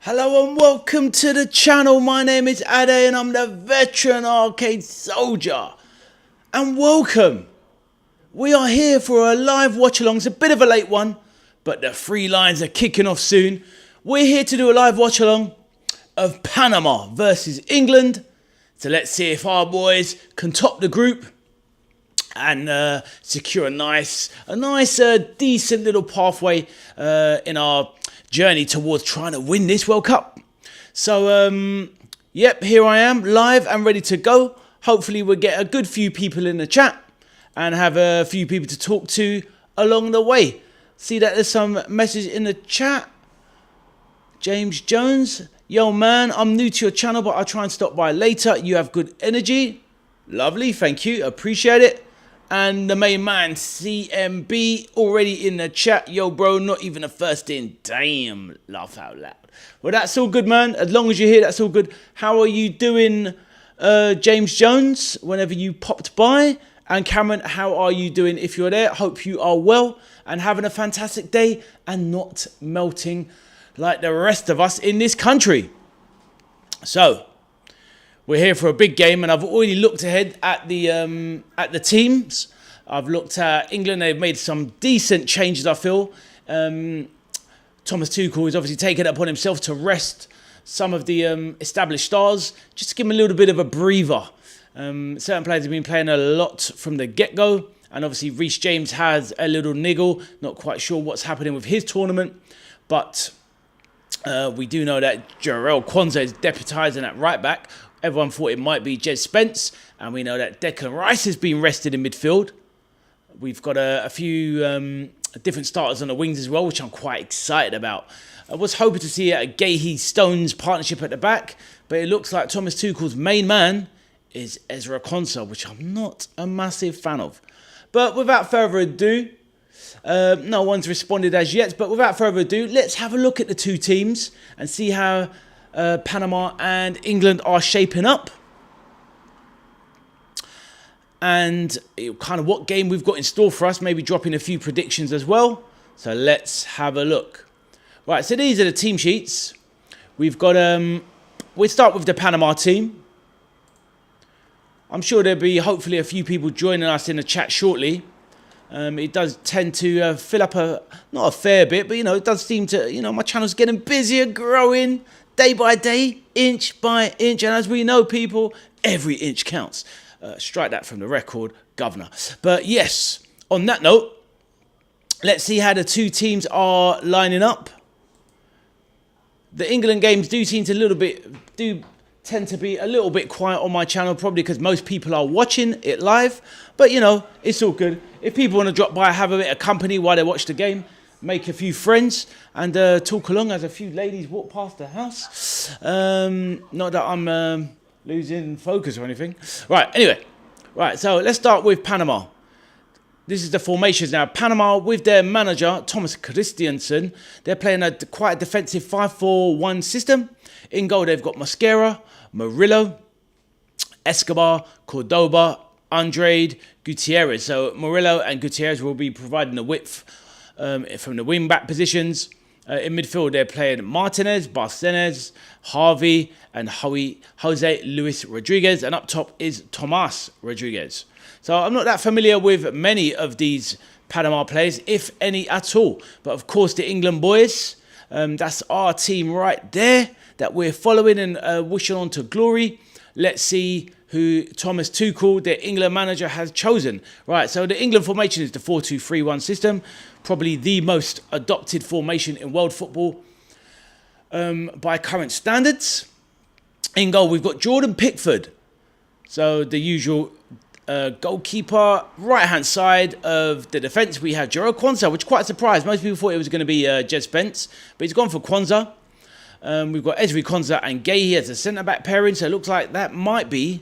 Hello and welcome to the channel. My name is Ade and I'm the veteran arcade soldier. And welcome. We are here for a live watch along. It's a bit of a late one, but the free lines are kicking off soon. We're here to do a live watch along of Panama versus England. So let's see if our boys can top the group and secure a nice, decent little pathway in our journey towards trying to win this World Cup. So, yep, here I am, live and ready to go. Hopefully we'll get a good few people in the chat and have a few people to talk to along the way. See that there's some message in the chat. James Jones, yo man, I'm new to your channel, but I'll try and stop by later. You have good energy. Lovely, thank you, appreciate it. And the main man, CMB, already in the chat. Yo, bro, not even a first in. Damn, laugh out loud. Well, that's all good, man. As long as you're here, that's all good. How are you doing, James Jones, whenever you popped by? And Cameron, how are you doing if you're there? Hope you are well and having a fantastic day and not melting like the rest of us in this country. So, we're here for a big game, and I've already looked ahead at the teams. I've looked at England. They've made some decent changes, I feel. Thomas Tuchel has obviously taken it upon himself to rest some of the established stars, just to give them a little bit of a breather. Certain players have been playing a lot from the get-go, and obviously Reece James has a little niggle. Not quite sure what's happening with his tournament, but we do know that Jarell Quansah is deputising at right-back. Everyone thought it might be Jed Spence, and we know that Declan Rice has been rested in midfield. We've got a few different starters on the wings as well, which I'm quite excited about. I was hoping to see a Gahey-Stones partnership at the back, but it looks like Thomas Tuchel's main man is Ezra Konsa, which I'm not a massive fan of. But without further ado, no one's responded as yet, but without further ado, let's have a look at the two teams and see how Panama and England are shaping up, and kind of what game we've got in store for us, maybe dropping a few predictions as well. So let's have a look. Right, so these are the team sheets. We've got, we'll start with the Panama team. I'm sure there'll be hopefully a few people joining us in the chat shortly. It does tend to fill up not a fair bit, but, it does seem to, my channel's getting busier, growing day by day, inch by inch. And as we know, people, every inch counts. Strike that from the record, governor. But yes, on that note, let's see how the two teams are lining up. The England games do tend to be a little bit quiet on my channel, probably because most people are watching it live. But, it's all good. If people want to drop by, have a bit of company while they watch the game, make a few friends and talk along as a few ladies walk past the house. Not that I'm losing focus or anything. Right, anyway. Right, so let's start with Panama. This is the formations now. Panama, with their manager, Thomas Christiansen, they're playing quite a defensive 5-4-1 system. In goal, they've got Mosquera, Murillo, Escobar, Cordoba, Andrade, Gutierrez. So Murillo and Gutierrez will be providing the width from the wing-back positions. In midfield, they're playing Martinez, Barcelona, Harvey, and Jose Luis Rodriguez. And up top is Tomas Rodriguez. So I'm not that familiar with many of these Panama players, if any at all. But of course, the England boys, that's our team right there that we're following and wishing on to glory. Let's see who Thomas Tuchel, the England manager, has chosen. Right, so the England formation is the 4-2-3-1 system. Probably the most adopted formation in world football by current standards. In goal, we've got Jordan Pickford. So the usual goalkeeper. Right-hand side of the defence, we have Jarell Quansah, which is quite a surprise. Most people thought it was going to be Jed Spence, but he's gone for Quansah. We've got Ezri Konsa and Gahey as a centre-back pairing, so it looks like that might be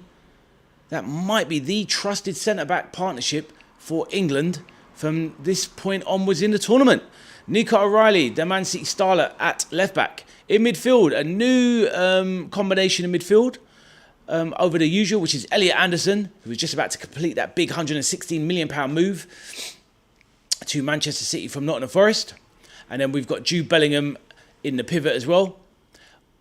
the trusted centre-back partnership for England from this point onwards in the tournament. Nico O'Reilly, the Man City starlet, at left-back. In midfield, a new combination in midfield over the usual, which is Elliot Anderson, who was just about to complete that big £116 million move to Manchester City from Nottingham Forest. And then we've got Jude Bellingham in the pivot as well.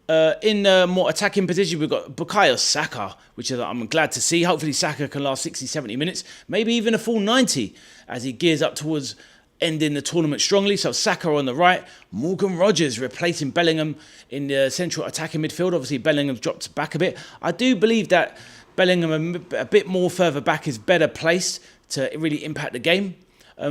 In the more attacking position, we've got Bukayo Saka, which is, I'm glad to see. Hopefully Saka can last 60, 70 minutes, maybe even a full 90 as he gears up towards ending the tournament strongly. So Saka on the right, Morgan Rogers replacing Bellingham in the central attacking midfield. Obviously Bellingham's dropped back a bit. I do believe that Bellingham a bit more further back is better placed to really impact the game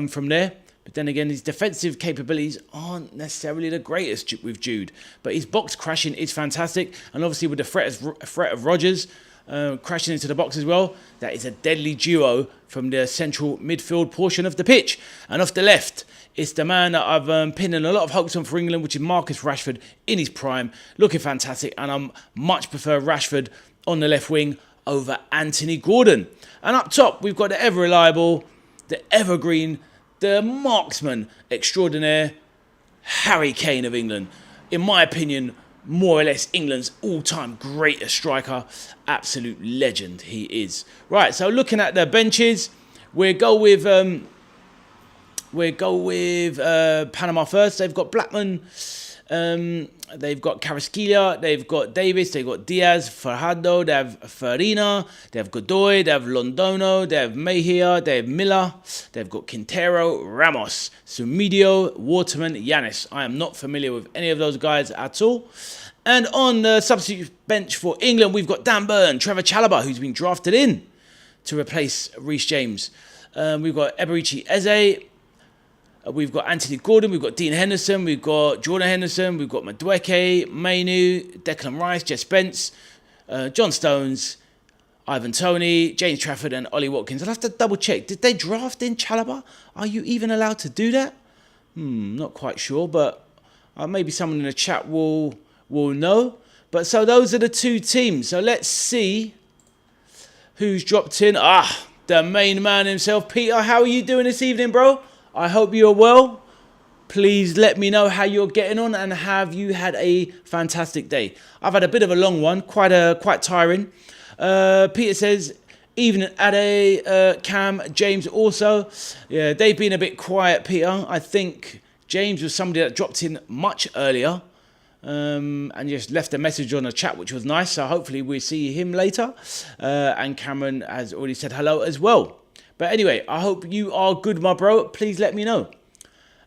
from there. But then again, his defensive capabilities aren't necessarily the greatest with Jude. But his box crashing is fantastic. And obviously with the threat of Rodgers crashing into the box as well, that is a deadly duo from the central midfield portion of the pitch. And off the left, it's the man that I've pinned in a lot of hopes on for England, which is Marcus Rashford in his prime. Looking fantastic. And I much prefer Rashford on the left wing over Anthony Gordon. And up top, we've got the ever-reliable, the evergreen, the marksman extraordinaire, Harry Kane of England. In my opinion, more or less England's all-time greatest striker. Absolute legend he is. Right, so looking at the benches, we'll go with Panama first. They've got Blackman, they've got Carrasquilla, they've got Davis, they've got Diaz, Fajardo, they have Farina, they have Godoy, they have Londono, they have Mejia, they have Miller, they've got Quintero, Ramos, Sumidio, Waterman, Yanis. I am not familiar with any of those guys at all. And on the substitute bench for England, we've got Dan Burn, Trevor Chalobah, who's been drafted in to replace Reece James. We've got Eberici Eze, we've got Anthony Gordon, we've got Dean Henderson, we've got Jordan Henderson, we've got Madueke, Mainu, Declan Rice, Jess Spence, John Stones, Ivan Toney, James Trafford and Ollie Watkins. I'll have to double check. Did they draft in Chalobah? Are you even allowed to do that? Not quite sure, but maybe someone in the chat will know. But so those are the two teams. So let's see who's dropped in. The main man himself. Peter, how are you doing this evening, bro? I hope you're well. Please let me know how you're getting on and have you had a fantastic day. I've had a bit of a long one, quite tiring. Peter says, even at Cam, James also. Yeah, they've been a bit quiet, Peter. I think James was somebody that dropped in much earlier and just left a message on the chat, which was nice. So hopefully we'll see him later. And Cameron has already said hello as well. But anyway, I hope you are good, my bro. Please let me know.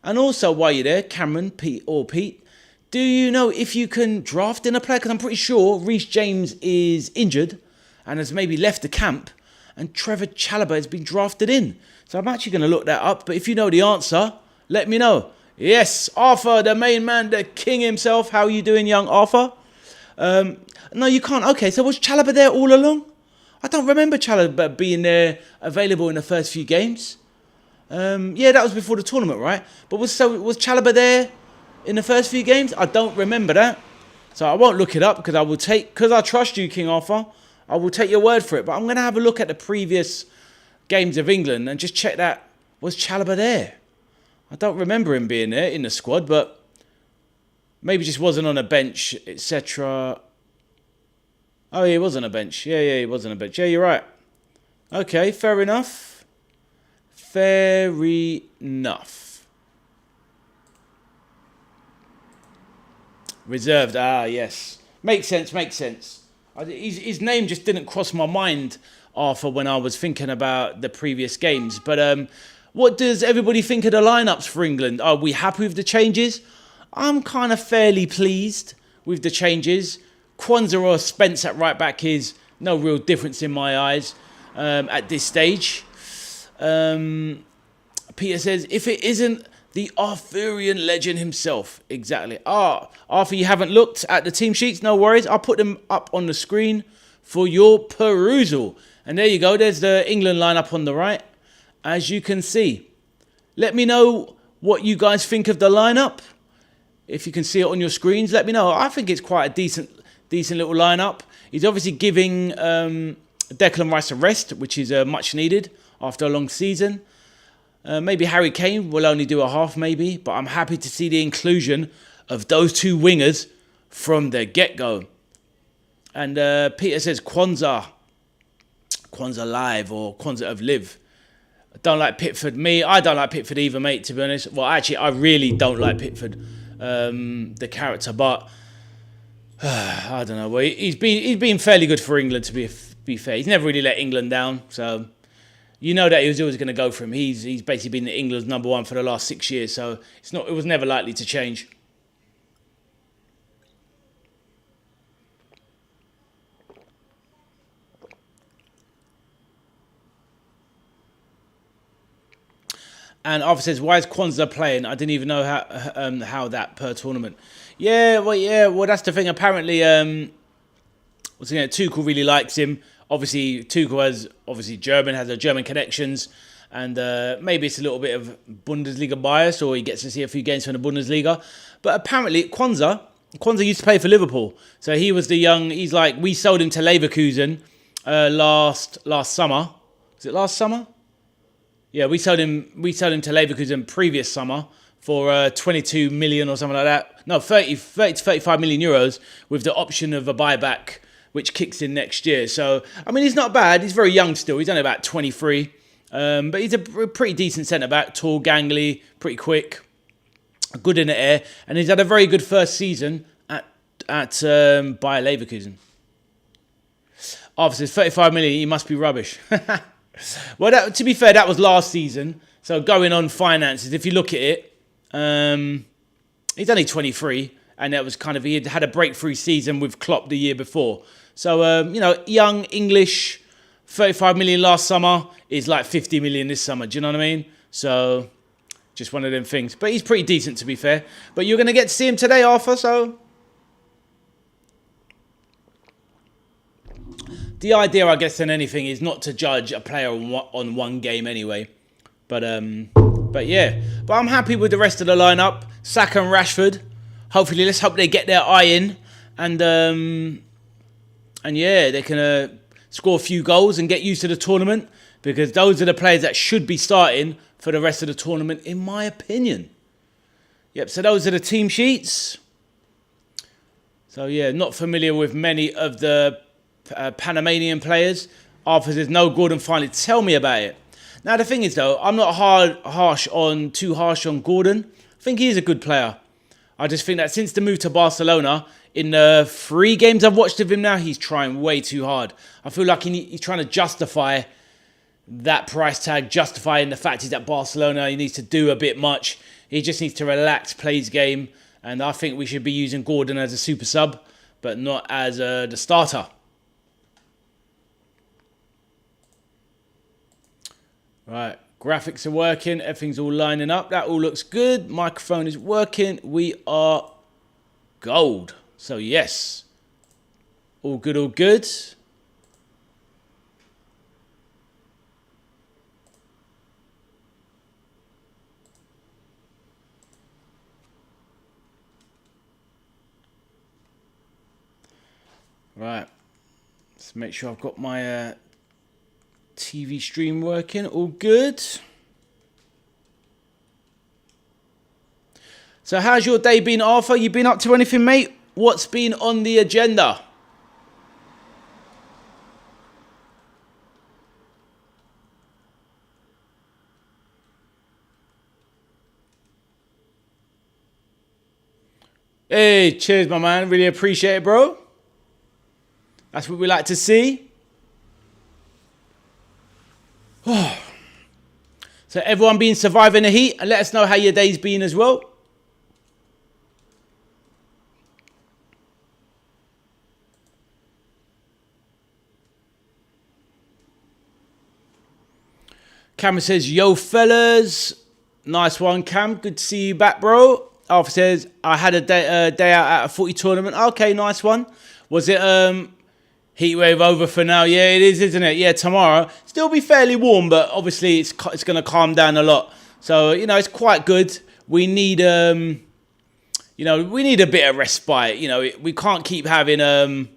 And also, while you're there, Cameron, Pete, do you know if you can draft in a player? Because I'm pretty sure Reece James is injured and has maybe left the camp. And Trevor Chalobah has been drafted in. So I'm actually going to look that up. But if you know the answer, let me know. Yes, Arthur, the main man, the king himself. How are you doing, young Arthur? No, you can't. Okay, so was Chalobah there all along? I don't remember Chalobah being there available in the first few games. Yeah, that was before the tournament, right? But was Chalobah there in the first few games? I don't remember that. So I won't look it up because I trust you, King Arthur. I will take your word for it. But I'm going to have a look at the previous games of England and just check that. Was Chalobah there? I don't remember him being there in the squad, but maybe just wasn't on a bench, etc. Oh, yeah, he was on a bench. Yeah, he was on a bench. Yeah, you're right. Okay, fair enough. Fair enough. Reserved. Yes. Makes sense. His name just didn't cross my mind, Arthur, when I was thinking about the previous games. But what does everybody think of the lineups for England? Are we happy with the changes? I'm kind of fairly pleased with the changes. Kwanzaa or Spence at right back is no real difference in my eyes at this stage. Peter says, if it isn't the Arthurian legend himself. Exactly. Arthur, you haven't looked at the team sheets? No worries. I'll put them up on the screen for your perusal. And there you go. There's the England lineup on the right, as you can see. Let me know what you guys think of the lineup. If you can see it on your screens, let me know. I think it's quite a decent little lineup. He's obviously giving Declan Rice a rest, which is much needed after a long season. Maybe Harry Kane will only do a half, maybe. But I'm happy to see the inclusion of those two wingers from the get-go. And Peter says Kwanzaa Live or Kwanzaa of Live. I don't like Pickford. I don't like Pickford either, mate, to be honest. Well, actually, I really don't like Pickford, the character. But I don't know. Well, he's been fairly good for England, to be fair. He's never really let England down, so you know that he was always going to go for him. He's basically been England's #1 for the last 6 years, so it was never likely to change. And Arthur says, "Why is Kwanzaa playing? I didn't even know how that per tournament." Yeah, well, that's the thing. Apparently, Tuchel really likes him. Obviously, Tuchel has German connections, and maybe it's a little bit of Bundesliga bias, or he gets to see a few games from the Bundesliga. But apparently, Kwanzaa used to play for Liverpool, so he was he's like, we sold him to Leverkusen last summer. Was it last summer? Yeah, we sold him to Leverkusen previous summer for 22 million or something like that. No, 30 to 35 million euros with the option of a buyback, which kicks in next year. So, I mean, he's not bad. He's very young still. He's only about 23. But he's a pretty decent centre-back, tall, gangly, pretty quick, good in the air. And he's had a very good first season at Bayer Leverkusen. Obviously, 35 million, he must be rubbish. Well, to be fair, that was last season. So going on finances, if you look at it, he's only 23, and that was he had a breakthrough season with Klopp the year before. So young English, 35 million last summer is like 50 million this summer. Do you know what I mean? So just one of them things. But he's pretty decent, to be fair. But you're going to get to see him today, Arthur. So the idea, I guess, than anything is not to judge a player on one game anyway. But yeah. But I'm happy with the rest of the lineup. Saka and Rashford. Hopefully, let's hope they get their eye in. And yeah, they can score a few goals and get used to the tournament. Because those are the players that should be starting for the rest of the tournament, in my opinion. Yep, so those are the team sheets. So yeah, not familiar with many of the Panamanian players. Arthur says, no, Gordon, finally tell me about it. Now the thing is though, I'm not too harsh on Gordon. I think he is a good player. I just think that since the move to Barcelona, in the 3 games I've watched of him now, he's trying way too hard. I feel like he's trying to justify that price tag, justifying the fact he's at Barcelona. He needs to do a bit much. He just needs to relax, play his game. And I think we should be using Gordon as a super sub, but not as the starter. Right, graphics are working. Everything's all lining up. That all looks good. Microphone is working. We are gold. So yes, all good, all good. Right, let's make sure I've got my TV stream working. All good. So how's your day been, Arthur? You been up to anything, mate? What's been on the agenda? Hey, cheers, my man. Really appreciate it, bro. That's what we like to see. So everyone been surviving the heat, and let us know how your day's been as well. Cam says, yo fellas. Nice one, Cam. Good to see you back, bro. Alpha says, I had a day out at a footy tournament. Okay, nice one. Was it heat wave over for now? Yeah, it is, isn't it? Yeah, tomorrow. Still be fairly warm, but obviously it's going to calm down a lot. So, it's quite good. We need, we need a bit of respite. We can't keep having,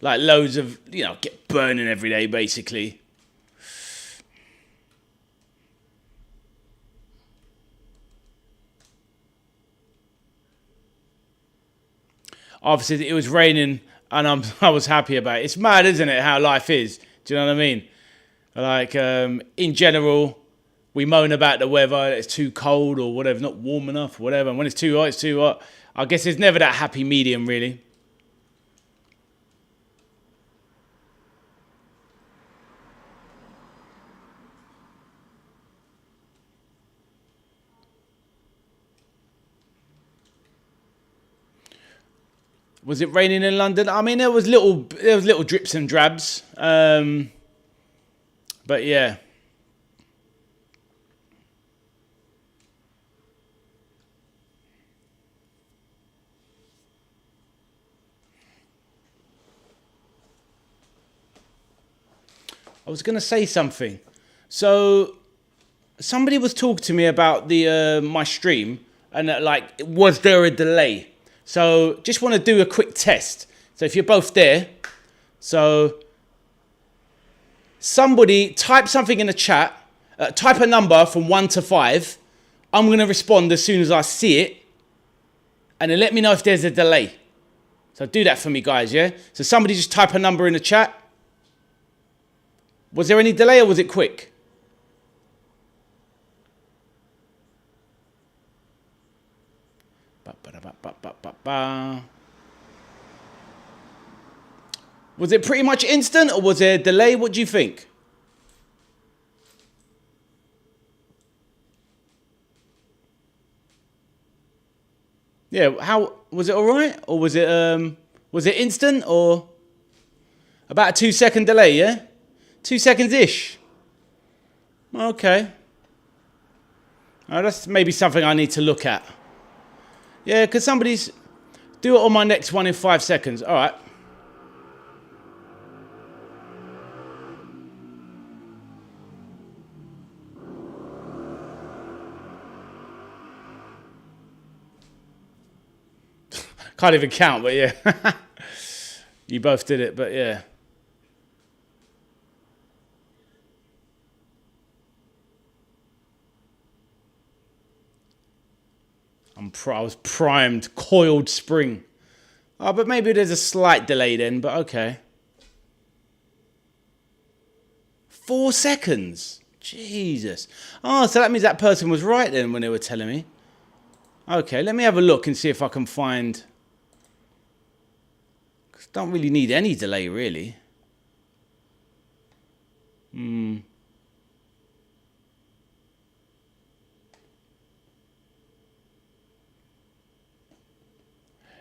like loads of, get burning every day, basically. Obviously, it was raining, and I was happy about it. It's mad, isn't it, how life is? Do you know what I mean? Like, in general, we moan about the weather. It's too cold or whatever, not warm enough, whatever. And when it's too hot, it's too hot. I guess there's never that happy medium, really. Was it raining in London? I mean, there was little drips and drabs. But yeah. I was going to say something. So somebody was talking to me about the my stream and like, was there a delay? So just want to do a quick test. So if you're both there, so somebody type something in the chat, type a number from 1 to 5. I'm going to respond as soon as I see it. And then let me know if there's a delay. So do that for me, guys, yeah? So somebody just type a number in the chat. Was there any delay or was it quick? Was it pretty much instant or was there a delay? What do you think? Yeah, how was it all right? Or was it instant or about a 2-second delay, yeah? 2 seconds-ish. Okay. Oh, that's maybe something I need to look at. Yeah, because somebody's... Do it on my next one in 5 seconds. All right. Can't even count, but yeah. You both did it, but yeah. I was primed, coiled spring. Oh, but maybe there's a slight delay then, but okay. 4 seconds. Jesus. Oh, so that means that person was right then when they were telling me. Okay, let me have a look and see if I can find... Cause I don't really need any delay, really.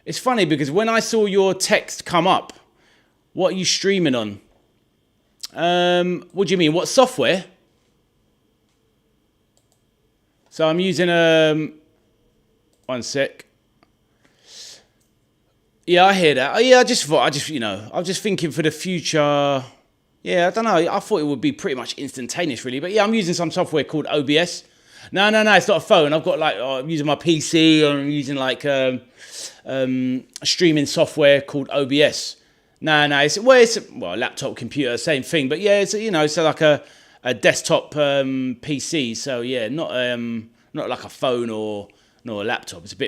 It's funny because when I saw your text come up, what are you streaming on? What do you mean? What software? So I'm using one sec. Yeah, I hear that. Oh, yeah, I was just thinking for the future. Yeah, I don't know. I thought it would be pretty much instantaneous, really. But yeah, I'm using some software called OBS. No, it's not a phone. I've got I'm using my PC or I'm using a streaming software called OBS. It's a laptop computer, same thing. But yeah, it's like a desktop PC. So yeah, not like a phone or a laptop. It's a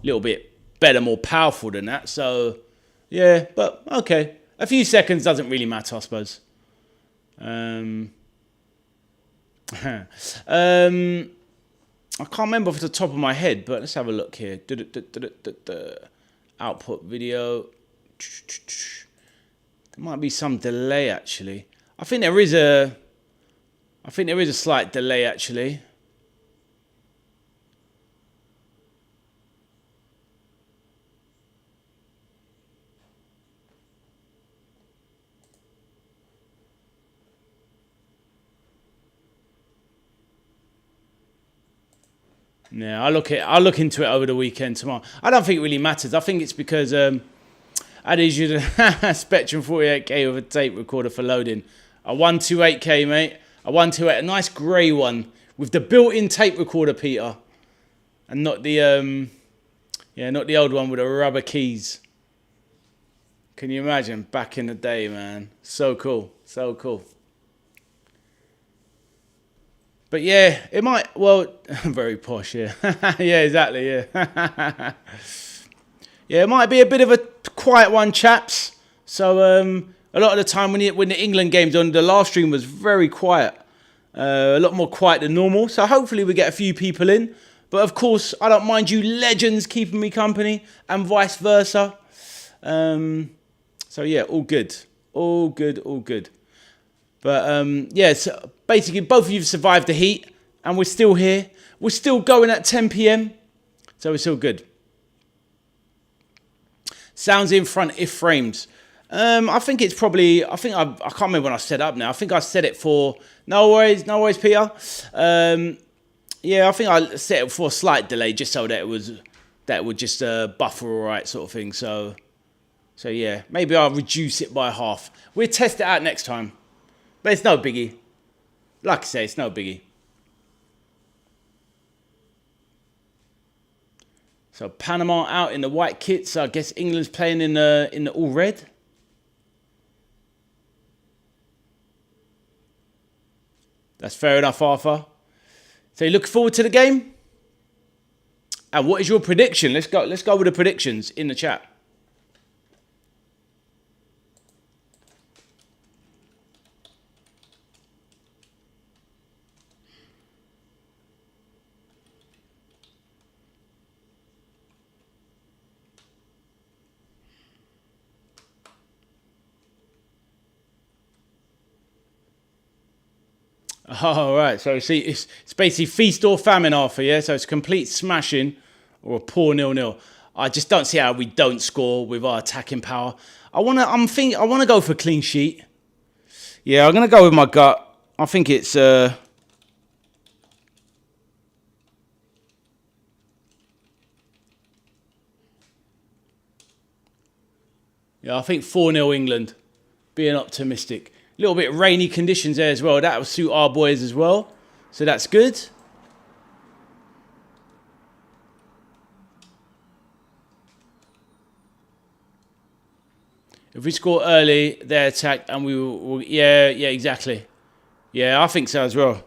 little bit better, more powerful than that. So yeah, but okay, a few seconds doesn't really matter, I suppose. I can't remember off the top of my head, but let's have a look here. Output video. There might be some delay actually. I think there is a slight delay actually. Yeah, I'll look into it over the weekend tomorrow. I don't think it really matters. I think it's because I had use a Spectrum 48K with a tape recorder for loading. A 128K, mate. A 128, a nice grey one with the built-in tape recorder, Peter, and not the not the old one with the rubber keys. Can you imagine back in the day, man? So cool, so cool. But yeah, it might, very posh, yeah. Yeah, exactly, yeah. Yeah, it might be a bit of a quiet one, chaps. So a lot of the time when the England game's on, the live stream was very quiet. A lot more quiet than normal. So hopefully we get a few people in. But of course, I don't mind you legends keeping me company and vice versa. So yeah, all good. All good, all good. But yeah, so basically both of you have survived the heat and we're still here. We're still going at 10 p.m. So it's all good. Sounds in front if frames. I think it's probably. I can't remember when I set up now. I think I set it for. No worries, Peter. Yeah, I think I set it for a slight delay just so that it would just buffer all right, sort of thing. So yeah, maybe I'll reduce it by half. We'll test it out next time, but it's no biggie. Like I say, it's no biggie. So Panama out in the white kit. So I guess England's playing in the all red. That's fair enough, Arthur. So you looking forward to the game? And what is your prediction? Let's go with the predictions in the chat. Oh, right. So see, it's basically feast or famine, Arthur, yeah? So it's complete smashing or a poor 0-0. I just don't see how we don't score with our attacking power. I want to go for clean sheet. Yeah, I'm going to go with my gut. I think it's yeah, I think 4-0 England. Being optimistic. A little bit rainy conditions there as well. That will suit our boys as well. So that's good. If we score early, they attack and we will... Yeah, exactly. Yeah, I think so as well.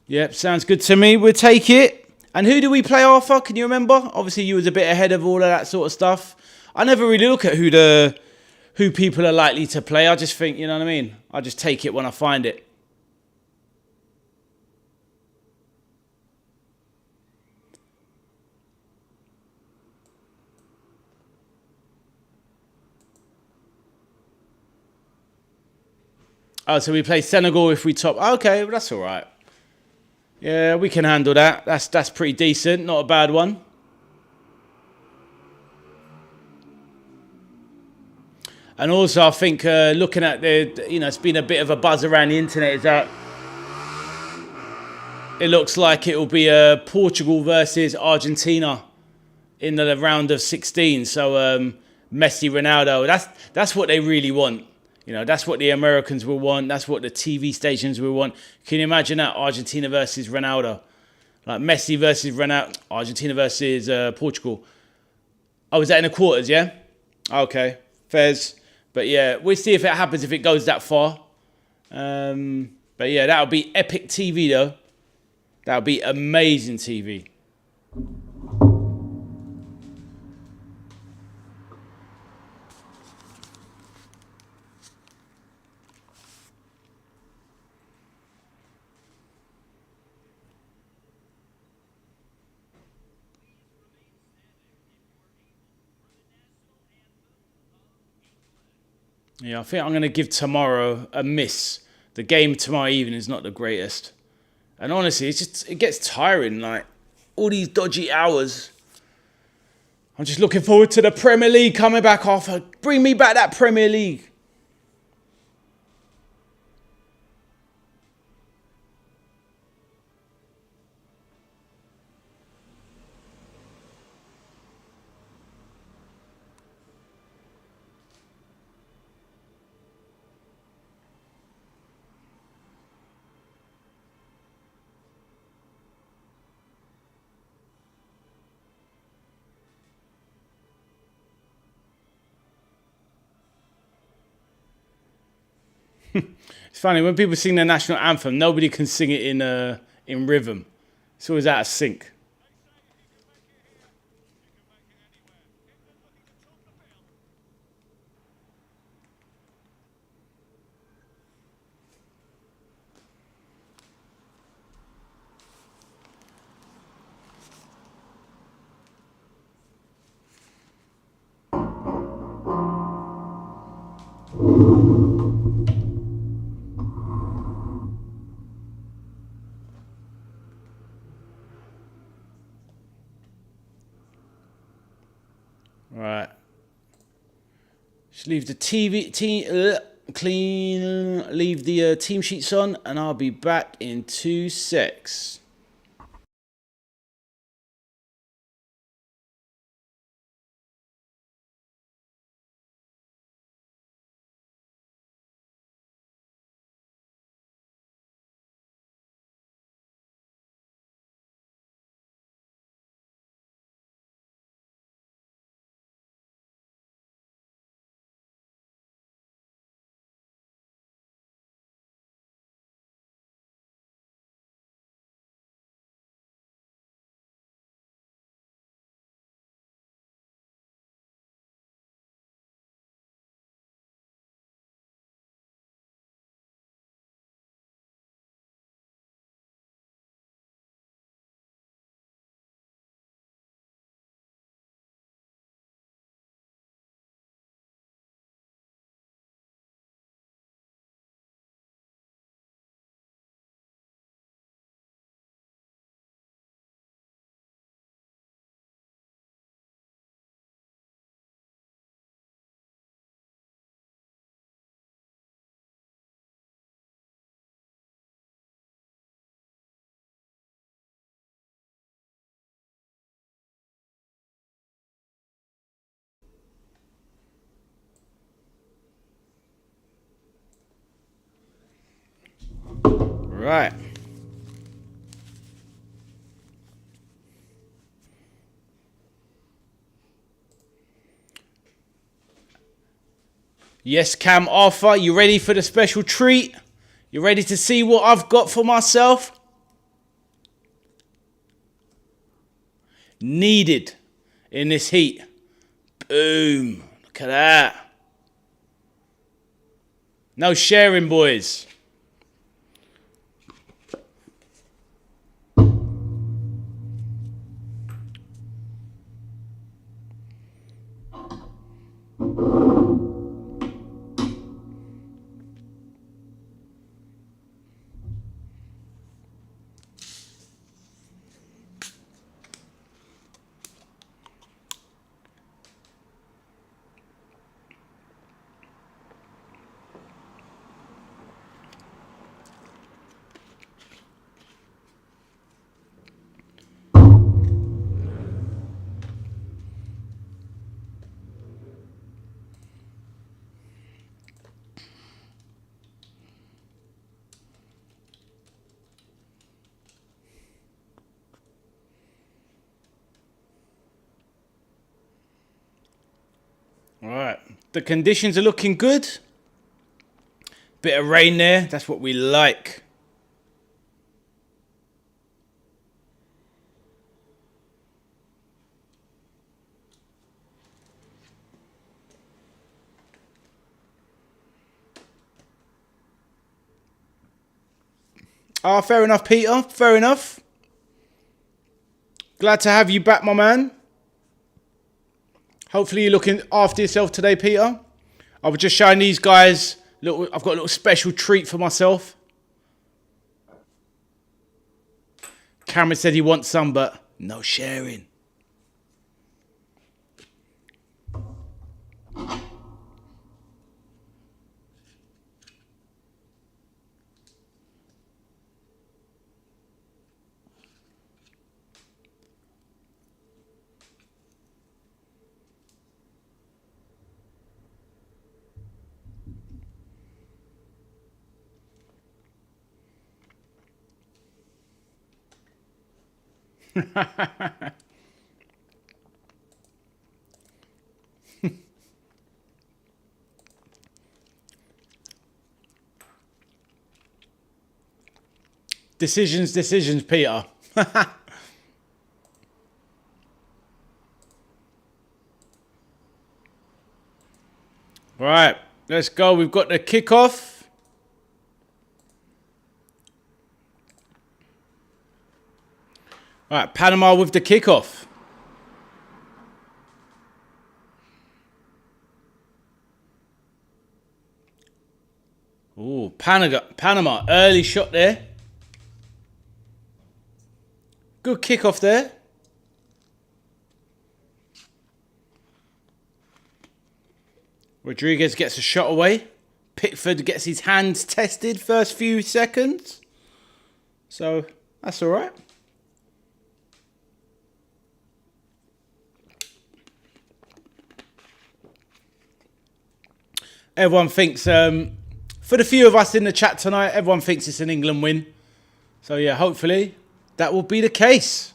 Yep, sounds good to me. We'll take it. And who do we play, Arthur? Can you remember? Obviously, you was a bit ahead of all of that sort of stuff. I never really look at who people are likely to play. I just think, you know what I mean? I just take it when I find it. Oh, so we play Senegal if we top. Okay, well, that's all right. Yeah, we can handle that. That's pretty decent. Not a bad one. And also, I think looking at it's been a bit of a buzz around the internet is that it looks like it will be Portugal versus Argentina in the round of 16. So Messi, Ronaldo. That's what they really want. You know, that's what the Americans will want. That's what the TV stations will want. Can you imagine that? Argentina versus Ronaldo. Like Messi versus Ronaldo. Argentina versus Portugal. Oh, is that in the quarters, yeah? Okay. Fairs. But yeah, we'll see if it happens, if it goes that far. But yeah, that'll be epic TV, though. That'll be amazing TV. Yeah, I think I'm going to give tomorrow a miss. The game tomorrow evening is not the greatest. And honestly, it gets tiring, like, all these dodgy hours. I'm just looking forward to the Premier League coming back off. Bring me back that Premier League. It's funny, when people sing the national anthem, nobody can sing it in rhythm. It's always out of sync. leave the leave the team sheets on, and I'll be back in 2 secs. Right. Yes, Cam Arthur, you ready for the special treat? You ready to see what I've got for myself? Needed in this heat. Boom. Look at that. No sharing, boys. All right. The conditions are looking good. Bit of rain there. That's what we like. Ah, fair enough, Peter. Fair enough. Glad to have you back, my man. Hopefully you're looking after yourself today, Peter. I was just showing these guys. Look, I've got a little special treat for myself. Cameron said he wants some, but no sharing. Decisions, Peter. Right, let's go. We've got the kickoff. Right, Panama with the kickoff. Ooh, Panama, early shot there. Good kickoff there. Rodriguez gets a shot away. Pickford gets his hands tested first few seconds. So, that's all right. Everyone thinks, for the few of us in the chat tonight, everyone thinks it's an England win. So, yeah, hopefully that will be the case.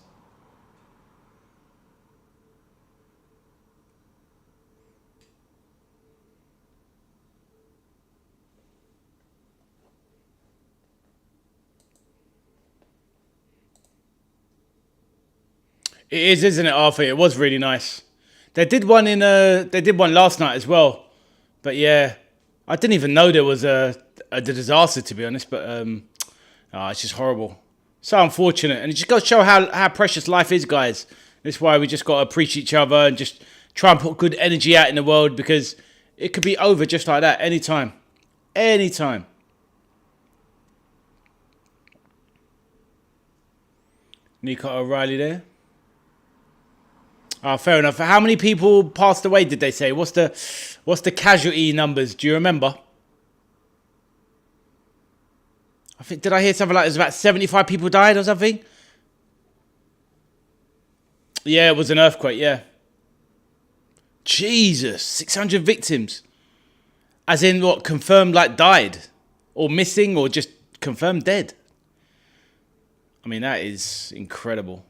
It is, isn't it, Arthur? It was really nice. They did one last night as well. But yeah, I didn't even know there was a disaster, to be honest. But it's just horrible. So unfortunate. And it just goes to show how precious life is, guys. That's why we just got to appreciate each other and just try and put good energy out in the world, because it could be over just like that anytime. Anytime. Nico O'Reilly there. Oh, fair enough. How many people passed away, did they say? What's the casualty numbers? Do you remember? Did I hear something like there's about 75 people died or something? Yeah, it was an earthquake, yeah. Jesus, 600 victims. As in what, confirmed like died? Or missing, or just confirmed dead? I mean, that is incredible.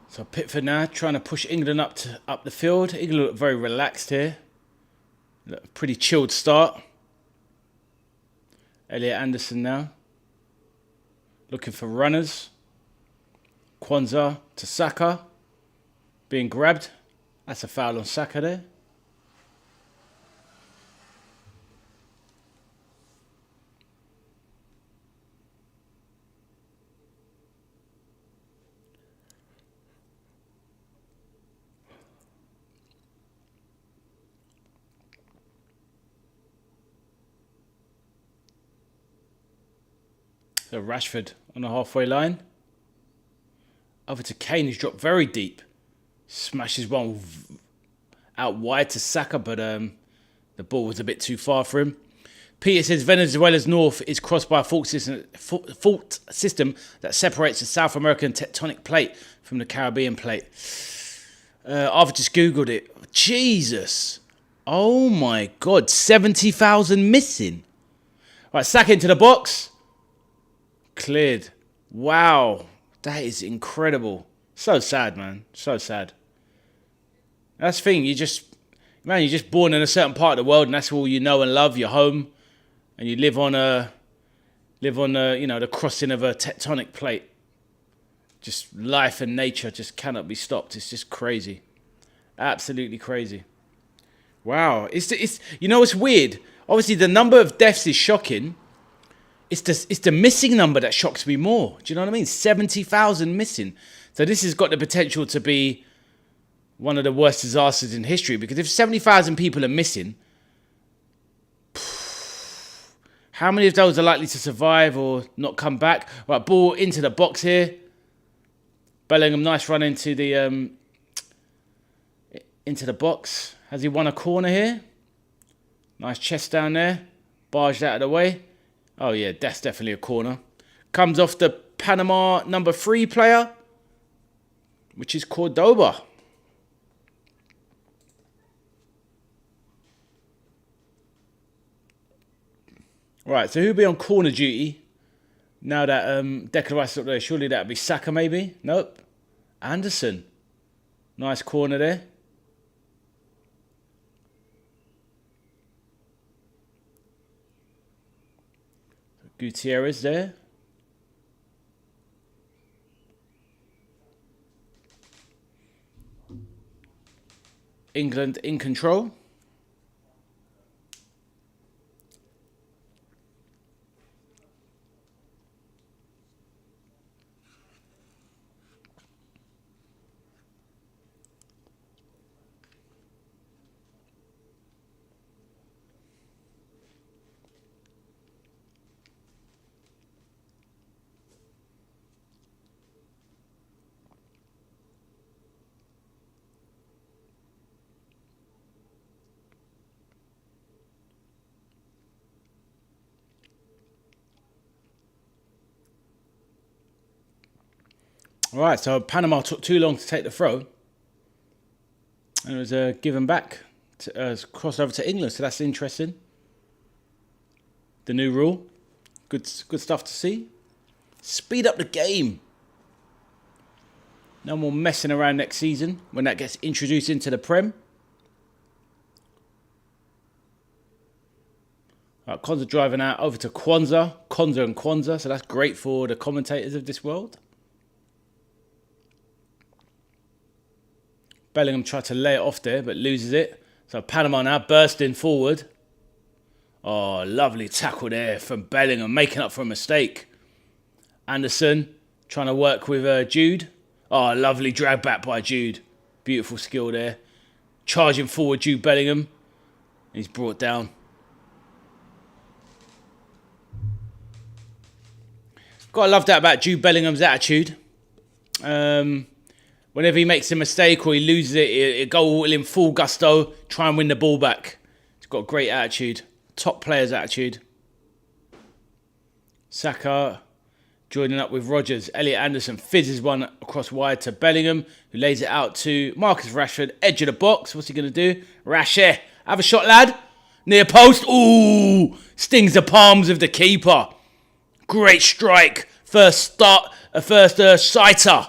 So Pickford now trying to push England up the field. England look very relaxed here. Look, pretty chilled start. Elliot Anderson now. Looking for runners. Kwanzaa to Saka. Being grabbed. That's a foul on Saka there. So Rashford on the halfway line. Over to Kane, who's dropped very deep. Smashes one out wide to Saka, but the ball was a bit too far for him. Peter says Venezuela's north is crossed by a fault system that separates the South American tectonic plate from the Caribbean plate. I've just Googled it. Jesus. Oh my God. 70,000 missing. Right, Saka into the box. Cleared. Wow. That is incredible. So sad, man. So sad. That's the thing. You're just born in a certain part of the world, and that's all you know and love, your home. And you live on the crossing of a tectonic plate. Just life and nature just cannot be stopped. It's just crazy. Absolutely crazy. Wow. It's weird. Obviously the number of deaths is shocking. It's the missing number that shocks me more. Do you know what I mean? 70,000 missing. So this has got the potential to be one of the worst disasters in history, because if 70,000 people are missing, how many of those are likely to survive or not come back? Right, ball into the box here. Bellingham, nice run into the box. Has he won a corner here? Nice chest down there. Barged out of the way. Oh yeah, that's definitely a corner. Comes off the Panama number 3 player, which is Cordoba. Right, so who'll be on corner duty now that Declan Rice is up there? Surely that would be Saka, maybe? Nope. Anderson. Nice corner there. Gutierrez there. England in control. All right, so Panama took too long to take the throw. And it was given back, crossed over to England. So that's interesting. The new rule. Good stuff to see. Speed up the game. No more messing around next season when that gets introduced into the Prem. Right, Kwanzaa driving out over to Kwanzaa and Kwanzaa. So that's great for the commentators of this world. Bellingham tried to lay it off there, but loses it. So Panama now bursting forward. Oh, lovely tackle there from Bellingham, making up for a mistake. Anderson trying to work with Jude. Oh, lovely drag back by Jude. Beautiful skill there. Charging forward, Jude Bellingham. He's brought down. Gotta love that about Jude Bellingham's attitude. Whenever he makes a mistake or he loses it, he'll go all in full gusto, try and win the ball back. He's got a great attitude. Top player's attitude. Saka joining up with Rodgers. Elliot Anderson fizzes one across wide to Bellingham, who lays it out to Marcus Rashford. Edge of the box. What's he going to do? Rashford. Have a shot, lad. Near post. Ooh. Stings the palms of the keeper. Great strike. First sighter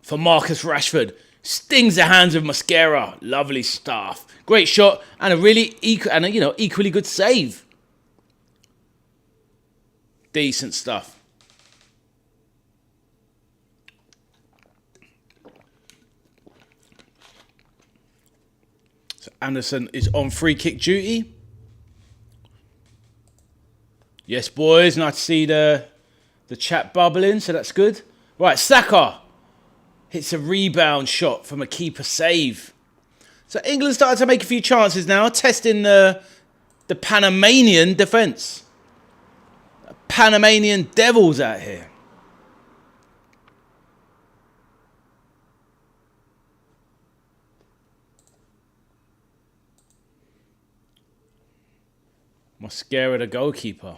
for Marcus Rashford. Stings the hands of Mosquera. Lovely stuff. Great shot and a really equally good save. Decent stuff. So Anderson is on free kick duty. Yes, boys. Nice to see the chat bubbling, so that's good. Right, Saka hits a rebound shot from a keeper save. So England started to make a few chances now, testing the Panamanian defence. Panamanian devils out here. Mosquera, the goalkeeper.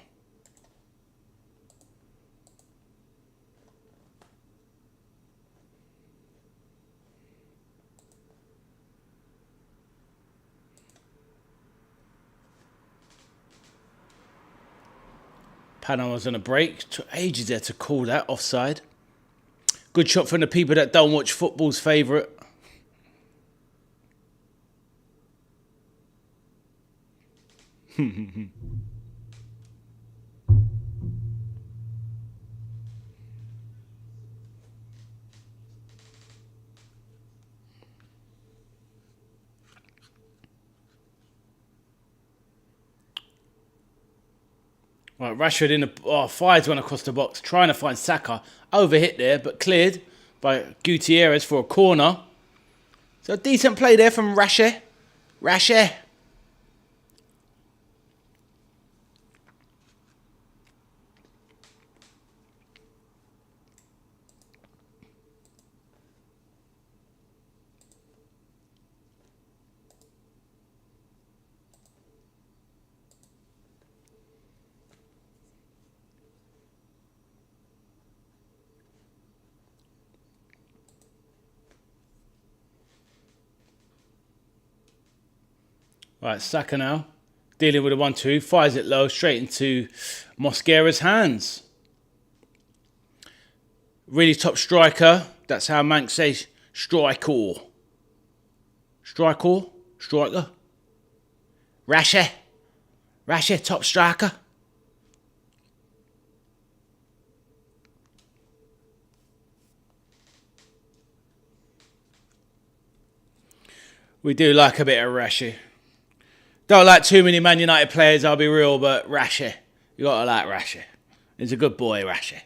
Panama's on a break. Took ages there to call that offside. Good shot from the people that don't watch football's favourite. Right, Rashford fires one across the box, trying to find Saka. Overhit there, but cleared by Gutierrez for a corner. So decent play there from Rashford. Right, Saka now, dealing with a 1-2, fires it low, straight into Mosquera's hands. Really top striker. That's how Manx says striker. Striker? Rasher, top striker. We do like a bit of Rasher. Don't like too many Man United players, I'll be real, but Rasher. You gotta like Rasher. He's a good boy, Rasher.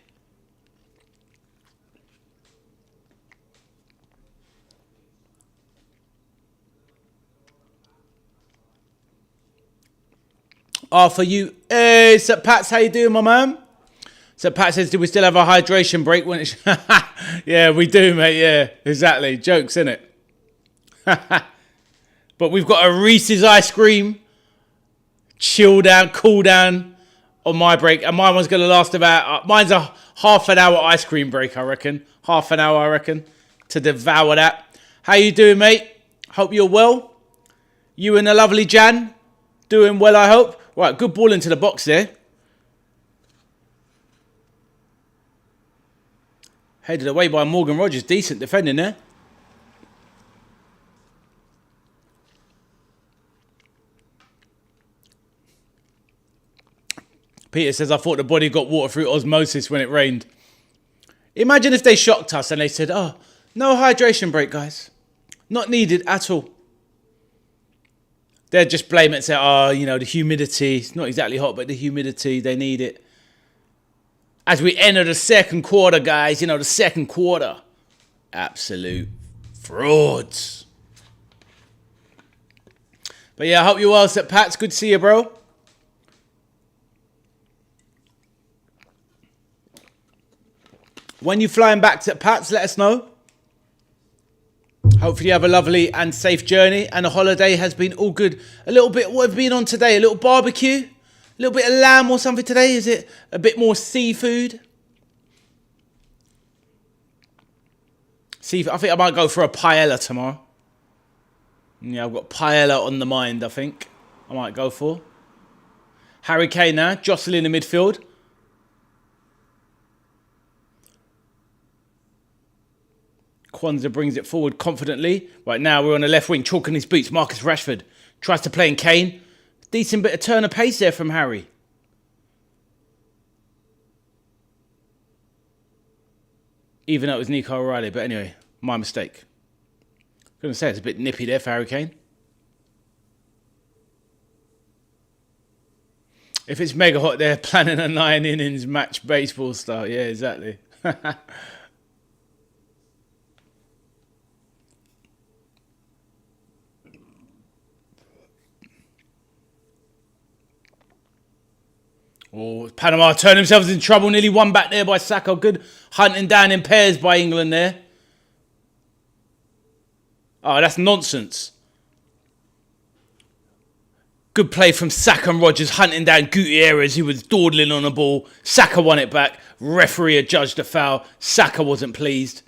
Oh, for you. Hey, Sir Pats, how you doing, my man? Sir Pat says, do we still have a hydration break when it's... Yeah, we do, mate, yeah. Exactly. Jokes, innit? But we've got a Reese's ice cream. Chill down, cool down. on my break. And mine was going to last about... mine's a half an hour ice cream break, I reckon. Half an hour, I reckon, to devour that. How you doing, mate? Hope you're well. You and the lovely Jan? Doing well, I hope. Right, good ball into the box there. Headed away by Morgan Rogers. Decent defending there. Peter says, I thought the body got water through osmosis when it rained. Imagine if they shocked us and they said, oh, no hydration break, guys. Not needed at all. They'd just blame it and say, oh, you know, the humidity. It's not exactly hot, but the humidity, they need it. As we enter the second quarter, guys, you know, the second quarter. Absolute frauds. But yeah, I hope you're well, Seth Pats. Good to see you, bro. When you're flying back to Pats, let us know. Hopefully you have a lovely and safe journey and the holiday has been all good. A little bit, what have we been on today? A little barbecue? A little bit of lamb or something today? Is it a bit more seafood? Seafood. I think I might go for a paella tomorrow. Yeah, I've got paella on the mind, I think. I might go for. Harry Kane now, jostling the midfield. Kwanzaa brings it forward confidently. Right now we're on the left wing, chalking his boots. Marcus Rashford tries to play in Kane. Decent bit of turn of pace there from Harry. Even though it was Nico O'Reilly. But anyway, my mistake. I'm going to say it's a bit nippy there for Harry Kane. If it's mega hot, they're planning a 9 innings match baseball style. Yeah, exactly. Oh, Panama turned themselves in trouble. Nearly won back there by Saka. Good hunting down in pairs by England there. Oh, that's nonsense. Good play from Saka and Rogers hunting down Gutierrez, who was dawdling on the ball. Saka won it back. Referee adjudged a foul. Saka wasn't pleased.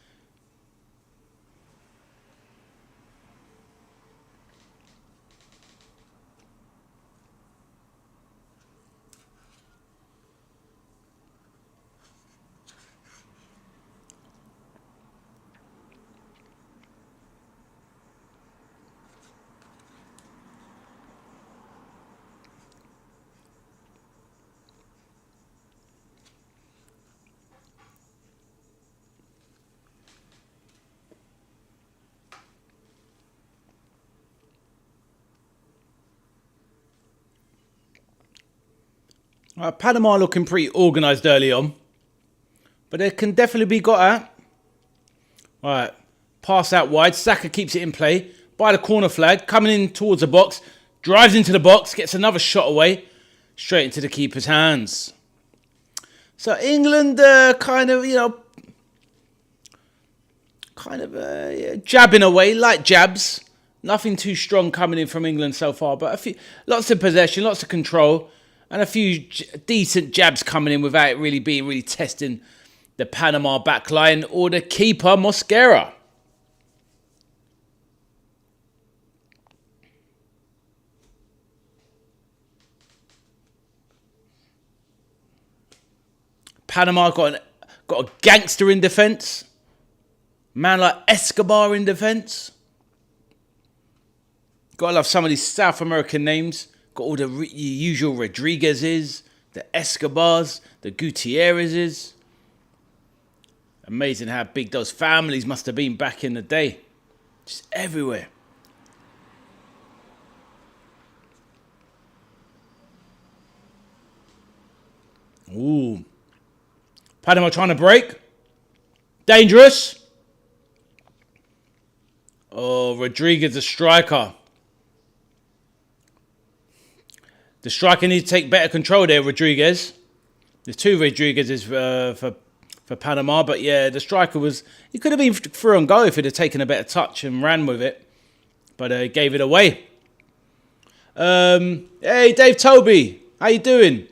Panama looking pretty organised early on. But it can definitely be got at. All right. Pass out wide. Saka keeps it in play. By the corner flag. Coming in towards the box. Drives into the box. Gets another shot away. Straight into the keeper's hands. So England kind of, jabbing away. Light jabs. Nothing too strong coming in from England so far. But lots of possession. Lots of control. And a few decent jabs coming in without it really testing the Panama backline or the keeper, Mosquera. Panama got a gangster in defence. Man like Escobar in defence. Gotta love some of these South American names. Got all the usual Rodriguez's, the Escobars, the Gutierrez's. Amazing how big those families must have been back in the day. Just everywhere. Ooh. Panama trying to break. Dangerous. Oh, Rodriguez, the striker. The striker needs to take better control there, Rodriguez. There's two Rodriguez's for Panama, but yeah, the striker he could have been through and go if he'd have taken a better touch and ran with it, but he gave it away. Hey, Dave Toby, how you doing?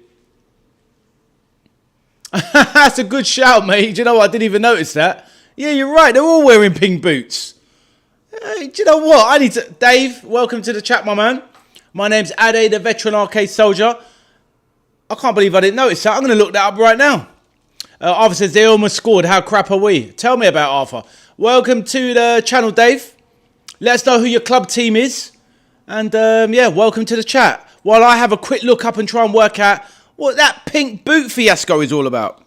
That's a good shout, mate. Do you know what? I didn't even notice that. Yeah, you're right. They're all wearing pink boots. Do you know what? I need to... Dave, welcome to the chat, my man. My name's Ade, the veteran arcade soldier. I can't believe I didn't notice that. I'm going to look that up right now. Arthur says, they almost scored. How crap are we? Tell me about Arthur. Welcome to the channel, Dave. Let us know who your club team is. And, yeah, welcome to the chat. While I have a quick look up and try and work out what that pink boot fiasco is all about.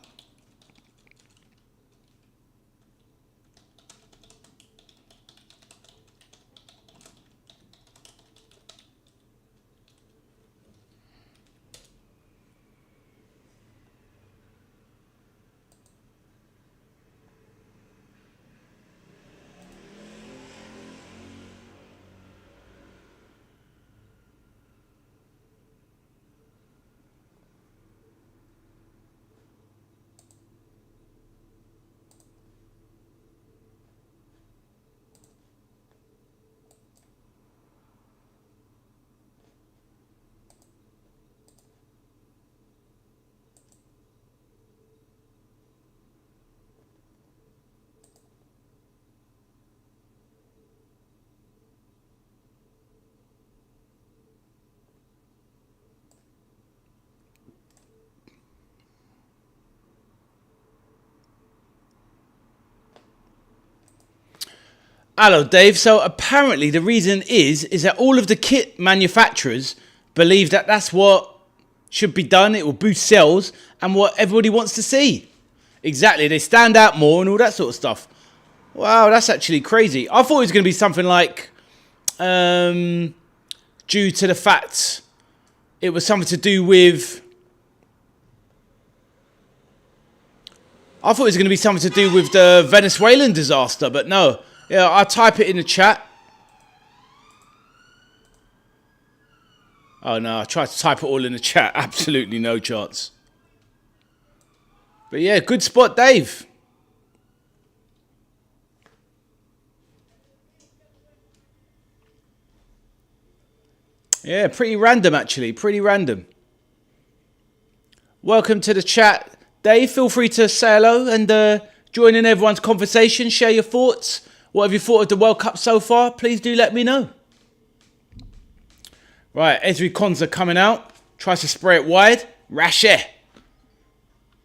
Hello, Dave. So apparently the reason is that all of the kit manufacturers believe that that's what should be done. It will boost sales and what everybody wants to see. Exactly. They stand out more and all that sort of stuff. Wow, that's actually crazy. I thought it was going to be something like due to the fact it was something to do with... I thought it was going to be something to do with the Venezuelan disaster, but no. Yeah, I'll type it in the chat. Oh, no, I tried to type it all in the chat. Absolutely no chance. But yeah, good spot, Dave. Yeah, pretty random, actually. Pretty random. Welcome to the chat, Dave. Feel free to say hello and join in everyone's conversation. Share your thoughts. What have you thought of the World Cup so far? Please do let me know. Right, Ezri Konsa coming out. Tries to spray it wide. Rashe.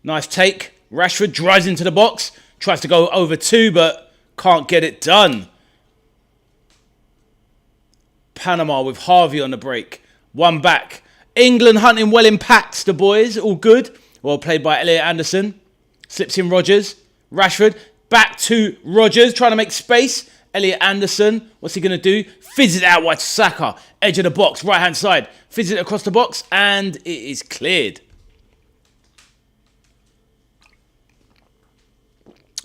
Nice take. Rashford drives into the box. Tries to go over two, but can't get it done. Panama with Harvey on the break. One back. England hunting well in packs, the boys. All good. Well played by Elliot Anderson. Slips in Rodgers. Rashford. Back to Rodgers, trying to make space. Elliot Anderson, what's he going to do? Fizz it out wide to Saka. Edge of the box, right-hand side. Fizz it across the box, and it is cleared.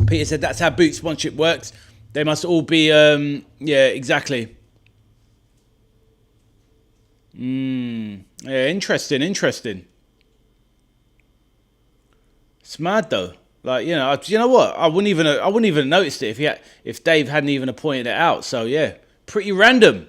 Peter said that's how boot sponsorship works. They must all be, yeah, exactly. Yeah, interesting. It's mad, though. Like, you know what? I wouldn't even have noticed it if Dave hadn't even pointed it out. So yeah, pretty random.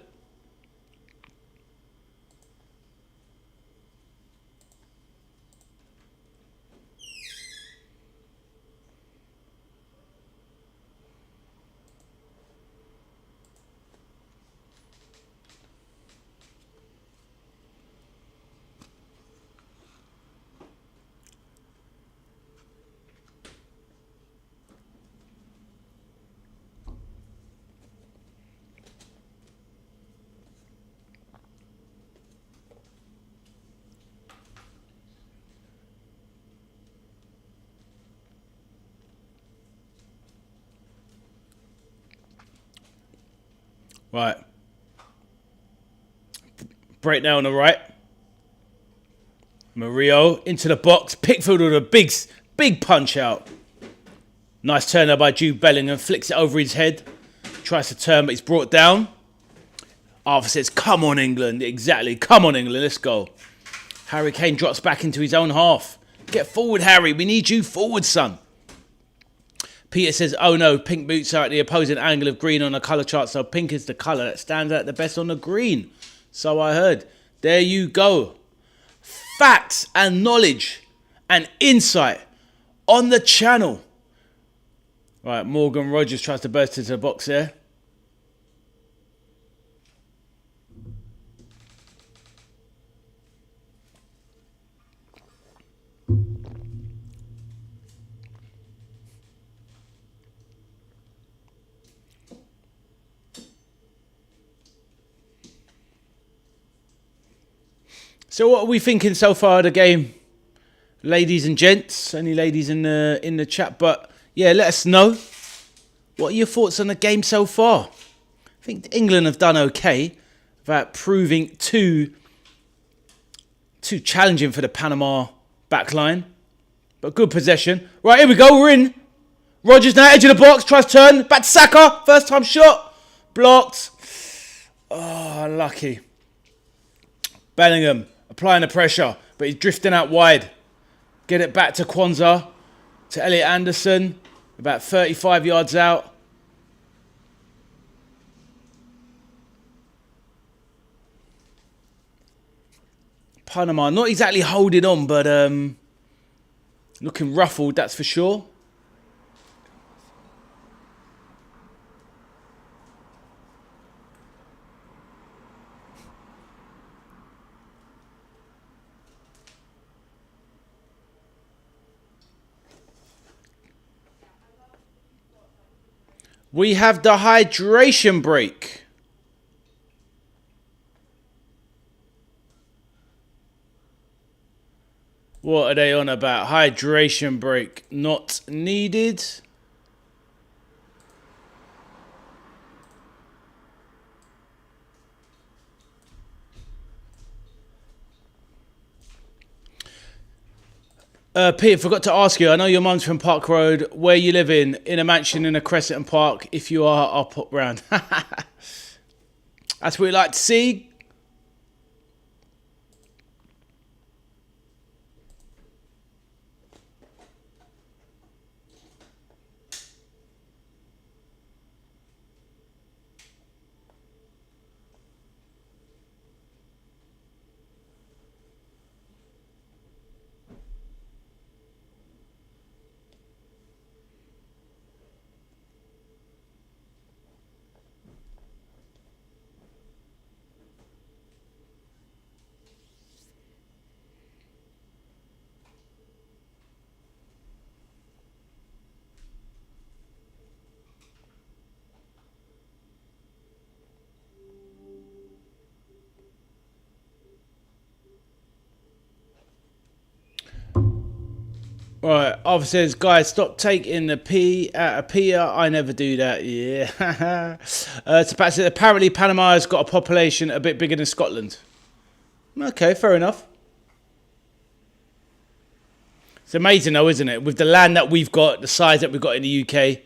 Right. Breakdown on the right. Murillo into the box. Pickford with a big punch out. Nice turn there by Jude Bellingham. Flicks it over his head. Tries to turn, but he's brought down. Arthur says, come on, England. Exactly. Come on, England. Let's go. Harry Kane drops back into his own half. Get forward, Harry. We need you forward, son. Peter says, oh no, pink boots are at the opposing angle of green on the colour chart, so pink is the colour that stands out the best on the green. So I heard. There you go. Facts and knowledge and insight on the channel. Right, Morgan Rogers tries to burst into the box there. So what are we thinking so far of the game, ladies and gents? Any ladies in the chat? But yeah, let us know. What are your thoughts on the game so far? I think England have done okay without proving too challenging for the Panama backline. But good possession. Right, here we go. We're in. Rogers now, edge of the box. Tries to turn. Back to Saka. First time shot. Blocked. Oh, unlucky. Bellingham applying the pressure, but he's drifting out wide. Get it back to Kwanzaa, to Elliot Anderson, about 35 yards out. Panama, not exactly holding on, but looking ruffled, that's for sure. We have the hydration break. What are they on about? Hydration break not needed. Peter, forgot to ask you. I know your mum's from Park Road. Where you live in a mansion in a Crescent Park. If you are, I'll pop round. That's what we like to see. Right, Arthur says, guys, stop taking the P out of Pia. I never do that. Yeah. Apparently, Panama has got a population a bit bigger than Scotland. Okay, fair enough. It's amazing, though, isn't it? With the land that we've got, the size that we've got in the UK.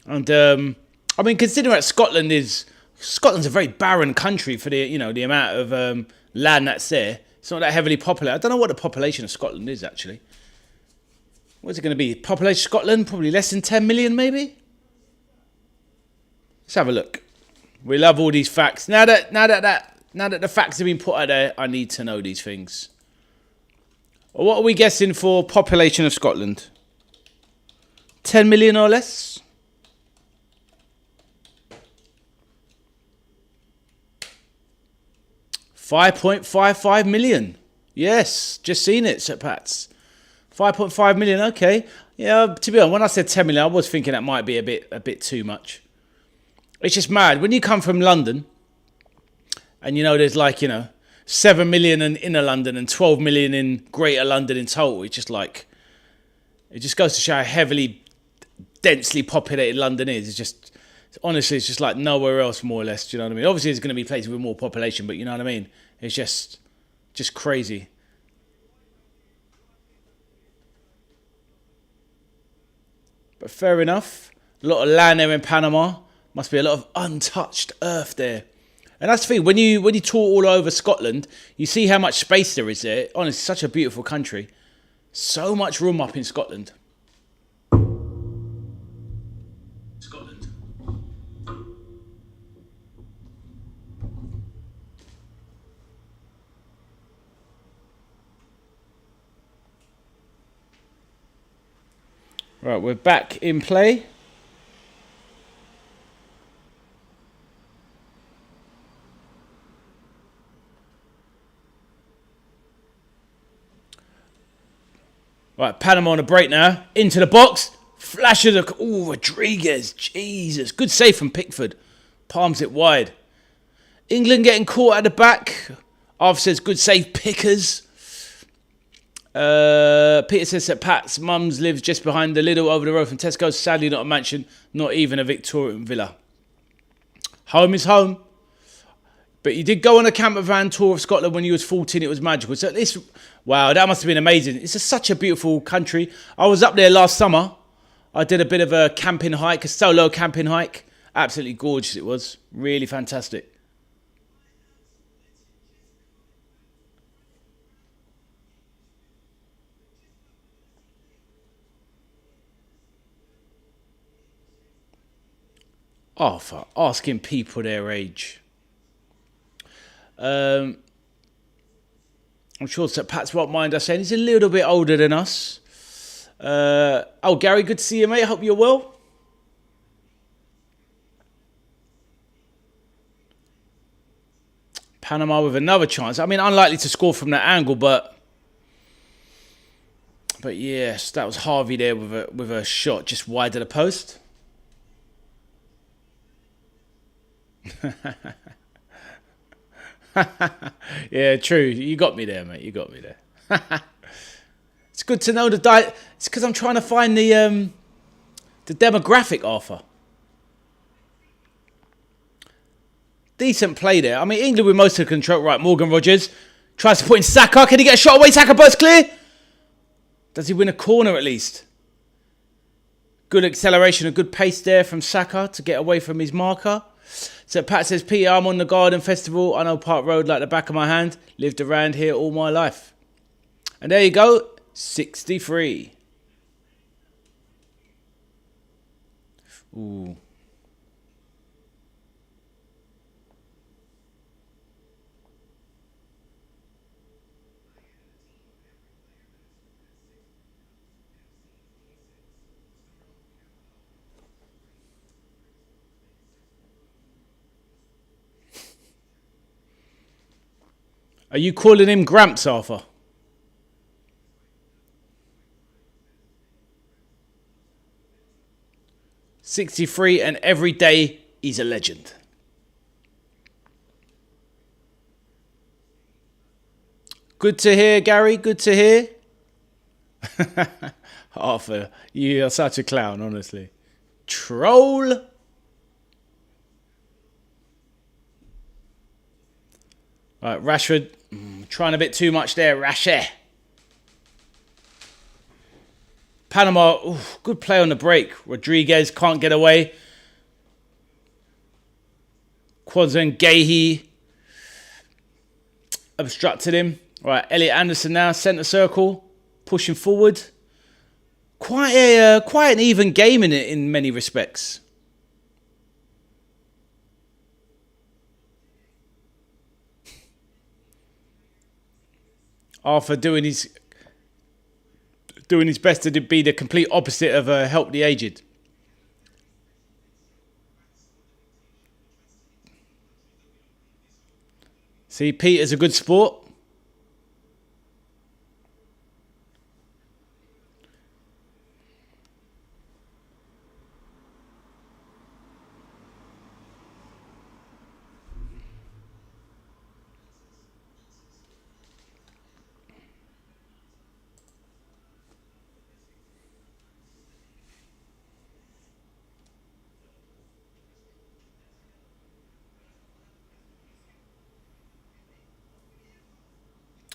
And, I mean, considering that Scotland's a very barren country for the amount of land that's there. It's not that heavily populated. I don't know what the population of Scotland is, actually. What's it going to be? Population of Scotland? Probably less than 10 million, maybe? Let's have a look. We love all these facts. Now that the facts have been put out there, I need to know these things. Well, what are we guessing for population of Scotland? 10 million or less? $5.55 million. Yes, just seen it, Sir Pats. 5.5 million, okay. Yeah, to be honest, when I said 10 million, I was thinking that might be a bit too much. It's just mad. When you come from London, and there's 7 million in inner London and 12 million in greater London in total, it's just it just goes to show how heavily, densely populated London is. Honestly, it's just like nowhere else, more or less. Do you know what I mean? Obviously, there's going to be places with more population, but you know what I mean? It's just crazy. But fair enough. A lot of land there in Panama. Must be a lot of untouched earth there. And that's the thing. When you tour all over Scotland, you see how much space there is there. Honestly, such a beautiful country. So much room up in Scotland. Right, we're back in play. Right, Panama on a break now. Into the box. Flashes of... Oh, Rodriguez. Jesus. Good save from Pickford. Palms it wide. England getting caught at the back. Arthur says, good save, Pickers. Peter says that Pat's mum's lives just behind the Lidl over the road from Tesco. Sadly, not a mansion. Not even a Victorian villa. Home is home. But you did go on a camper van tour of Scotland when you was 14. It was magical. So at least, wow, that must have been amazing. It's such a beautiful country. I was up there last summer. I did a bit of a camping hike, a solo camping hike. Absolutely gorgeous it was. Really fantastic. Oh, for asking people their age. I'm sure Sir Pats won't mind us saying he's a little bit older than us. Oh, Gary, good to see you, mate. I hope you're well. Panama with another chance. I mean, unlikely to score from that angle, but yes, that was Harvey there with a shot just wide of the post. Yeah, true. You got me there, mate. You got me there. It's good to know the diet. It's because I'm trying to find the demographic, Arthur. Decent play there. I mean, England with most of the control. Right, Morgan Rogers tries to put in Saka. Can he get a shot away? Saka burst clear. Does he win a corner at least? Good acceleration and good pace there from Saka to get away from his marker. So Pat says, Peter, I'm on the Garden Festival. I know Park Road like the back of my hand. Lived around here all my life. And there you go. 63. Ooh. Are you calling him Gramps, Arthur? .63 and every day he's a legend. Good to hear, Gary. Good to hear. Arthur, you are such a clown, honestly. Troll. Right, Rashford, trying a bit too much there, Rashe. Panama, good play on the break. Rodriguez can't get away. Quadza and Gahey obstructed him. Right, Elliot Anderson now, centre circle, pushing forward. Quite an even game in it in many respects. Arthur doing his best to be the complete opposite of help the aged. See, Peter's a good sport.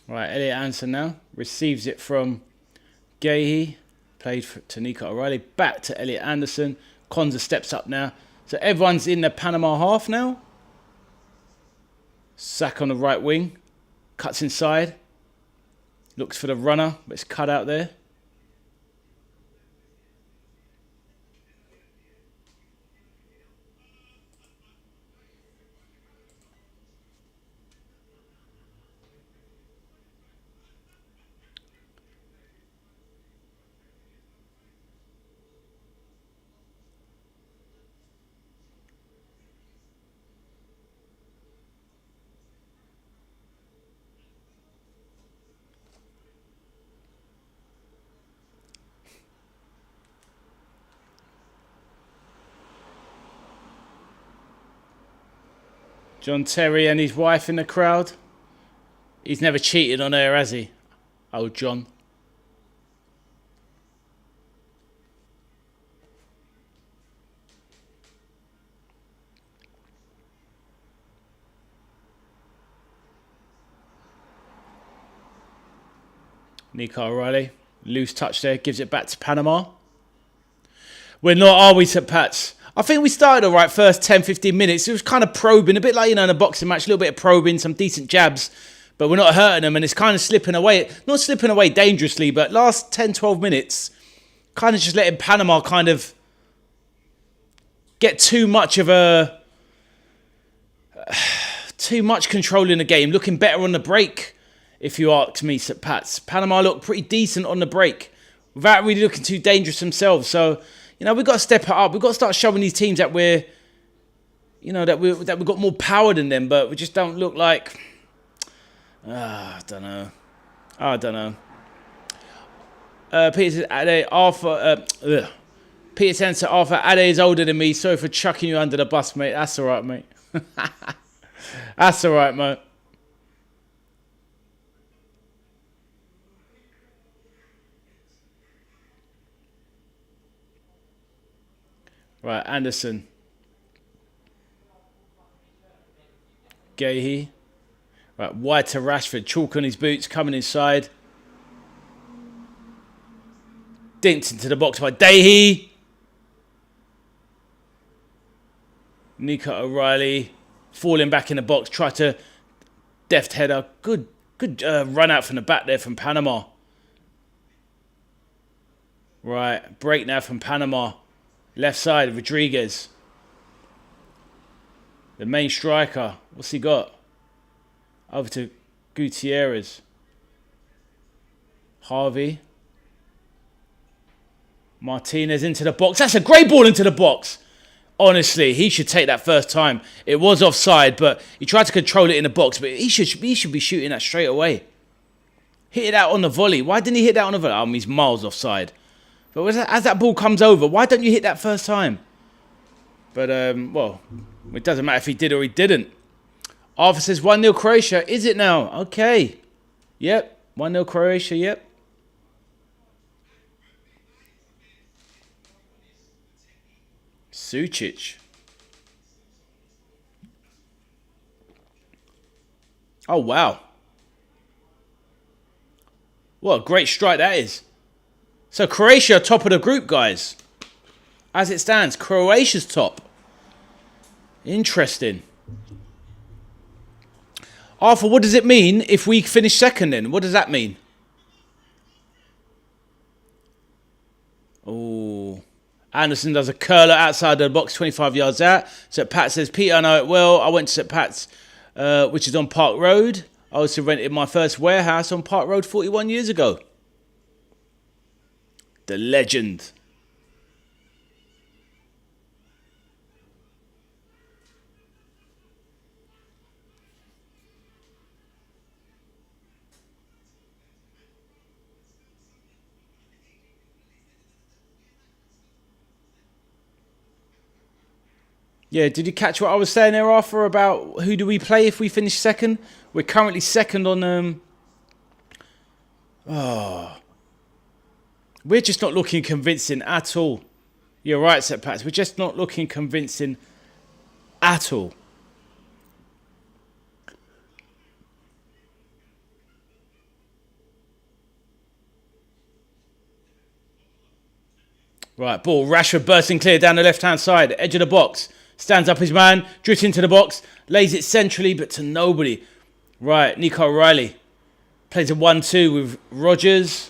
Right, Elliot Anderson now receives it from Gahey. Played to Nico O'Reilly. Back to Elliot Anderson. Konza steps up now. So everyone's in the Panama half now. Sack on the right wing. Cuts inside. Looks for the runner, but it's cut out there. John Terry and his wife in the crowd. He's never cheated on her, has he? Oh, John. Nico O'Reilly. Loose touch there. Gives it back to Panama. We're not, are we, St. Pat's? I think we started all right first 10, 15 minutes. It was kind of probing. A bit like, in a boxing match. A little bit of probing. Some decent jabs. But we're not hurting them. And it's kind of slipping away. Not slipping away dangerously. But last 10, 12 minutes. Kind of just letting Panama kind of get too much of a... too much control in the game. Looking better on the break. If you ask me, St. Pat's. Panama look pretty decent on the break without really looking too dangerous themselves. So, we've got to step it up. We've got to start showing these teams that we've got more power than them, but we just don't look like... I don't know. Peter says, Ade, Arthur... Peter says to Arthur, Ade is older than me. Sorry for chucking you under the bus, mate. That's all right, mate. That's all right, mate. Right, Anderson. Gahey. Right, wide to Rashford. Chalk on his boots, coming inside. Dinked into the box by Dahey. Nico O'Reilly. Falling back in the box. Try to deft header. Good run out from the back there from Panama. Right, break now from Panama. Left side, Rodriguez. The main striker. What's he got? Over to Gutierrez. Harvey. Martinez into the box. That's a great ball into the box. Honestly, he should take that first time. It was offside, but he tried to control it in the box. But he should be shooting that straight away. Hit it out on the volley. Why didn't he hit that on the volley? He's miles offside. But as that ball comes over, why don't you hit that first time? But, well, it doesn't matter if he did or he didn't. Arthur says 1-0 Croatia. Is it now? Okay. Yep. 1-0 Croatia, yep. Sucic. Oh, wow. What a great strike that is. So Croatia top of the group, guys. As it stands, Croatia's top. Interesting. Arthur, what does it mean if we finish second then? What does that mean? Oh. Anderson does a curler outside the box, 25 yards out. St. Pat says, Peter, I know it well. I went to St. Pat's, which is on Park Road. I also rented my first warehouse on Park Road 41 years ago. The legend. Yeah, did you catch what I was saying there, Arthur, about who do we play if we finish second? We're currently second on... We're just not looking convincing at all. You're right, St. Pat's. We're just not looking convincing at all. Right, ball. Rashford bursting clear down the left-hand side. Edge of the box. Stands up his man. Drifts into the box. Lays it centrally, but to nobody. Right, Nico O'Reilly. Plays a 1-2 with Rodgers.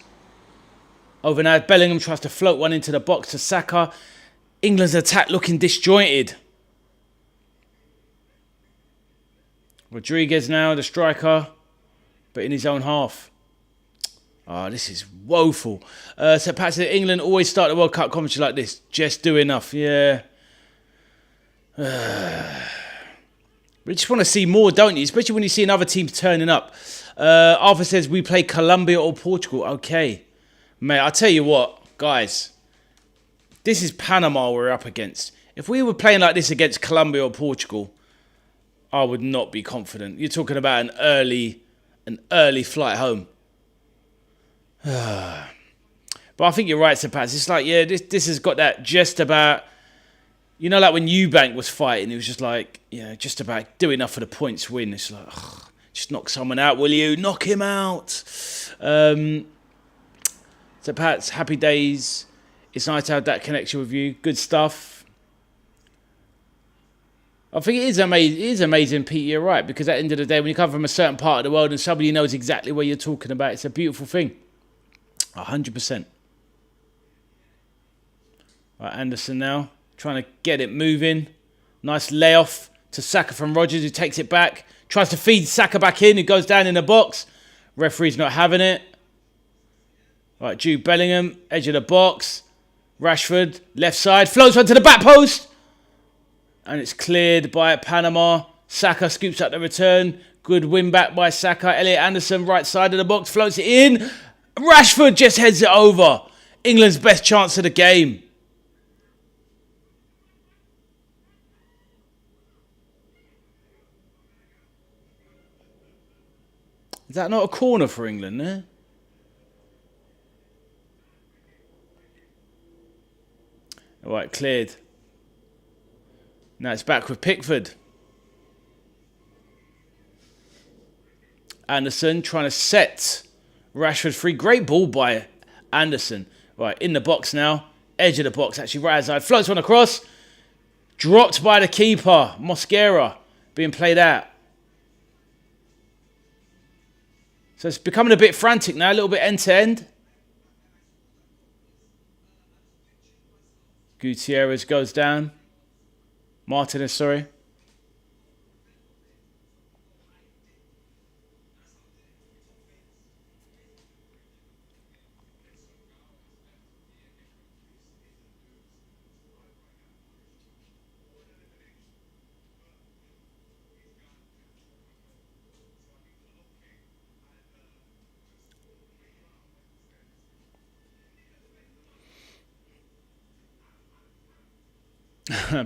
Over now, Bellingham tries to float one into the box to Saka. England's attack looking disjointed. Rodriguez now, the striker, but in his own half. Oh, this is woeful. St. Pat said England always start the World Cup commentary like this. Just do enough, yeah. We just want to see more, don't you? Especially when you see other teams turning up. Arthur says we play Colombia or Portugal. Okay. Mate, I'll tell you what, guys. This is Panama we're up against. If we were playing like this against Colombia or Portugal, I would not be confident. You're talking about an early flight home. But I think you're right, Sir Pats. It's like, yeah, this has got that just about, you know, like when Eubank was fighting, it was just like, yeah, just about do enough for the points win. It's like, just knock someone out, will you? Knock him out. So Pats, happy days. It's nice to have that connection with you. Good stuff. I think it is amazing. It is amazing, Pete. You're right, because at the end of the day, when you come from a certain part of the world and somebody knows exactly what you're talking about, it's a beautiful thing. 100%. Right, Anderson now trying to get it moving. Nice layoff to Saka from Rodgers, who takes it back. Tries to feed Saka back in, who goes down in the box. Referee's not having it. Right, Jude Bellingham, edge of the box. Rashford, left side, floats onto the back post. And it's cleared by Panama. Saka scoops up the return. Good win back by Saka. Elliot Anderson, right side of the box, floats it in. Rashford just heads it over. England's best chance of the game. Is that not a corner for England, eh? All right, cleared. Now it's back with Pickford. Anderson trying to set Rashford free. Great ball by Anderson. Right, in the box now. Edge of the box, actually right outside. Floats one across. Dropped by the keeper. Mosquera being played out. So it's becoming a bit frantic now, a little bit end-to-end. Gutierrez goes down. Martinez, sorry.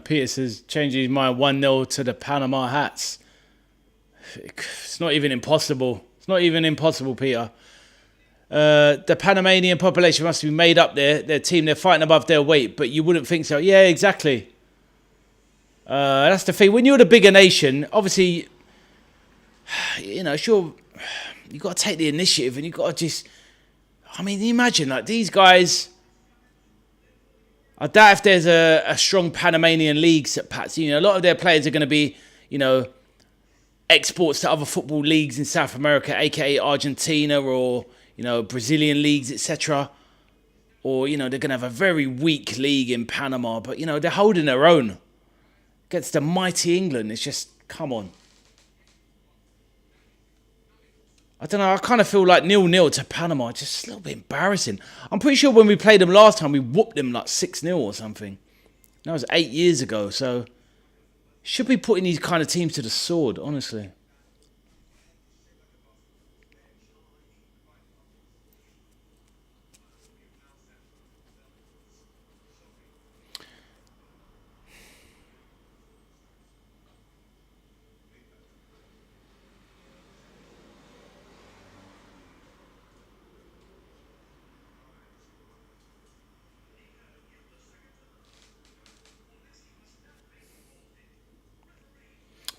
Peter says, changing his mind 1-0 to the Panama Hats. It's not even impossible. It's not even impossible, Peter. The Panamanian population must be made up there. Their team, they're fighting above their weight, but you wouldn't think so. Yeah, exactly. That's the thing. When you're the bigger nation, obviously, you know, sure, you've got to take the initiative and you've got to just, I mean, imagine, like, these guys, I doubt if there's a strong Panamanian league, Pats. You know, a lot of their players are going to be, you know, exports to other football leagues in South America, aka Argentina, or, you know, Brazilian leagues, etc. Or, you know, they're going to have a very weak league in Panama, but, you know, they're holding their own against the mighty England. It's just, come on. I don't know, I kind of feel like 0-0 to Panama. Just a little bit embarrassing. I'm pretty sure when we played them last time, we whooped them like 6-0 or something. That was 8 years ago, so should be putting these kind of teams to the sword, honestly.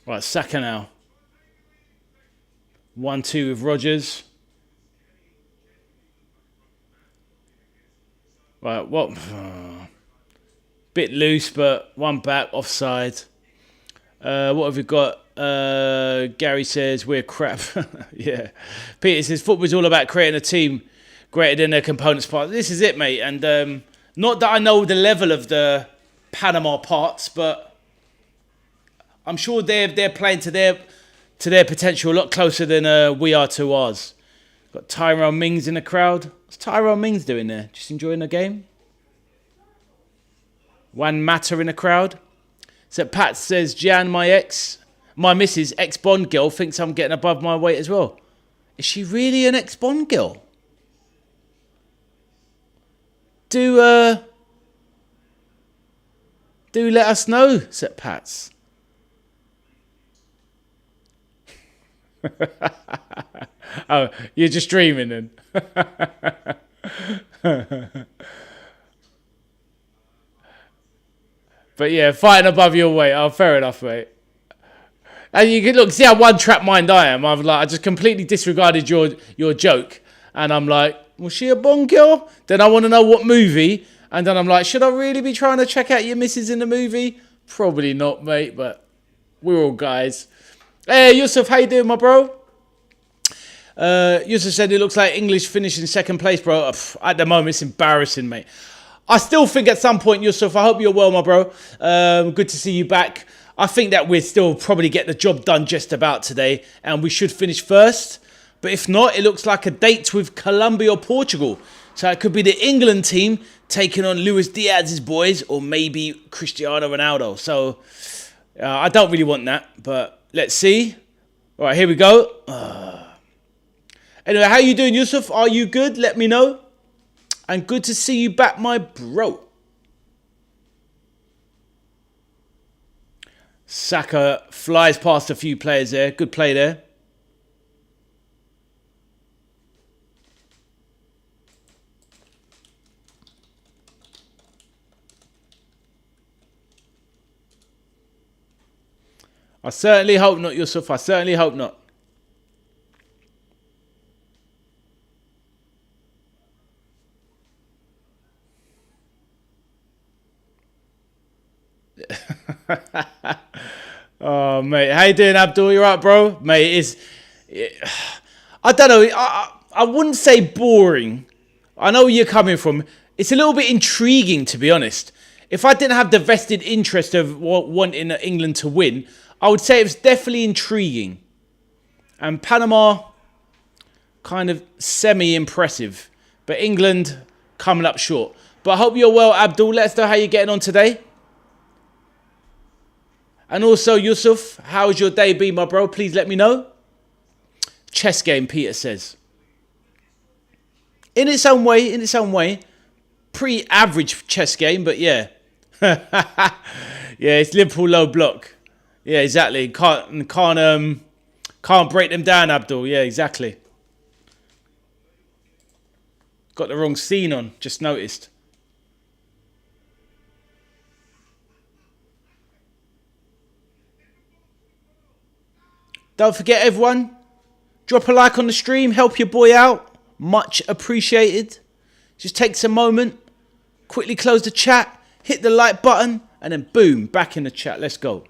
Right, Saka now. 1-2 with Rodgers. Right, what? Bit loose, but one back, offside. What have we got? Gary says, we're crap. Yeah. Peter says, football's all about creating a team greater than their components parts. This is it, mate. And not that I know the level of the Panama parts, but I'm sure they're playing to their potential a lot closer than we are to ours. Got Tyrone Mings in the crowd. What's Tyrone Mings doing there? Just enjoying the game? Juan Mata in the crowd. So Pat says, Jan, my missus, ex-Bond girl, thinks I'm getting above my weight as well. Is she really an ex-Bond girl? Do let us know, said Pats. Oh, you're just dreaming then. But yeah, fighting above your weight. Oh, fair enough, mate. And you can look, see how one-track mind I am. I just completely disregarded your joke, and I'm like, was she a Bond girl? Then I want to know what movie, and then I'm like, should I really be trying to check out your missus in the movie? Probably not, mate. But we're all guys. Hey, Yusuf, how you doing, my bro? Yusuf said it looks like English finished in second place, bro. At the moment, it's embarrassing, mate. I still think at some point, Yusuf, I hope you're well, my bro. Good to see you back. I think that we'll still probably get the job done just about today, and we should finish first. But if not, it looks like a date with Colombia or Portugal. So it could be the England team taking on Luis Diaz's boys, or maybe Cristiano Ronaldo. So I don't really want that, but let's see. All right, here we go. Anyway, how you doing, Yusuf? Are you good? Let me know. And good to see you back, my bro. Saka flies past a few players there. Good play there. I certainly hope not, Yusuf. I certainly hope not. Oh, mate. How you doing, Abdul? You right, bro? Mate, I don't know. I wouldn't say boring. I know where you're coming from. It's a little bit intriguing, to be honest. If I didn't have the vested interest of wanting England to win, I would say it was definitely intriguing. And Panama, kind of semi-impressive. But England coming up short. But I hope you're well, Abdul. Let us know how you're getting on today. And also, Yusuf, how's your day been, my bro? Please let me know. Chess game, Peter says. In its own way. Pretty average chess game, but yeah. Yeah, it's Liverpool low block. Yeah, exactly. Can't break them down, Abdul. Yeah, exactly. Got the wrong scene on, just noticed. Don't forget, everyone, drop a like on the stream. Help your boy out. Much appreciated. Just takes a moment. Quickly close the chat. Hit the like button. And then boom, back in the chat. Let's go.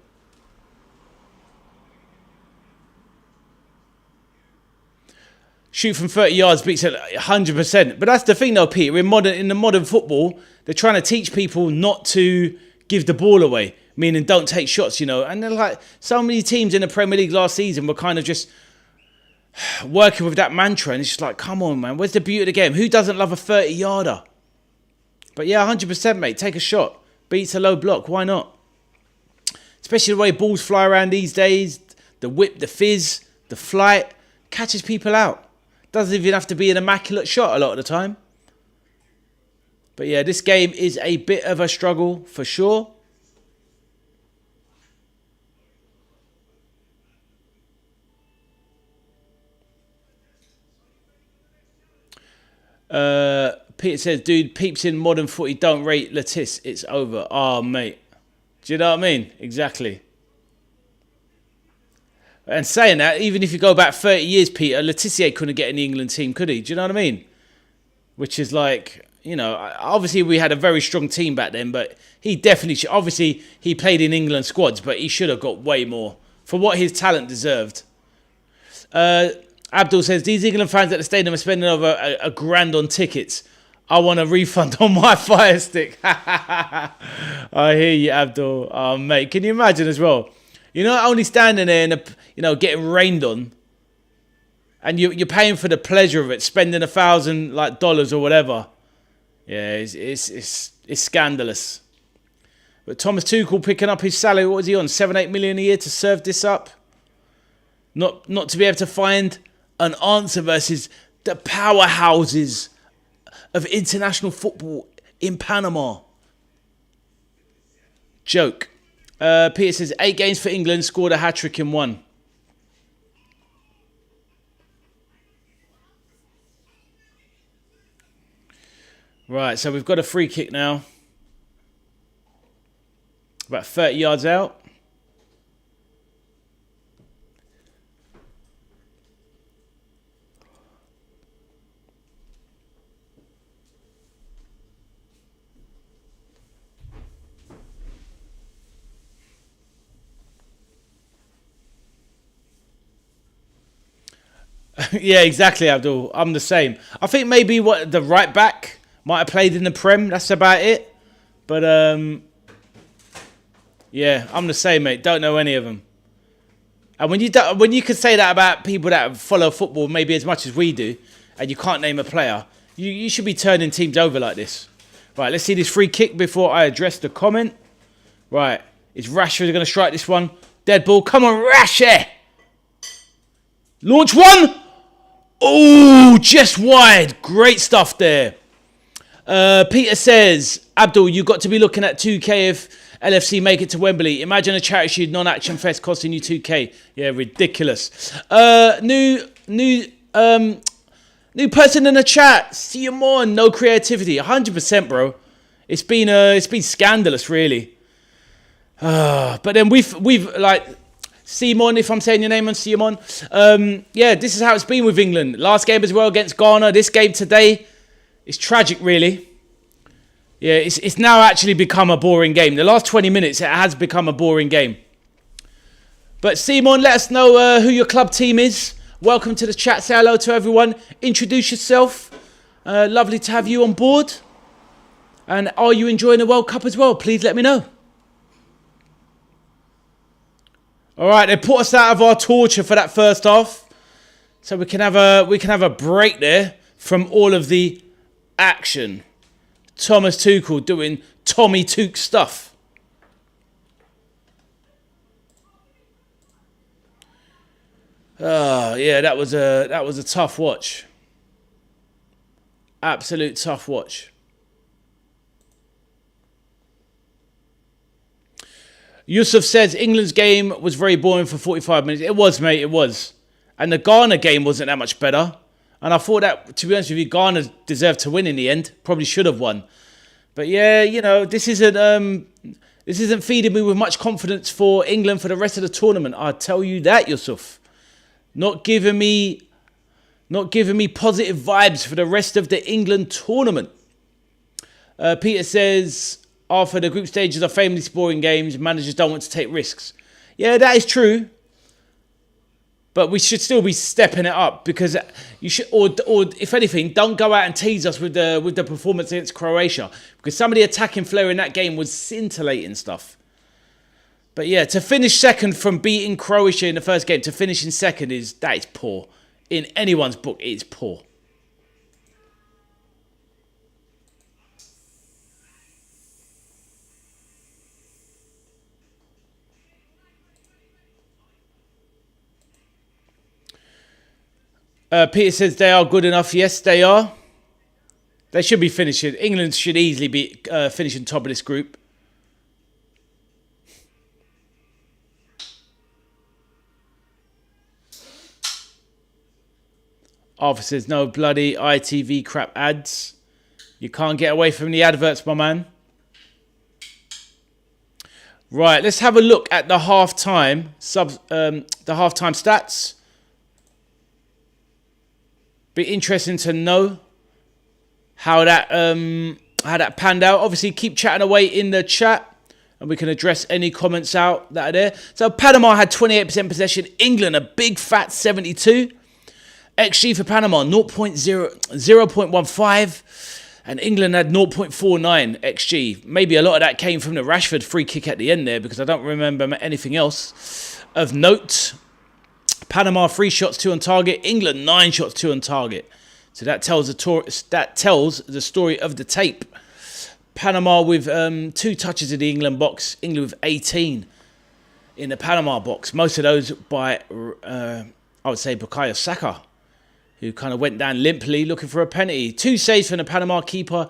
Shoot from 30 yards beats at 100%. But that's the thing though, Peter. In the modern football, they're trying to teach people not to give the ball away. Meaning don't take shots, you know. And they're like, so many teams in the Premier League last season were kind of just working with that mantra. And it's just like, come on, man. Where's the beauty of the game? Who doesn't love a 30-yarder? But yeah, 100%, mate. Take a shot. Beats a low block. Why not? Especially the way balls fly around these days. The whip, the fizz, the flight. Catches people out. Doesn't even have to be an immaculate shot a lot of the time. But yeah, this game is a bit of a struggle for sure. Peter says, dude, peeps in modern footy, don't rate Latisse, it's over. Oh, mate. Do you know what I mean? Exactly. And saying that, even if you go back 30 years, Peter, Letitia couldn't get in the England team, could he? Do you know what I mean? Which is like, you know, obviously we had a very strong team back then, but he definitely should. Obviously, he played in England squads, but he should have got way more for what his talent deserved. Abdul says, these England fans at the stadium are spending over a grand on tickets. I want a refund on my Fire Stick. I hear you, Abdul. Oh, mate, can you imagine as well? You're not only standing there and getting rained on, and you're paying for the pleasure of it, spending $1,000 or whatever. Yeah, it's scandalous. But Thomas Tuchel picking up his salary, what is he on? 7-8 million a year to serve this up? Not to be able to find an answer versus the powerhouses of international football in Panama. Joke. Peter says, 8 games for England, scored a hat-trick in 1. Right, so we've got a free kick now. About 30 yards out. Yeah, exactly, Abdul. I'm the same. I think maybe what the right back might have played in the Prem. That's about it. But yeah, I'm the same, mate. Don't know any of them. And when you can say that about people that follow football maybe as much as we do, and you can't name a player, you should be turning teams over like this. Right, let's see this free kick before I address the comment. Right, is Rashford going to strike this one? Dead ball. Come on, Rashford! Launch one! Oh, just wide. Great stuff there. Peter says, Abdul, you got to be looking at 2K if LFC make it to Wembley. Imagine a charity shield non-action fest costing you 2K. Yeah, ridiculous. New person in the chat. See you more. No creativity. 100%, bro. It's been scandalous, really. But then we've like Simon, if I'm saying your name on Simon. Yeah, this is how it's been with England. Last game as well against Ghana. This game today, it's tragic, really. Yeah, it's now actually become a boring game. The last 20 minutes, it has become a boring game. But Simon, let us know who your club team is. Welcome to the chat. Say hello to everyone. Introduce yourself. Lovely to have you on board. And are you enjoying the World Cup as well? Please let me know. All right, they put us out of our torture for that first half, so we can have a break there from all of the action. Thomas Tuchel doing Tommy Tuchel stuff. Oh yeah, that was a tough watch. Absolute tough watch. Yusuf says England's game was very boring for 45 minutes. It was, mate, it was. And the Ghana game wasn't that much better. And I thought that, to be honest with you, Ghana deserved to win in the end. Probably should have won. But yeah, you know, this isn't feeding me with much confidence for England for the rest of the tournament. I'll tell you that, Yusuf. Not giving me positive vibes for the rest of the England tournament. Peter says, after the group stages are famously boring games, managers don't want to take risks. Yeah, that is true. But we should still be stepping it up because you should, or if anything, don't go out and tease us with the performance against Croatia, because some of the attacking flair in that game was scintillating stuff. But yeah, to finish second from beating Croatia in the first game to finish in second is poor. In anyone's book, it's poor. Peter says they are good enough. Yes, they are. They should be finishing. England should easily be finishing top of this group. Arthur says no bloody ITV crap ads. You can't get away from the adverts, my man. Right, let's have a look at the half-time stats. Be interesting to know how that panned out. Obviously, keep chatting away in the chat, and we can address any comments out that are there. So Panama had 28% possession. England a big fat 72. XG for Panama 0.15, and England had 0.49 XG. Maybe a lot of that came from the Rashford free kick at the end there, because I don't remember anything else of note. Panama 3 shots, 2 on target. England 9 shots, 2 on target. So that tells the story of the tape. Panama with 2 touches in the England box. England with 18 in the Panama box. Most of those by, I would say, Bukayo Saka, who kind of went down limply looking for a penalty. 2 saves from the Panama keeper,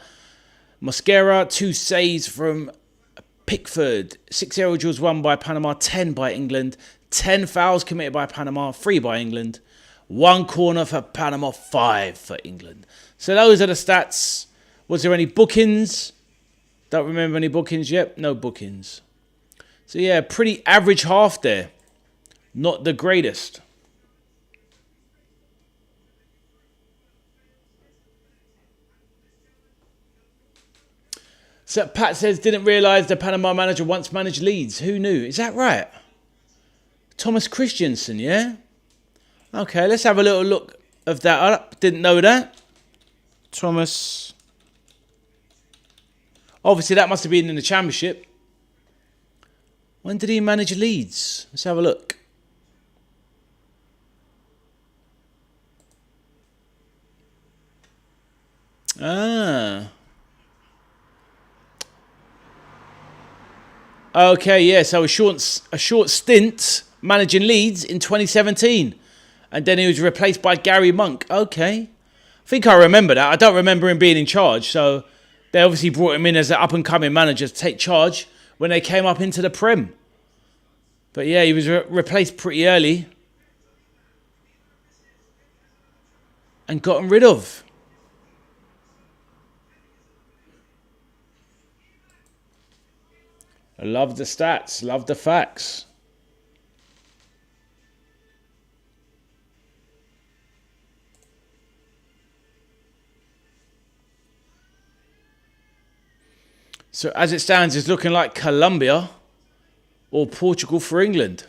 Mosquera. 2 saves from Pickford. 6-0 draws won by Panama, 10 by England. 10 fouls committed by Panama, 3 by England. 1 corner for Panama, 5 for England. So those are the stats. Was there any bookings? Don't remember any bookings yet. No bookings. So yeah, pretty average half there. Not the greatest. So Pat says, didn't realise the Panama manager once managed Leeds. Who knew? Is that right? Thomas Christiansen, yeah? Okay, let's have a little look of that up. Didn't know that. Thomas. Obviously, that must have been in the Championship. When did he manage Leeds? Let's have a look. Okay, yeah, so a short stint managing Leeds in 2017. And then he was replaced by Gary Monk. Okay. I think I remember that. I don't remember him being in charge. So they obviously brought him in as an up-and-coming manager to take charge when they came up into the Prem. But yeah, he was replaced pretty early. And gotten rid of. I love the stats. Love the facts. So as it stands, it's looking like Colombia or Portugal for England.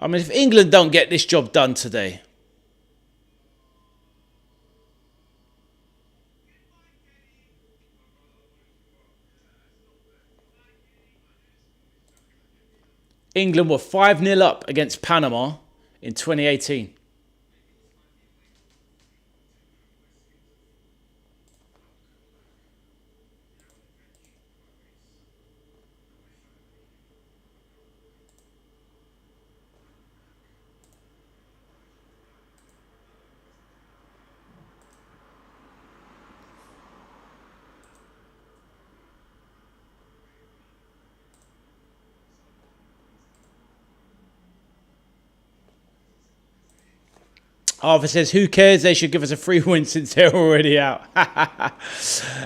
I mean, if England don't get this job done today, England were 5-0 up against Panama in 2018. Arthur says, who cares? They should give us a free win since they're already out.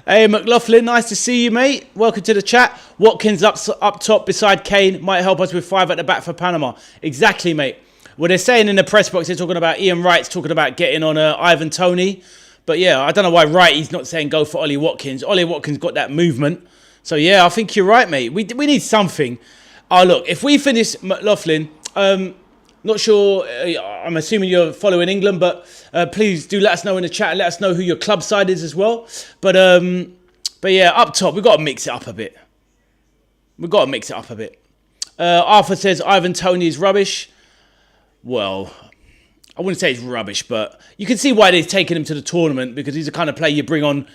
Hey, McLaughlin, nice to see you, mate. Welcome to the chat. Watkins up top beside Kane might help us with 5 at the back for Panama. Exactly, mate. Well, they're saying in the press box, they're talking about Ian Wright's talking about getting on Ivan Toney. But yeah, I don't know why Wright, not saying go for Ollie Watkins. Ollie Watkins got that movement. So yeah, I think you're right, mate. We need something. Oh, look, if we finish, McLaughlin, not sure, I'm assuming you're following England, but please do let us know in the chat. Let us know who your club side is as well. But yeah, up top, we've got to mix it up a bit. Arthur says Ivan Toney is rubbish. Well, I wouldn't say he's rubbish, but you can see why they've taken him to the tournament, because he's the kind of player you bring on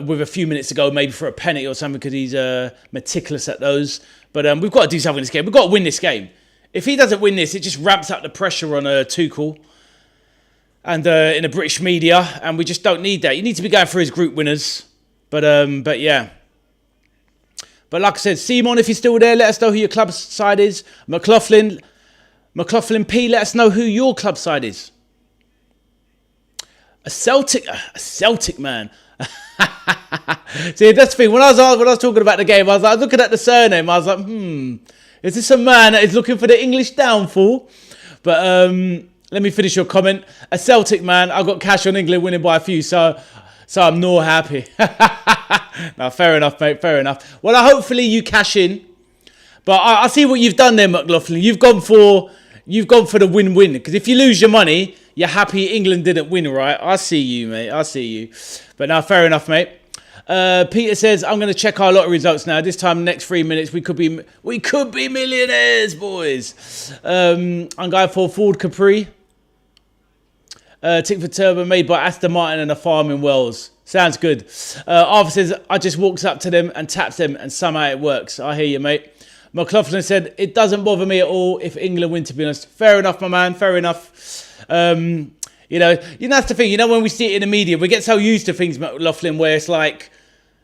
with a few minutes to go, maybe for a penalty or something, because he's meticulous at those. But we've got to do something in this game. We've got to win this game. If he doesn't win this, it just ramps up the pressure on Tuchel and in the British media, and we just don't need that. You need to be going for his group winners. But yeah. But like I said, Simon, if you're still there, let us know who your club side is. McLaughlin P, let us know who your club side is. A Celtic man. See, that's the thing. When I was talking about the game, I was like looking at the surname. I was like, is this a man that is looking for the English downfall? But let me finish your comment. A Celtic man. I got cash on England winning by a few, so I'm not happy. No, fair enough, mate. Fair enough. Well, hopefully you cash in. But I see what you've done there, McLaughlin. You've gone for the win-win. Because if you lose your money, you're happy England didn't win, right? I see you, mate. I see you. But now, fair enough, mate. Peter says, I'm going to check our lottery results now. This time, next 3 minutes, we could be millionaires, boys. I'm going for Ford Capri. Tick for Turbo made by Aston Martin and a farm in Wales. Sounds good. Arthur says, I just walks up to them and taps them and somehow it works. I hear you, mate. McLaughlin said, it doesn't bother me at all if England win, to be honest. Fair enough, my man. Fair enough. You know, that's the thing. You know, when we see it in the media, we get so used to things, McLaughlin, where it's like,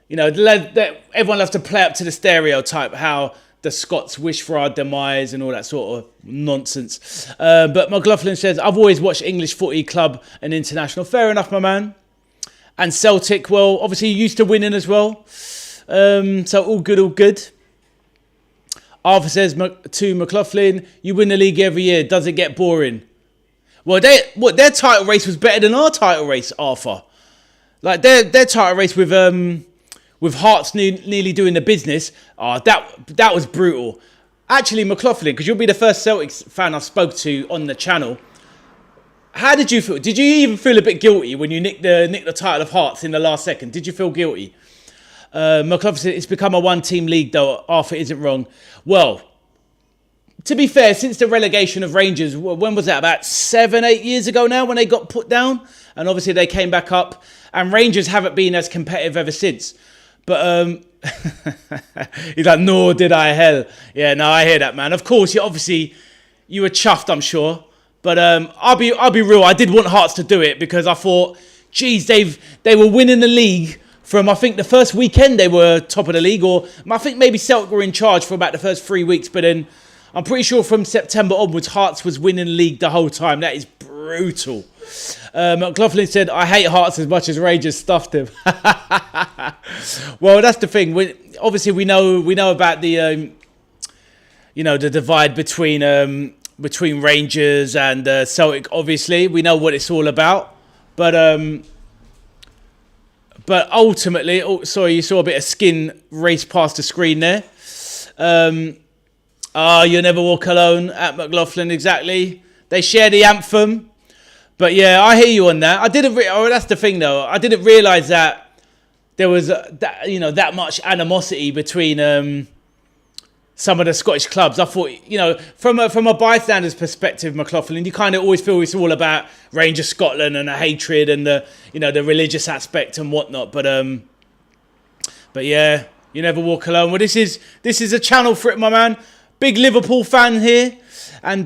you know, everyone loves to play up to the stereotype, how the Scots wish for our demise and all that sort of nonsense. But McLaughlin says, I've always watched English footy, club and international. Fair enough, my man. And Celtic, well, obviously used to winning as well. So all good, all good. Arthur says to McLaughlin, you win the league every year. Does it get boring? Well, their title race was better than our title race, Arthur. Like their title race with Hearts nearly doing the business. Oh, that was brutal. Actually, McLaughlin, because you'll be the first Celtics fan I spoke to on the channel. How did you feel? Did you even feel a bit guilty when you nicked the title of Hearts in the last second? Did you feel guilty? McLaughlin said it's become a one-team league, though. Arthur isn't wrong. Well, to be fair, since the relegation of Rangers, when was that? About 7-8 years ago now, when they got put down, and obviously they came back up. And Rangers haven't been as competitive ever since. But he's like, nor did I, hell. Yeah, no, I hear that, man. Of course, you were chuffed, I'm sure. But I'll be real. I did want Hearts to do it because I thought, geez, they were winning the league from, I think, the first weekend they were top of the league. Or I think maybe Celtic were in charge for about the first 3 weeks. But then I'm pretty sure from September onwards, Hearts was winning the league the whole time. That is brutal. McLaughlin said, I hate Hearts as much as Rangers stuffed him. Well, that's the thing. Obviously, we know about the, the divide between Rangers and Celtic. Obviously, we know what it's all about. But ultimately, you saw a bit of skin race past the screen there. You never walk alone at McLaughlin, exactly. They share the anthem. But yeah, I hear you on that. I didn't. That's the thing, though. I didn't realise that there was that much animosity between some of the Scottish clubs. I thought, from a bystander's perspective, McLaughlin, you kind of always feel it's all about Rangers Scotland and the hatred and the religious aspect and whatnot. But yeah, you never walk alone. Well, this is a channel for it, my man. Big Liverpool fan here, and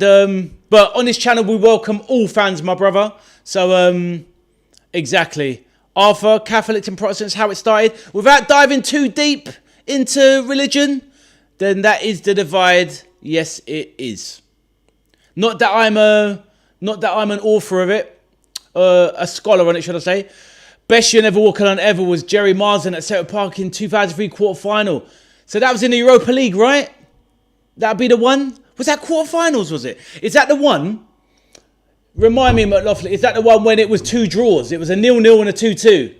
but on this channel we welcome all fans, my brother. So exactly, Arthur, Catholics and Protestants, how it started. Without diving too deep into religion, then that is the divide. Yes, it is. Not that I'm an author of it, a scholar on it, should I say. Best you never walk alone ever was Jerry Marsden at Celtic Park in 2003 quarter-final. So that was in the Europa League, right? That'd be the one? Was that quarterfinals, was it? Is that the one? Remind me, McLaughlin. Is that the one when it was 2 draws? It was a 0-0 and a 2-2.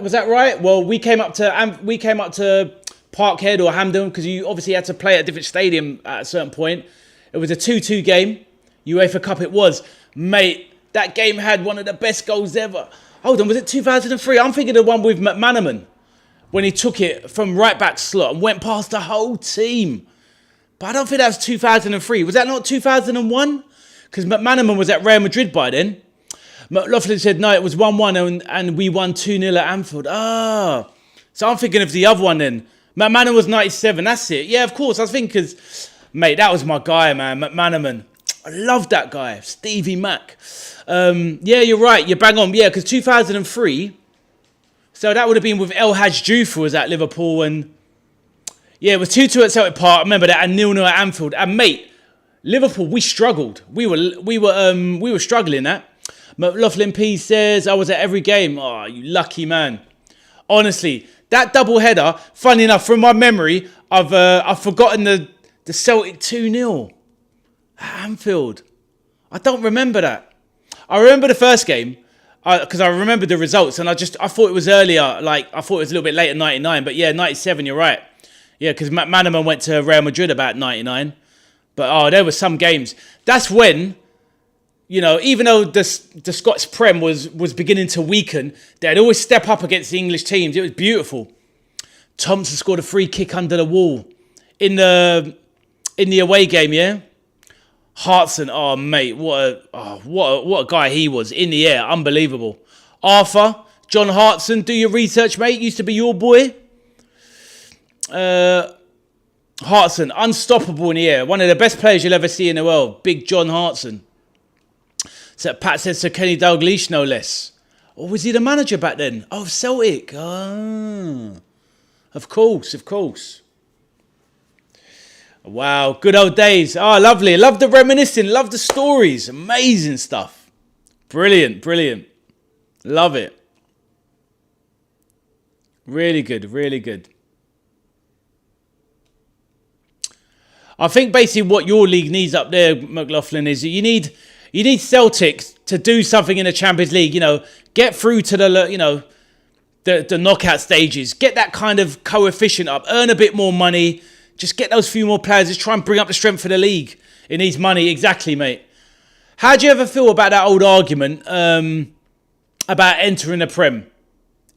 Was that right? Well, we came up to Parkhead or Hampden because you obviously had to play at a different stadium at a certain point. It was a 2-2 game. UEFA Cup it was. Mate, that game had one of the best goals ever. Hold on, was it 2003? I'm thinking the one with McManaman when he took it from right back slot and went past the whole team. But I don't think that was 2003. Was that not 2001? Because McManaman was at Real Madrid by then. McLaughlin said, no, it was 1-1 and we won 2-0 at Anfield. Ah, so I'm thinking of the other one then. McManaman was 97, that's it. Yeah, of course, I was thinking because, mate, that was my guy, man, McManaman. I love that guy, Stevie Mac. Yeah, you're right, you're bang on. Yeah, because 2003, so that would have been with El Hadj Diouf was at Liverpool and yeah, it was 2-2 at Celtic Park. I remember that, and 0-0 at Anfield. And mate, Liverpool, we struggled. We were struggling. That McLaughlin P says I was at every game. Oh, you lucky man. Honestly, that double header. Funny enough, from my memory, I've forgotten the Celtic 2-0 at Anfield. I don't remember that. I remember the first game because I remember the results, and I thought it was earlier. Like I thought it was a little bit later, 99. But yeah, 97. You're right. Yeah, because McManaman went to Real Madrid about 99. But, there were some games. That's when, even though the Scots Prem was beginning to weaken, they'd always step up against the English teams. It was beautiful. Thompson scored a free kick under the wall in the away game, yeah? Hartson, oh, mate, what a guy he was in the air. Unbelievable. Arthur, John Hartson, do your research, mate. Used to be your boy. Hartson, unstoppable in the air. One of the best players you'll ever see in the world. Big John Hartson. So Pat says Sir Kenny Dalglish, no less. Or was he the manager back then? Oh, Celtic. Ah, of course. Wow, good old days. Oh, lovely. Love the reminiscing. Love the stories. Amazing stuff. Brilliant, brilliant. Love it. Really good, really good. I think basically what your league needs up there, McLaughlin, is you need Celtic to do something in the Champions League. You know, get through to the knockout stages. Get that kind of coefficient up. Earn a bit more money. Just get those few more players. Just try and bring up the strength of the league. It needs money. Exactly, mate. How do you ever feel about that old argument about entering the Prem?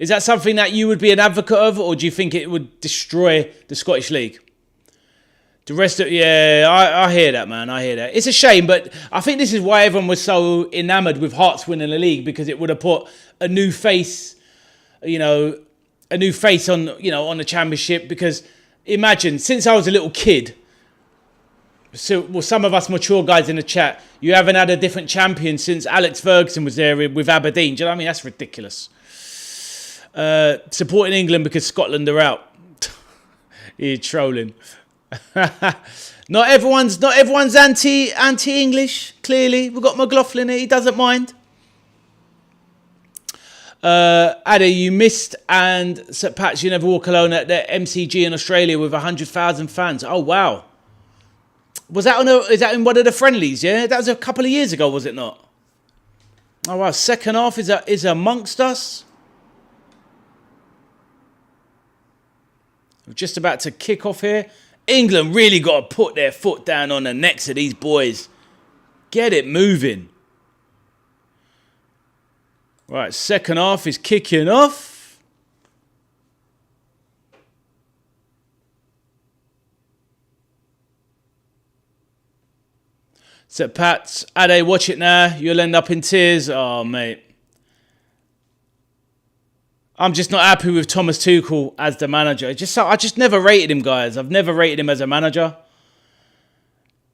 Is that something that you would be an advocate of, or do you think it would destroy the Scottish League? The rest of... Yeah, I hear that, man. I hear that. It's a shame, but I think this is why everyone was so enamoured with Hearts winning the league, because it would have put a new face, on the Championship, because... Imagine, since I was a little kid, some of us mature guys in the chat, you haven't had a different champion since Alex Ferguson was there with Aberdeen. Do you know what I mean? That's ridiculous. Supporting England because Scotland are out. You're trolling. Not everyone's anti-English, clearly. We've got McLaughlin here, he doesn't mind. Addy, you missed, and St. Pat's, you never walk alone at the MCG in Australia with 100,000 fans. Oh, wow. Was that is that in one of the friendlies, yeah? That was a couple of years ago, was it not? Oh, wow. Second half is amongst us. We're just about to kick off here. England really got to put their foot down on the necks of these boys. Get it moving. Right, second half is kicking off. St. Pat's, Ade, watch it now. You'll end up in tears. Oh, mate. I'm just not happy with Thomas Tuchel as the manager. I just never rated him, guys. I've never rated him as a manager.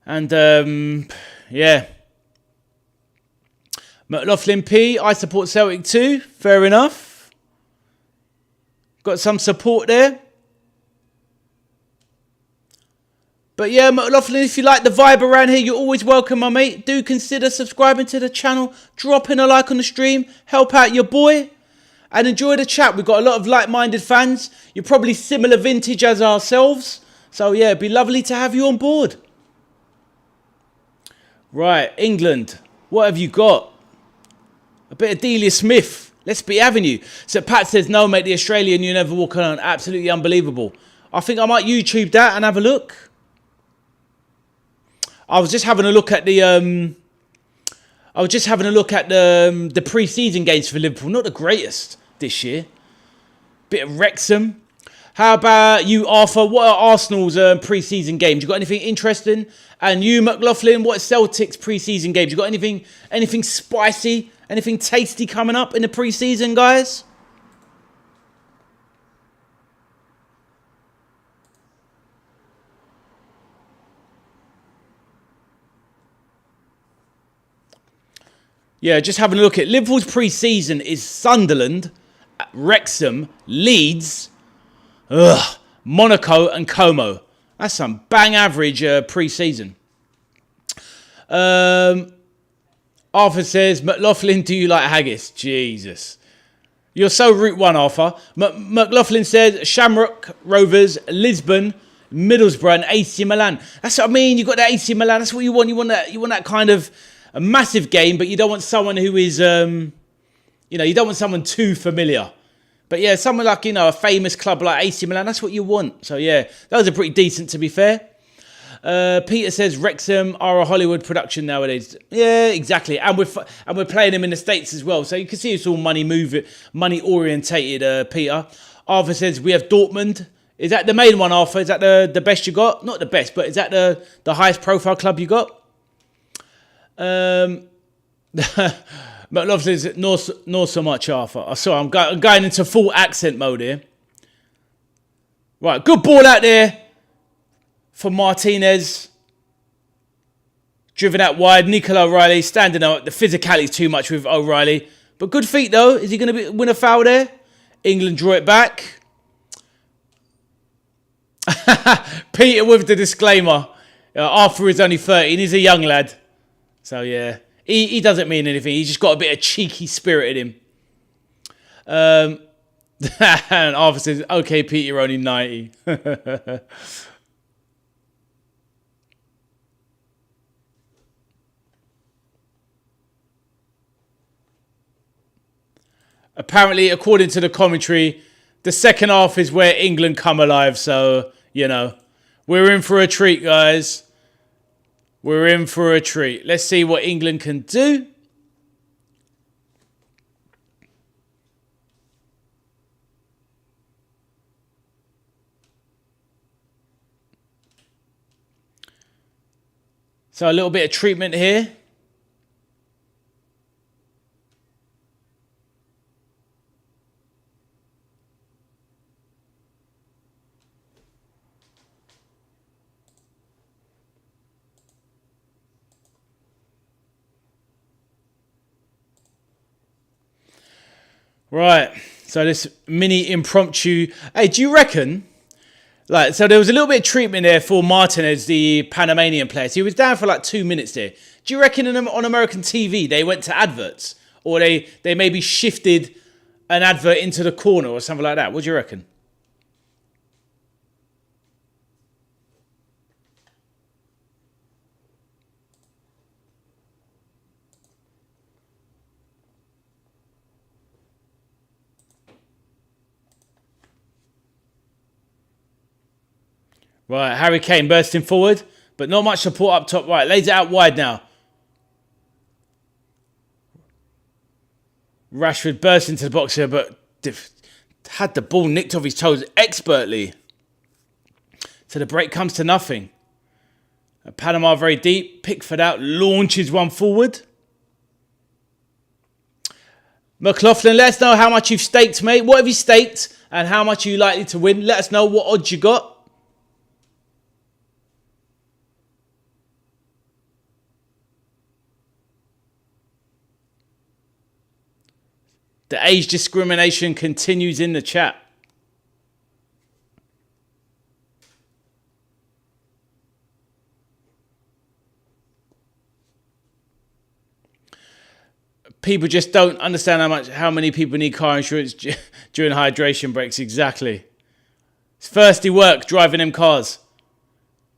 And, yeah. McLaughlin P, I support Celtic too. Fair enough. Got some support there. But yeah, McLaughlin, if you like the vibe around here, you're always welcome, my mate. Do consider subscribing to the channel, dropping a like on the stream, help out your boy, and enjoy the chat. We've got a lot of like-minded fans. You're probably similar vintage as ourselves. So yeah, it'd be lovely to have you on board. Right, England. What have you got? A bit of Delia Smith. Let's be having you. So Pat says, no, mate, the Australian you never walk on. Absolutely unbelievable. I think I might YouTube that and have a look. I was just having a look at the pre-season games for Liverpool. Not the greatest this year. Bit of Wrexham. How about you, Arthur? What are Arsenal's pre-season games? You got anything interesting? And you, McLaughlin, what are Celtic's pre-season games? You got anything spicy? Anything tasty coming up in the pre-season, guys? Yeah, just having a look at Liverpool's pre-season is Sunderland, Wrexham, Leeds, Monaco and Como. That's some bang average pre-season. Arthur says, McLaughlin, do you like haggis? Jesus. You're so Route 1, Arthur. McLaughlin says, Shamrock Rovers, Lisbon, Middlesbrough and AC Milan. That's what I mean. You got that AC Milan. That's what you want. You want that kind of a massive game, but you don't want someone who is, you don't want someone too familiar. But yeah, someone like, a famous club like AC Milan, that's what you want. So yeah, those are pretty decent, to be fair. Peter says Wrexham are a Hollywood production nowadays. Yeah, exactly. And we're playing them in the States as well. So you can see it's all money orientated, Peter. Arthur says we have Dortmund. Is that the main one, Arthur? Is that the best you got? Not the best, but is that the highest profile club you got? McLaughlin says not so much, Arthur. Oh, sorry, I'm going into full accent mode here. Right, good ball out there for Martinez. Driven out wide. Nicola O'Reilly standing out. The physicality is too much with O'Reilly. But good feet, though. Is he going to win a foul there? England draw it back. Peter with the disclaimer. Arthur is only 13. He's a young lad. So, yeah. He doesn't mean anything. He's just got a bit of cheeky spirit in him. And Arthur says, okay, Pete, you're only 90. Apparently, according to the commentary, the second half is where England come alive. So, you know, we're in for a treat, guys. We're in for a treat. Let's see what England can do. So a little bit of treatment here. Right, so this mini impromptu. Hey, do you reckon? Like, so there was a little bit of treatment there for Martinez, the Panamanian player. So he was down for like 2 minutes there. Do you reckon on American TV they went to adverts, or they maybe shifted an advert into the corner or something like that? What do you reckon? Right, Harry Kane bursting forward, but not much support up top. Right, lays it out wide now. Rashford burst into the box here, but had the ball nicked off his toes expertly. So the break comes to nothing. Panama very deep. Pickford out, launches one forward. McLaughlin, let us know how much you've staked, mate. What have you staked and how much are you likely to win? Let us know what odds you got. The age discrimination continues in the chat. People just don't understand how many people need car insurance during hydration breaks. Exactly. It's thirsty work driving them cars.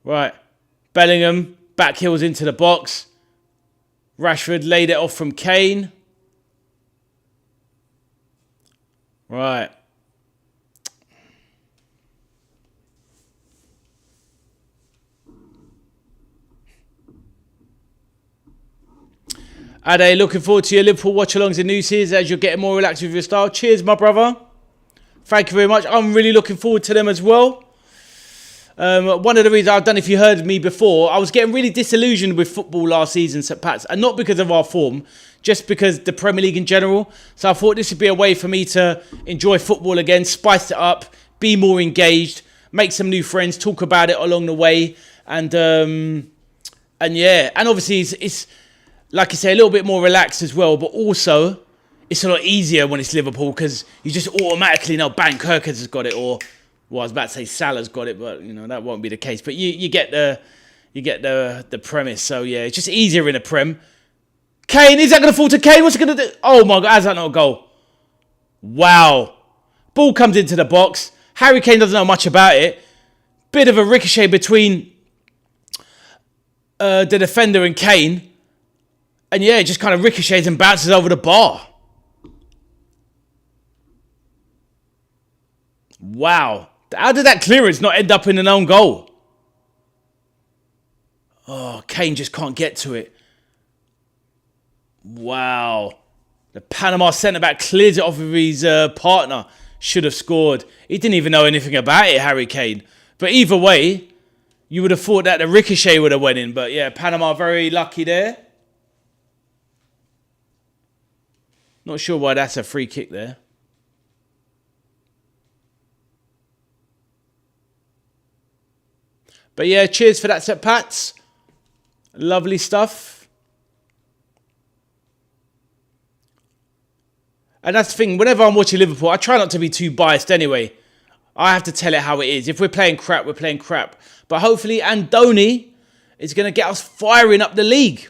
Right. Bellingham back heels into the box. Rashford laid it off from Kane. Right. Ade, looking forward to your Liverpool watch-alongs and new series as you're getting more relaxed with your style. Cheers, my brother. Thank you very much. I'm really looking forward to them as well. One of the reasons I've done, if you heard me before, I was getting really disillusioned with football last season, St. Pat's, and not because of our form, just because the Premier League in general. So I thought this would be a way for me to enjoy football again, spice it up, be more engaged, make some new friends, talk about it along the way, and yeah, and obviously it's like I say, a little bit more relaxed as well, but also it's a lot easier when it's Liverpool because you just automatically know, bang, Kirkers has got it, or well, I was about to say Salah's got it, but you know that won't be the case. But you get the premise. So yeah, it's just easier in a Prem. Kane, is that going to fall to Kane? What's he going to do? Oh my God, how's that not a goal? Wow. Ball comes into the box. Harry Kane doesn't know much about it. Bit of a ricochet between the defender and Kane. And yeah, it just kind of ricochets and bounces over the bar. Wow. How did that clearance not end up in an own goal? Oh, Kane just can't get to it. Wow. The Panama centre-back clears it off of his partner. Should have scored. He didn't even know anything about it, Harry Kane. But either way, you would have thought that the ricochet would have went in. But yeah, Panama very lucky there. Not sure why that's a free kick there. But yeah, cheers for that, St. Pat's. Lovely stuff. And that's the thing, whenever I'm watching Liverpool, I try not to be too biased anyway. I have to tell it how it is. If we're playing crap, we're playing crap. But hopefully Andoni is going to get us firing up the league.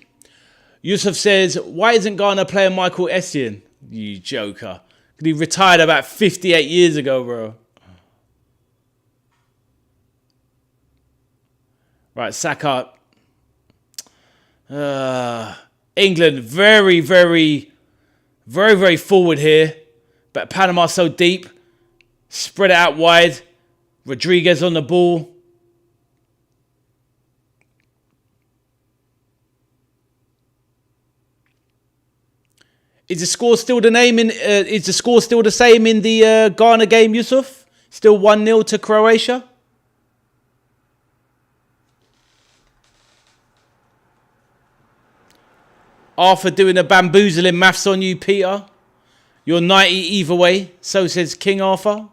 Yusuf says, why isn't Ghana playing Michael Essien? You joker. He retired about 58 years ago, bro. Right, Saka. England, very, very, very, very forward here. But Panama so deep. Spread it out wide. Rodriguez on the ball. Is the score still the same in the Ghana game, Yusuf? Still 1-0 to Croatia? Arthur doing a bamboozling maths on you, Peter. You're 90 either way. So says King Arthur.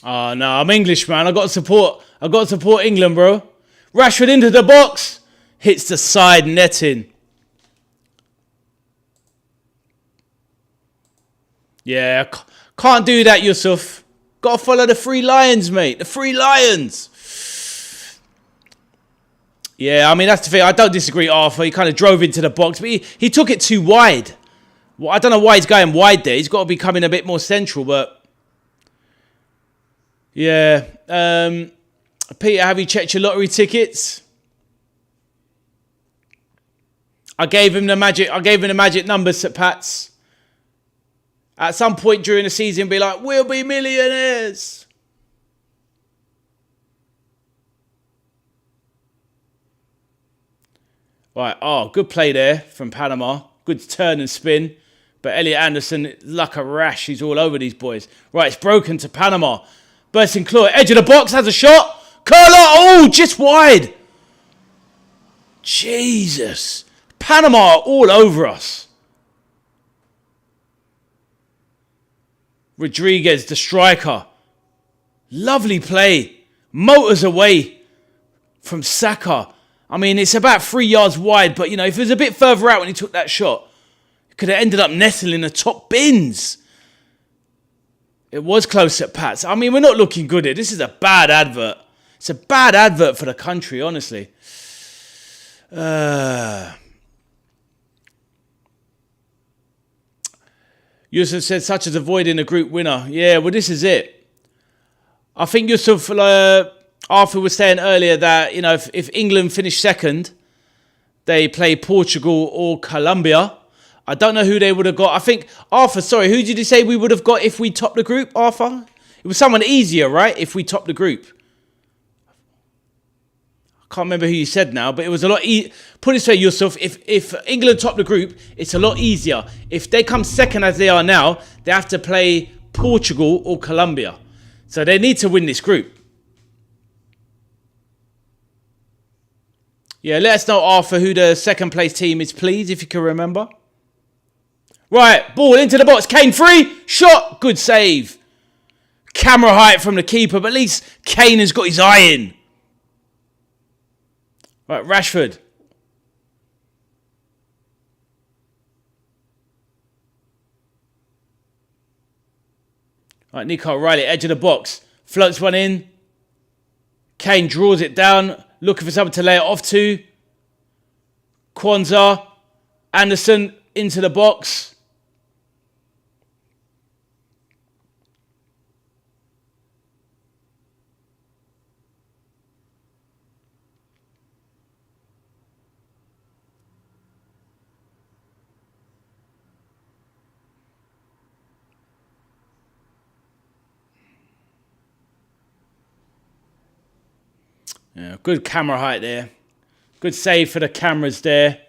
Oh, no, I'm English, man. I got to support England, bro. Rashford into the box. Hits the side netting. Yeah, can't do that, Yusuf. Got to follow the Three Lions, mate. The Three Lions. Yeah, I mean, that's the thing. I don't disagree, Arthur. He kind of drove into the box, but he took it too wide. Well, I don't know why he's going wide there. He's got to be coming a bit more central, but... Yeah. Peter, have you checked your lottery tickets? I gave him the magic numbers at Pats. At some point during the season, be like, we'll be millionaires. Right. Oh, good play there from Panama. Good turn and spin. But Elliot Anderson, like a rash, he's all over these boys. Right, it's broken to Panama. Bursting claw, edge of the box, has a shot. Curler, oh, just wide. Jesus. Panama all over us. Rodriguez, the striker. Lovely play. Motors away from Saka. I mean, it's about 3 yards wide, but, you know, if it was a bit further out when he took that shot, it could have ended up nestling in the top bins. It was close at Pats. I mean, we're not looking good here. This is a bad advert. It's a bad advert for the country, honestly. Yusuf said, such as avoiding a group winner. Yeah, well, this is it. I think Yusuf, Arthur was saying earlier that, you know, if England finish second, they play Portugal or Colombia. I don't know who they would have got. I think, Arthur, sorry, who did you say we would have got if we topped the group, Arthur? It was someone easier, right? If we topped the group. I can't remember who you said now, but it was a lot easier. Put it this way, Yusuf, if England top the group, it's a lot easier. If they come second as they are now, they have to play Portugal or Colombia. So they need to win this group. Yeah, let us know, Arthur, who the second place team is, please, if you can remember. Right, ball into the box. Kane free. Shot. Good save. Camera height from the keeper, but at least Kane has got his eye in. Right, Rashford. Right, Nico Riley, edge of the box. Floats one in. Kane draws it down. Looking for someone to lay it off to. Kwanzaa. Anderson into the box. Yeah, good camera height there. Good save for the cameras there.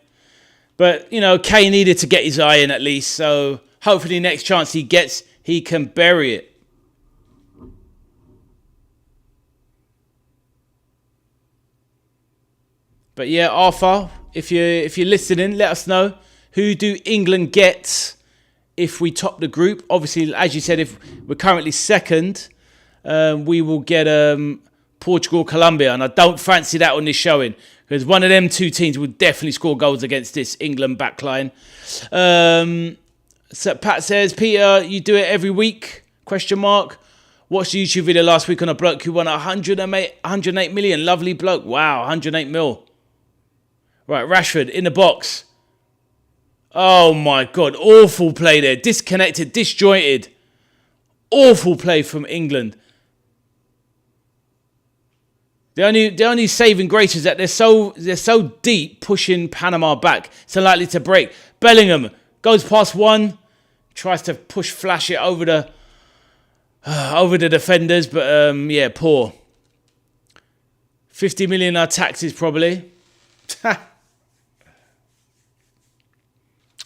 But, you know, Kane needed to get his eye in at least. So hopefully next chance he gets, he can bury it. But yeah, Arthur, if you're listening, let us know. Who do England get if we top the group? Obviously, as you said, if we're currently second, we will get Portugal, Colombia. And I don't fancy that on this showing. Because one of them two teams will definitely score goals against this England backline. So Pat says, Peter, you do it every week? ? Watched the YouTube video last week on a bloke who won 108 million. Lovely bloke. Wow, 108 mil. Right, Rashford in the box. Oh my God, awful play there. Disconnected, disjointed. Awful play from England. The only saving grace is that they're so deep, pushing Panama back. It's unlikely to break. Bellingham goes past one, tries to flash it over the defenders, but yeah, poor. 50 million are taxes probably.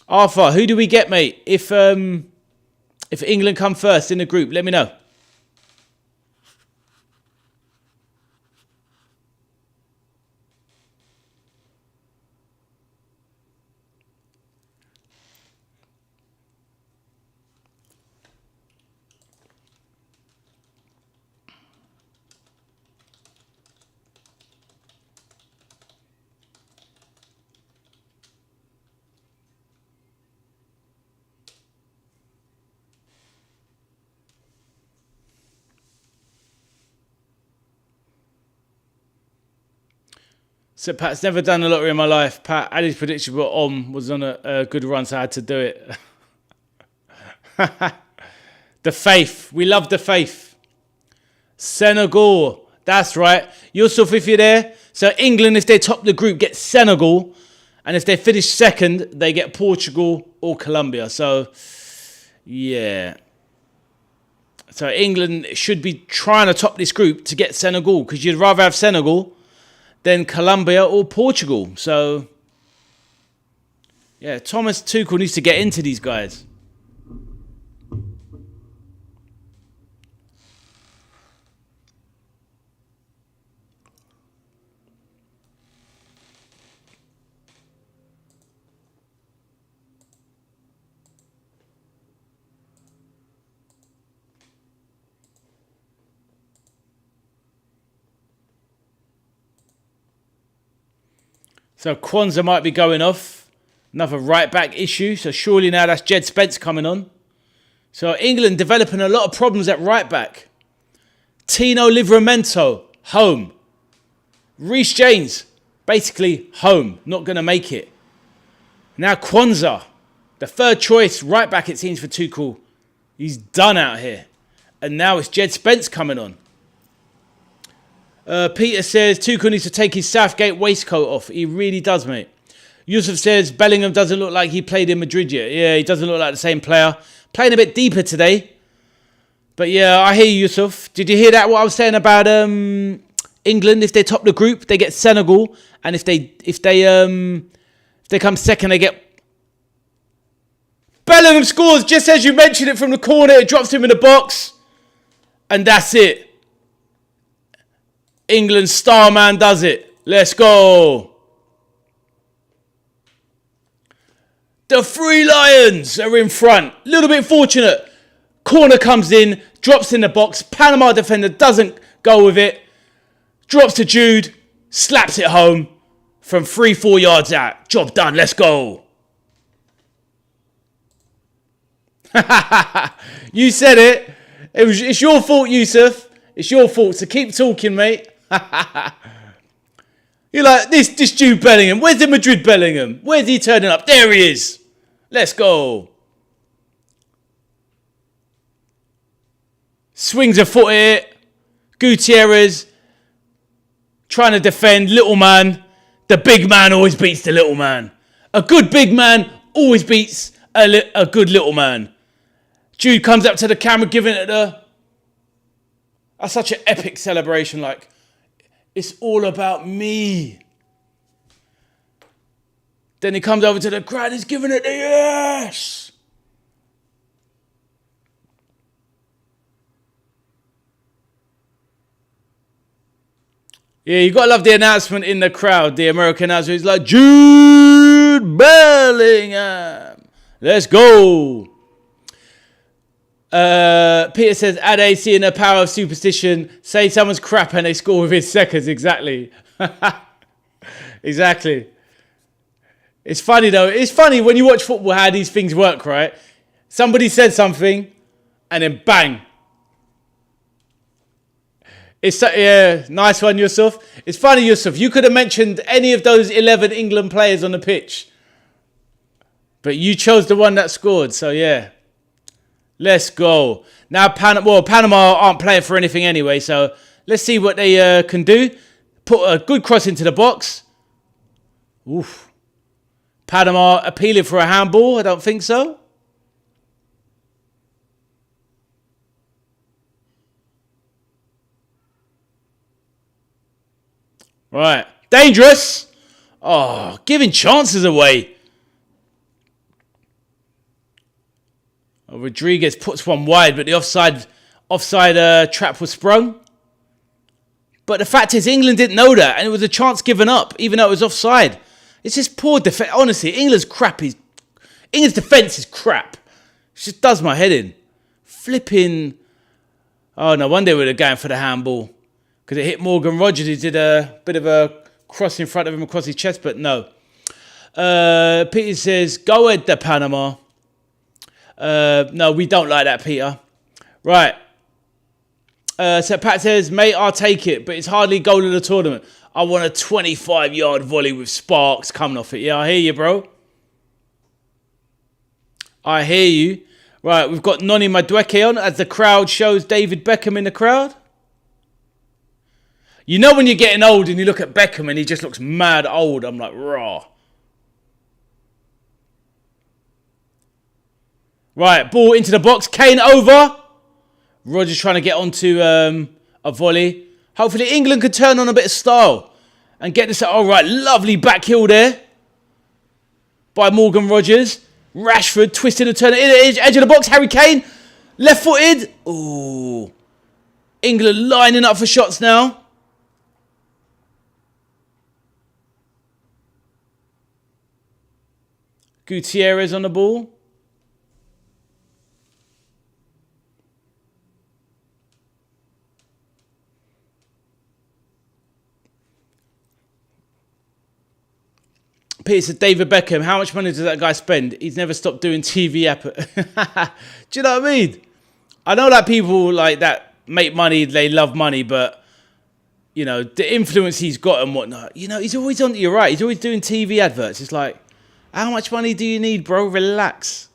Arthur, who do we get, mate? If England come first in the group, let me know. So Pat's never done a lottery in my life. Pat had his prediction, but was on a good run, so I had to do it. The faith. We love the faith. Senegal. That's right. Yusuf, if you're there. So England, if they top the group, get Senegal. And if they finish second, they get Portugal or Colombia. So, yeah. So England should be trying to top this group to get Senegal. Because you'd rather have Senegal than Colombia or Portugal. So, yeah, Thomas Tuchel needs to get into these guys. So Kwanzaa might be going off. Another right-back issue. So surely now that's Jed Spence coming on. So England developing a lot of problems at right-back. Tino Livramento, home. Reece James, basically home. Not going to make it. Now Kwanzaa, the third choice right-back it seems for Tuchel. He's done out here. And now it's Jed Spence coming on. Peter says Tuchel needs to take his Southgate waistcoat off. He really does, mate. Yusuf says Bellingham doesn't look like he played in Madrid yet. Yeah, he doesn't look like the same player. Playing a bit deeper today. But yeah, I hear you, Yusuf. Did you hear that? What I was saying about England? If they top the group, they get Senegal, and if they come second, they get. Bellingham scores just as you mentioned it from the corner. It drops him in the box, and that's it. England's star man does it. Let's go. The Three Lions are in front. A little bit fortunate. Corner comes in, drops in the box. Panama defender doesn't go with it. Drops to Jude, slaps it home from 3-4 yards out. Job done. Let's go. You said it. It's your fault, Yusuf. It's your fault. So keep talking, mate. You're like, this Jude Bellingham. Where's the Madrid Bellingham? Where's he turning up? There he is. Let's go. Swings a foot at it. Gutierrez trying to defend. Little man. The big man always beats the little man. A good big man always beats a good little man. Jude comes up to the camera giving it that's such an epic celebration. Like, it's all about me. Then he comes over to the crowd. He's giving it the yes. Yeah, you got to love the announcement in the crowd. The American announcer is like, Jude Bellingham. Let's go. Peter says, Ade, seeing the power of superstition. Say someone's crap and they score within seconds. Exactly. Exactly. It's funny though. It's funny when you watch football how these things work, right? Somebody said something and then bang. Yeah, nice one, Yusuf. It's funny, Yusuf. You could have mentioned any of those 11 England players on the pitch. But you chose the one that scored, so yeah. Let's go. Now, Panama aren't playing for anything anyway, so let's see what they can do. Put a good cross into the box. Oof. Panama appealing for a handball. I don't think so. Right. Dangerous. Oh, giving chances away. Rodriguez puts one wide, but the offside trap was sprung. But the fact is, England didn't know that, and it was a chance given up, even though it was offside. It's just poor defense. Honestly, England's defense is crap. It just does my head in. Flipping. Oh, no wonder we were going for the handball. Because it hit Morgan Rogers. He did a bit of a cross in front of him across his chest, but no. Peter says, go ahead, the Panama. No, we don't like that, Peter. Right. So Pat says, mate, I'll take it, but it's hardly goal of the tournament. I want a 25-yard volley with sparks coming off it. Yeah, I hear you, bro. I hear you. Right, we've got Noni Madueke on as the crowd shows David Beckham in the crowd. You know when you're getting old and you look at Beckham and he just looks mad old. I'm like, raw. Right, ball into the box. Kane over. Rodgers trying to get onto a volley. Hopefully England could turn on a bit of style and get this. All right, lovely back heel there by Morgan Rogers. Rashford twisted and turning in the edge of the box. Harry Kane, left-footed. Ooh. England lining up for shots now. Gutierrez on the ball. Peter said, David Beckham, how much money does that guy spend? He's never stopped doing TV app. Do you know what I mean? I know that people like that make money, they love money, but, you know, the influence he's got and whatnot, you know, he's always on, you're right, he's always doing TV adverts. It's like, how much money do you need, bro? Relax.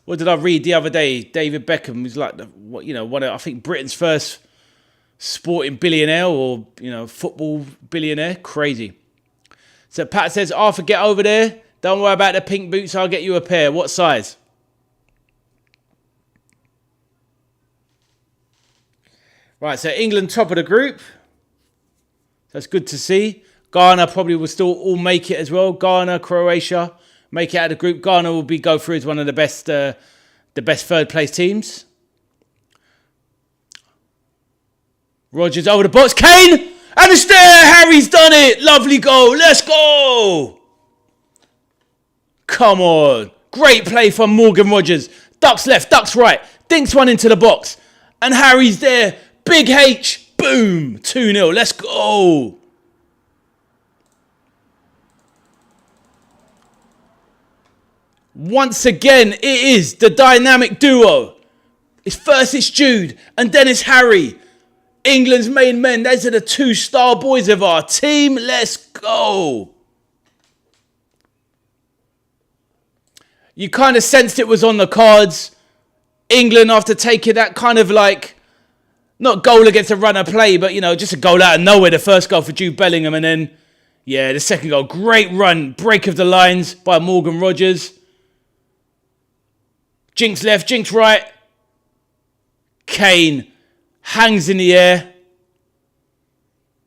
What did I read the other day? David Beckham was like, one of, I think, Britain's first sporting billionaire or, football billionaire. Crazy. So Pat says, Arthur, get over there. Don't worry about the pink boots. I'll get you a pair. What size? Right, so England top of the group. That's good to see. Ghana probably will still all make it as well. Ghana, Croatia, make it out of the group. Ghana will go through as one of the best third place teams. Rodgers over the box. Kane! And it's there! Harry's done it! Lovely goal. Let's go! Come on. Great play from Morgan Rogers. Ducks left, ducks right. Dinks one into the box. And Harry's there. Big H. Boom. 2-0. Let's go. Once again, it is the dynamic duo. First it's Jude and then it's Harry. England's main men. Those are the two star boys of our team. Let's go. You kind of sensed it was on the cards. England, after taking that kind of like, not goal against a runner play, but, just a goal out of nowhere. The first goal for Jude Bellingham. And then, the second goal. Great run. Break of the lines by Morgan Rogers. Jinx left, Jinx right. Kane hangs in the air.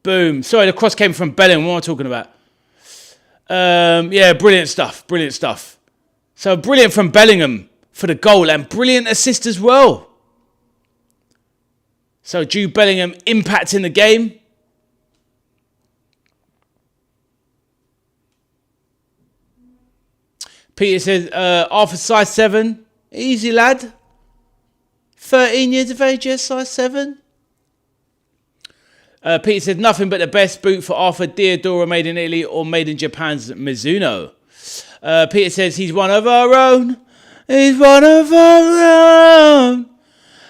Boom. Sorry, the cross came from Bellingham. What am I talking about? Yeah, brilliant stuff. Brilliant stuff. So brilliant from Bellingham for the goal and brilliant assist as well. So Jude Bellingham impacting the game. Peter says, Arthur size 7. Easy lad. 13 years of age, yes, size 7. Peter said, nothing but the best boot for Arthur Diodora, made in Italy or made in Japan's Mizuno. Peter says, he's one of our own. He's one of our own.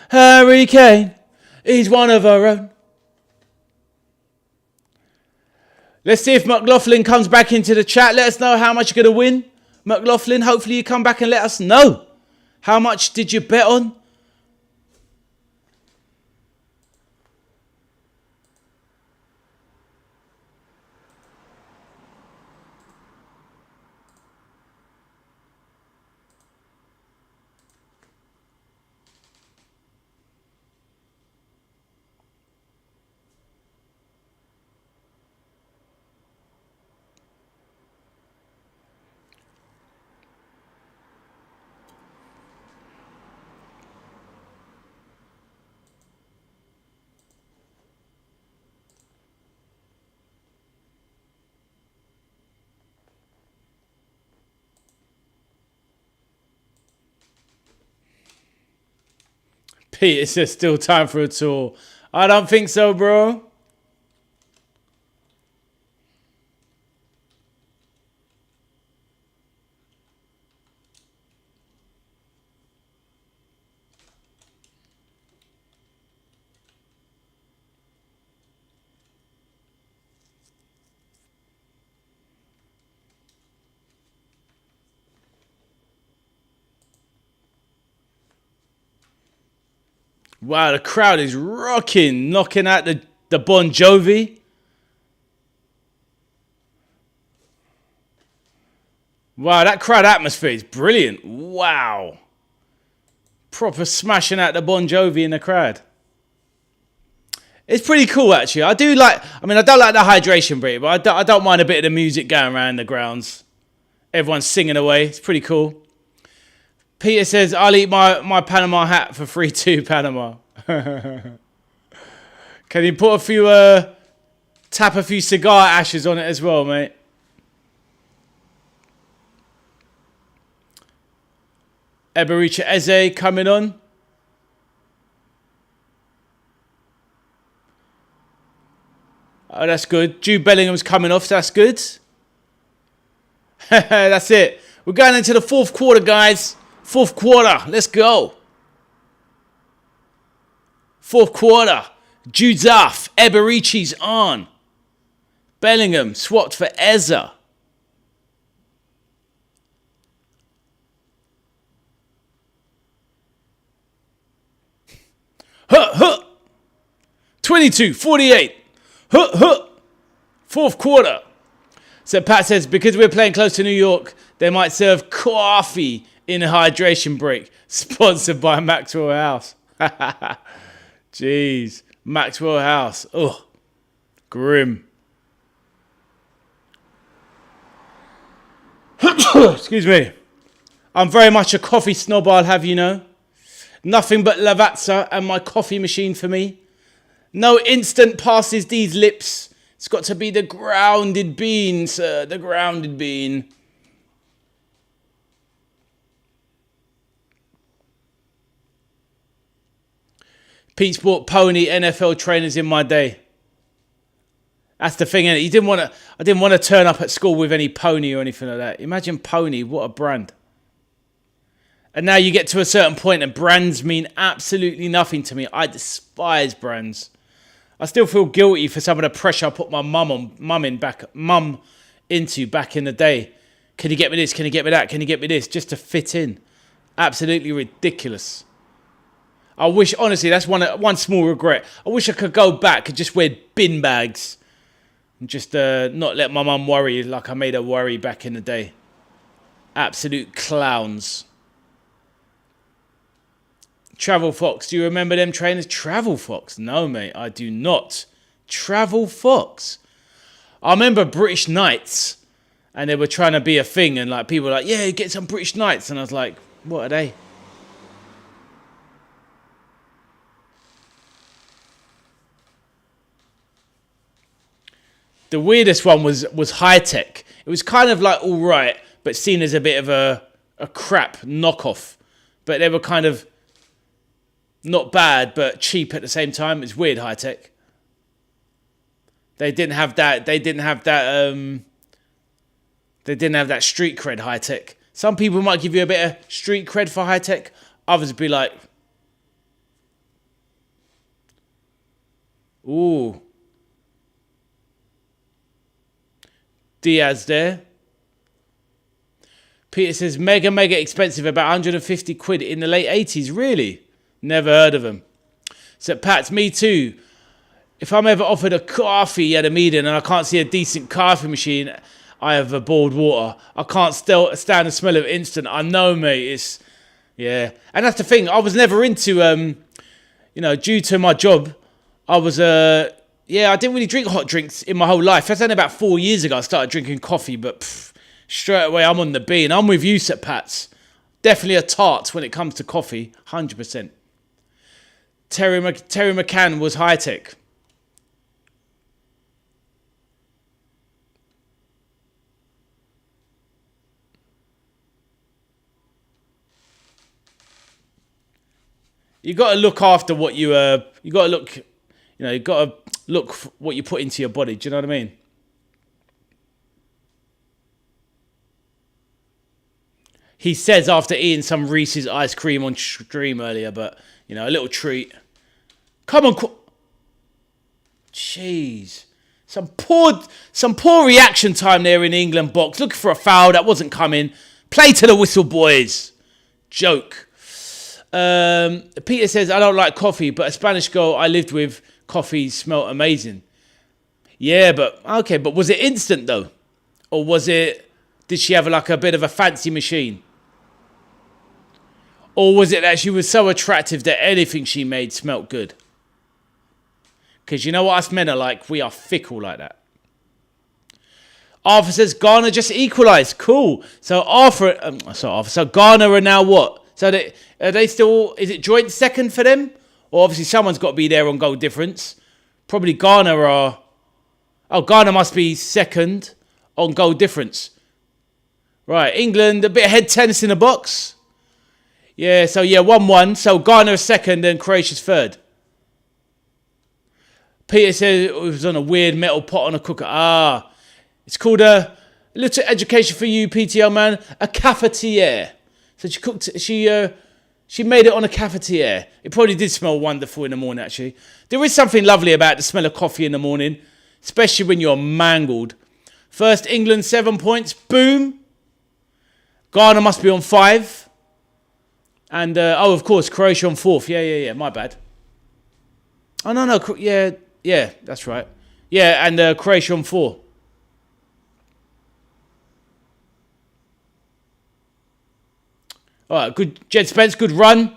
Harry Kane. He's one of our own. Let's see if McLaughlin comes back into the chat. Let us know how much you're going to win. McLaughlin, hopefully you come back and let us know. How much did you bet on? Pete, is there still time for a tour? I don't think so, bro. Wow, the crowd is rocking, knocking out the Bon Jovi. Wow, that crowd atmosphere is brilliant. Wow. Proper smashing out the Bon Jovi in the crowd. It's pretty cool, actually. I don't like the hydration break, but I don't mind a bit of the music going around the grounds. Everyone's singing away. It's pretty cool. Peter says, I'll eat my Panama hat for free too, Panama. Can you put a few, tap a few cigar ashes on it as well, mate? Ebericha Eze coming on. Oh, that's good. Jude Bellingham's coming off, so that's good. That's it. We're going into the fourth quarter, guys. Fourth quarter. Let's go. Fourth quarter. Jude's off. Eberichi's on. Bellingham swapped for Eza. Huh, huh. 22-48. Huh, huh. Fourth quarter. So Pat says, because we're playing close to New York, they might serve coffee in a hydration break. Sponsored by Maxwell House. Jeez. Maxwell House. Ugh. Grim. Excuse me. I'm very much a coffee snob, I'll have you know. Nothing but Lavazza and my coffee machine for me. No instant passes these lips. It's got to be the grounded bean, sir. The grounded bean. Pete's bought pony NFL trainers in my day. That's the thing, innit? I didn't want to turn up at school with any pony or anything like that. Imagine pony, what a brand. And now you get to a certain point and brands mean absolutely nothing to me. I despise brands. I still feel guilty for some of the pressure I put my mum into back in the day. Can you get me this? Can you get me that? Can you get me this? Just to fit in. Absolutely ridiculous. I wish, honestly, that's one small regret. I wish I could go back and just wear bin bags. And just not let my mum worry like I made her worry back in the day. Absolute clowns. Travel Fox, do you remember them trainers? Travel Fox? No, mate, I do not. Travel Fox. I remember British Knights, and they were trying to be a thing, and like people were like, yeah, get some British Knights, and I was like, what are they? The weirdest one was High Tech. It was kind of like all right, but seen as a bit of a crap knockoff. But they were kind of not bad, but cheap at the same time. It's weird, High Tech. They didn't have that. They didn't have that. They didn't have that street cred, High Tech. Some people might give you a bit of street cred for High Tech. Others would be like, ooh. Diaz there. Peter says, mega expensive, about 150 quid in the late 80s. Really? Never heard of him. So, Pats, me too. If I'm ever offered a coffee at a meeting and I can't see a decent coffee machine, I have a boiled water. I can't stand the smell of instant. I know, mate. It's, yeah. And that's the thing. I was never into, due to my job, I was, I didn't really drink hot drinks in my whole life. That's only about 4 years ago I started drinking coffee, but straight away I'm on the bean. I'm with you, Sir Pats. Definitely a tart when it comes to coffee, 100%. Terry McCann was High Tech. You got to look after what you got to look, you got to look what you put into your body. Do you know what I mean? He says after eating some Reese's ice cream on stream earlier, but, a little treat. Come on. Jeez. Some poor reaction time there in the England box. Looking for a foul that wasn't coming. Play to the whistle, boys. Joke. Peter says, I don't like coffee, but a Spanish girl I lived with, coffee smelled amazing. Yeah, but was it instant though? Or did she have like a bit of a fancy machine? Or was it that she was so attractive that anything she made smelled good? Because you know what us men are like? We are fickle like that. Arthur says, Ghana just equalised. Cool. So so Ghana are now what? So are they still, is it joint second for them? Or obviously someone's got to be there on goal difference. Probably Ghana are, Ghana must be second on goal difference. Right, England, a bit of head tennis in the box. Yeah, 1-1. So Ghana is second and Croatia's third. Peter said it was on a weird metal pot on a cooker. It's called a little education for you, PTO man, a cafetiere. So she cooked. She made it on a cafetiere. It probably did smell wonderful in the morning. Actually, there is something lovely about the smell of coffee in the morning, especially when you're mangled. First, England 7 points. Boom. Ghana must be on 5. And of course, Croatia on 4th. Yeah. My bad. Oh no. Yeah. That's right. Yeah, and Croatia on 4. All right, good. Jed Spence, good run.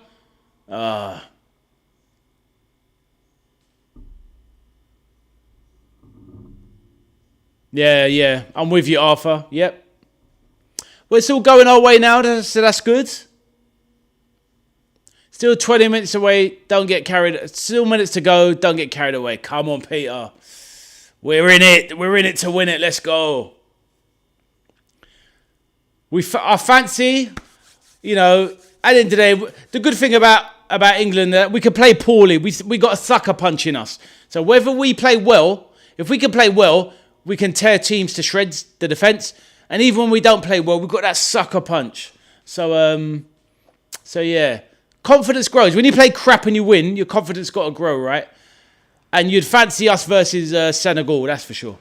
Yeah. I'm with you, Arthur. Yep. Well, it's all going our way now, so that's good. Still 20 minutes away. Don't get carried. Still minutes to go. Don't get carried away. Come on, Peter. We're in it. We're in it to win it. Let's go. I fancy. At the end of the day, the good thing about England that we can play poorly. We got a sucker punch in us. So whether we play well, if we can play well, we can tear teams to shreds, the defence. And even when we don't play well, we've got that sucker punch. So yeah. Confidence grows. When you play crap and you win, your confidence got to grow, right? And you'd fancy us versus Senegal, that's for sure.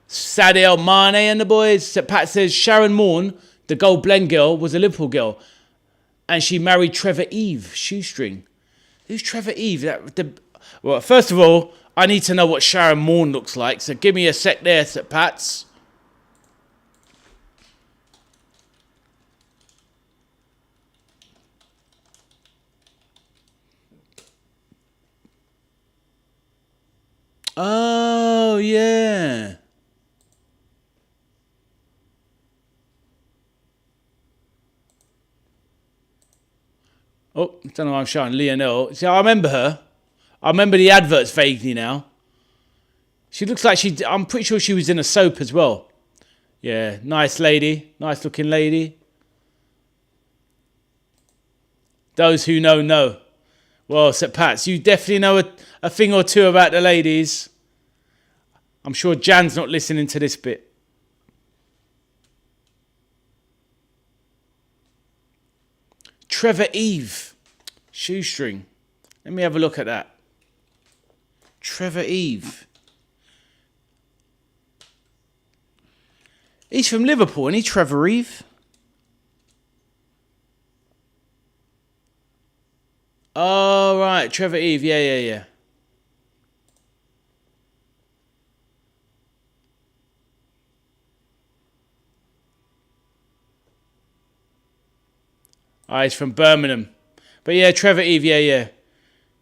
Sadio Mane and the boys. Pat says Sharon Moore, the Gold Blend girl, was a Liverpool girl. And she married Trevor Eve, shoestring. Who's Trevor Eve? Well, first of all, I need to know what Sharon Moore looks like. So give me a sec there, Pats. Oh, yeah. Oh, I don't know why I'm showing Lionel. See, I remember her. I remember the adverts vaguely now. She looks like I'm pretty sure she was in a soap as well. Yeah, nice lady. Nice looking lady. Those who know, know. Well, Sir Pats, you definitely know a thing or two about the ladies. I'm sure Jan's not listening to this bit. Trevor Eve. Shoestring. Let me have a look at that. Trevor Eve. He's from Liverpool, isn't he, Trevor Eve? Oh, right. Trevor Eve. Yeah. Ah, he's from Birmingham. But yeah, Trevor Eve, yeah.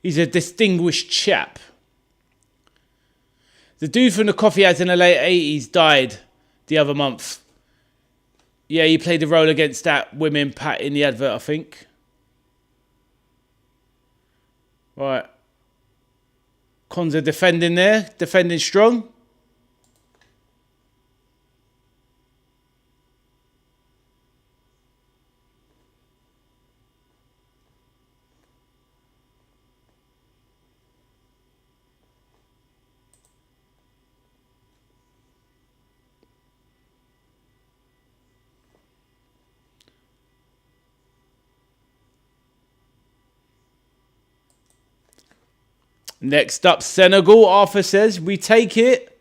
He's a distinguished chap. The dude from the coffee ads in the late 80s died the other month. Yeah, he played the role against that women Pat in the advert, I think. Right. Konza defending there. Defending strong. Next up, Senegal. Arthur says, we take it.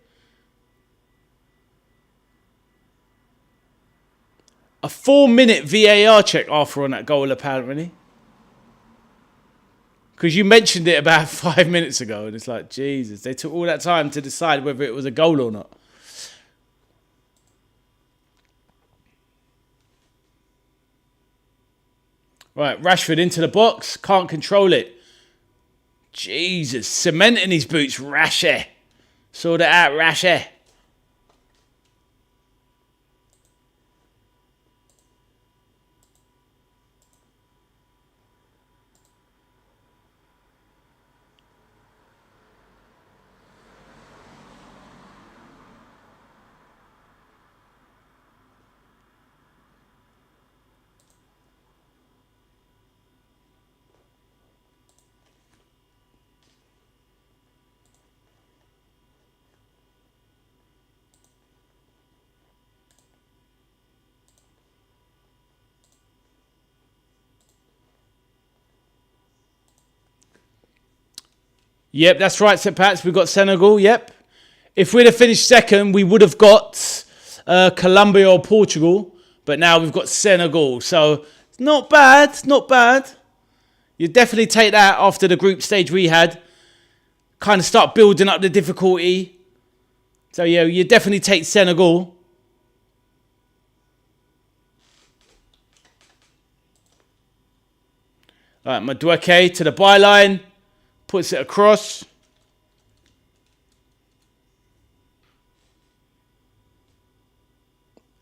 A 4-minute VAR check, Arthur, on that goal, apparently. Because you mentioned it about 5 minutes ago, and it's like, Jesus, they took all that time to decide whether it was a goal or not. Right, Rashford into the box. Can't control it. Jesus, cementing his boots, Rashy. Sort it out, Rashy. Yep, that's right, St. Pats. We've got Senegal, yep. If we'd have finished second, we would have got Colombia or Portugal. But now we've got Senegal. So, not bad, not bad. You definitely take that after the group stage we had. Kind of start building up the difficulty. So, yeah, you definitely take Senegal. All right, Madueke to the byline. Puts it across.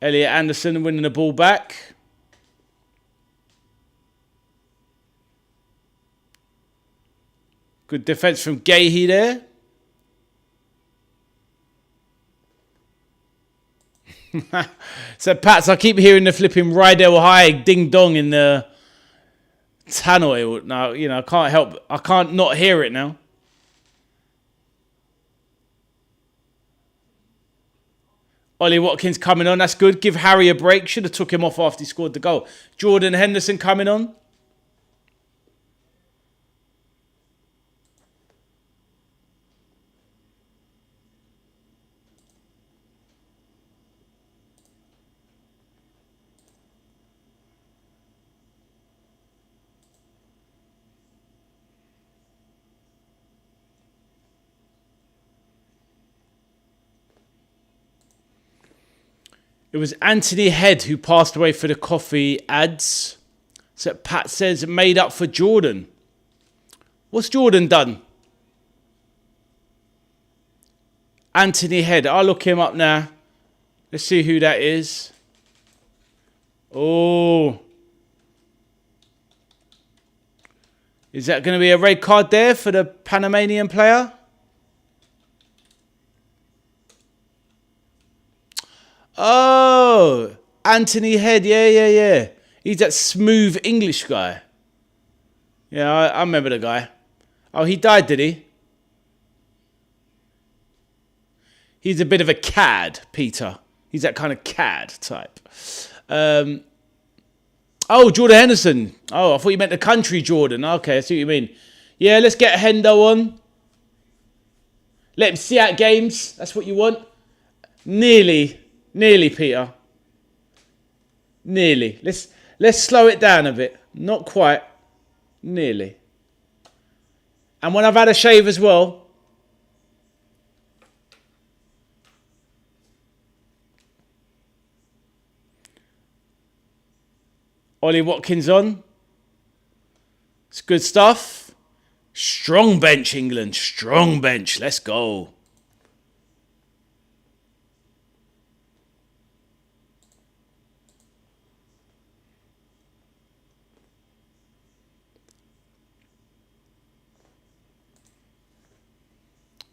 Elliot Anderson winning the ball back. Good defense from Gahey there. So, Pats, I keep hearing the flipping Rydell High ding dong in the tannoy. Now, you know, I can't help. I can't not hear it now. Ollie Watkins coming on. That's good. Give Harry a break. Should have took him off after he scored the goal. Jordan Henderson coming on. It was Anthony Head who passed away for the coffee ads. So Pat says made up for Jordan. What's Jordan done? Anthony Head. I'll look him up now. Let's see who that is. Oh. Is that going to be a red card there for the Panamanian player? Oh. Anthony Head. Yeah. He's that smooth English guy. Yeah, I remember the guy. Oh, he died, did he? He's a bit of a cad, Peter. He's that kind of cad type. Oh, Jordan Henderson. Oh, I thought you meant the country Jordan. Okay, I see what you mean. Yeah, let's get Hendo on. Let him see out games. That's what you want. Nearly, Peter. Nearly. Let's slow it down a bit. Not quite. Nearly. And when I've had a shave as well. Ollie Watkins on. It's good stuff. Strong bench, England. Strong bench. Let's go.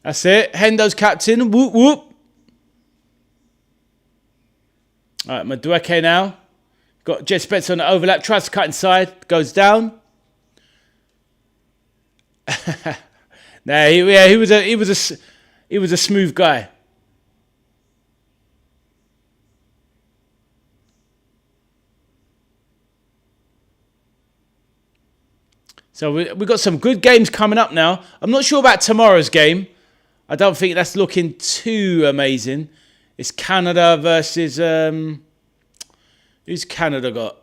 That's it. Hendo's captain. Whoop, whoop. All right, Madueke now. Got Jet Spencer on the overlap. Tries to cut inside. Goes down. Nah, he was a smooth guy. So we got some good games coming up now. I'm not sure about tomorrow's game. I don't think that's looking too amazing. It's Canada versus... who's Canada got?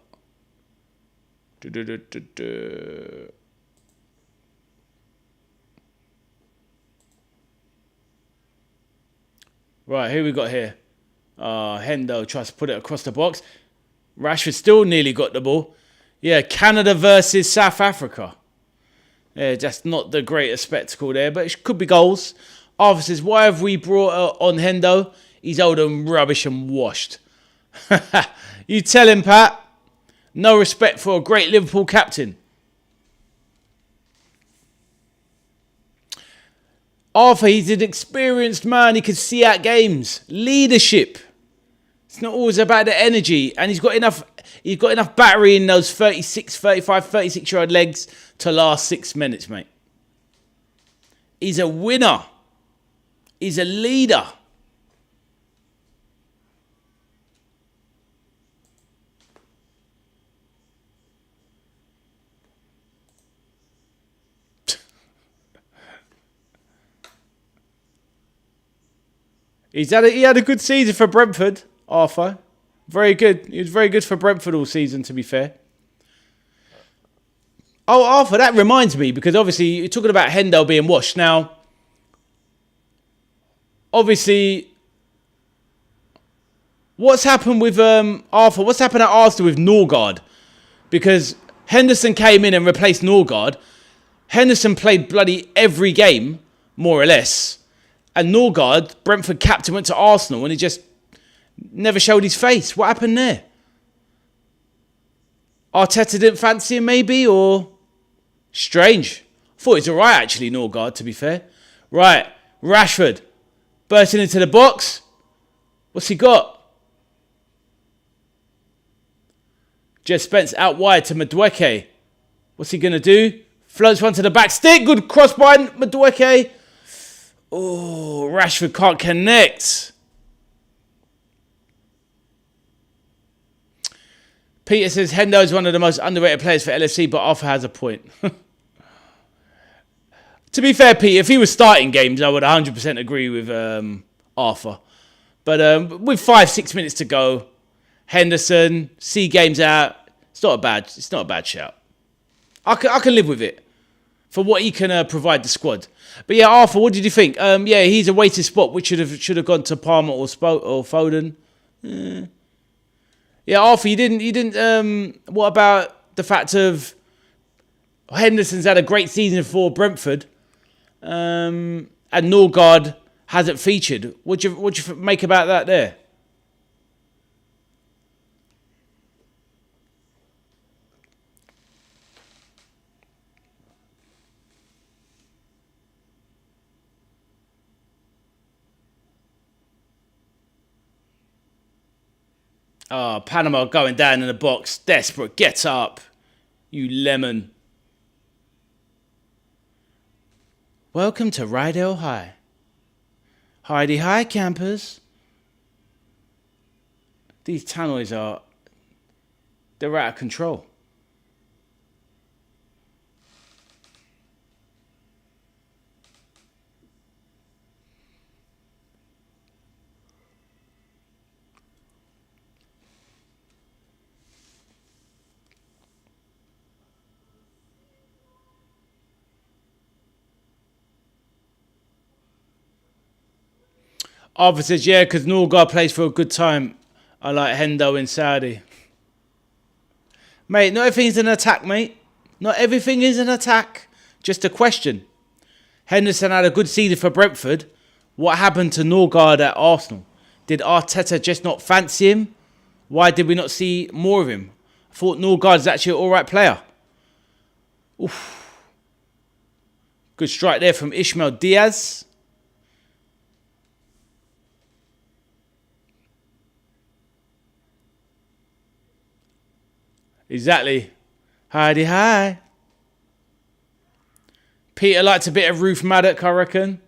Right, who we got here? Hendo tries to put it across the box. Rashford still nearly got the ball. Yeah, Canada versus South Africa. Yeah, just not the greatest spectacle there, but it could be goals. Arthur says, why have we brought on Hendo? He's old and rubbish and washed. You tell him, Pat. No respect for a great Liverpool captain. Arthur, he's an experienced man. He can see out games. Leadership. It's not always about the energy. And he's got enough battery in those 36-year-old legs to last 6 minutes, mate. He's a winner. He's a leader. He had a good season for Brentford, Arthur. Very good. He was very good for Brentford all season, to be fair. Oh, Arthur, that reminds me, because obviously you're talking about Hendo being washed. Now, obviously, what's happened with Arthur? What's happened at Arsenal with Norgard? Because Henderson came in and replaced Norgard. Henderson played bloody every game, more or less. And Norgard, Brentford captain, went to Arsenal and he just never showed his face. What happened there? Arteta didn't fancy him maybe, or... Strange. I thought he was all right, actually, Norgard, to be fair. Right, Rashford. Bursting into the box. What's he got? Jet Spence out wide to Madueke. What's he going to do? Floats one to the back stick. Good cross by Madueke. Oh, Rashford can't connect. Peter says Hendo is one of the most underrated players for LFC, but Arthur has a point. To be fair, Peter, if he was starting games, I would 100% agree with Arthur. But with 5-6 minutes to go, Henderson, see games out. It's not a bad shout. I can live with it for what he can provide the squad. But yeah, Arthur, what did you think? Yeah, he's a weighted spot, which should have gone to Palmer or Foden. Yeah, Arthur, you didn't. What about the fact of Henderson's had a great season for Brentford, and Norgard hasn't featured. What do you make about that there? Oh, Panama going down in the box. Desperate. Get up, you lemon. Welcome to Rydell High. Heidi High campers. These tannoys they're out of control. Arthur says, yeah, because Norgard plays for a good time. I like Hendo in Saudi. Mate, not everything's an attack, mate. Not everything is an attack. Just a question. Henderson had a good season for Brentford. What happened to Norgard at Arsenal? Did Arteta just not fancy him? Why did we not see more of him? I thought Norgard's actually an alright player. Oof. Good strike there from Ishmael Diaz. Exactly. Hi. Peter liked a bit of Ruth Maddock, I reckon.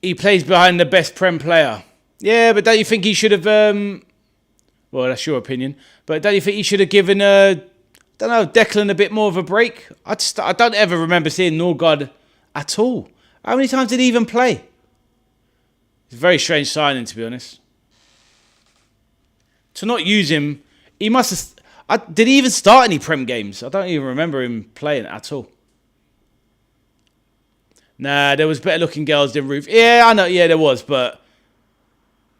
He plays behind the best Prem player. Yeah, but don't you think he should have... well, that's your opinion. But don't you think he should have given... don't know, Declan a bit more of a break? I don't ever remember seeing Norgard at all. How many times did he even play? It's a very strange signing, to be honest. To not use him, he must have... did he even start any Prem games? I don't even remember him playing at all. Nah, there was better looking girls than Ruth. Yeah, I know, yeah, there was, but...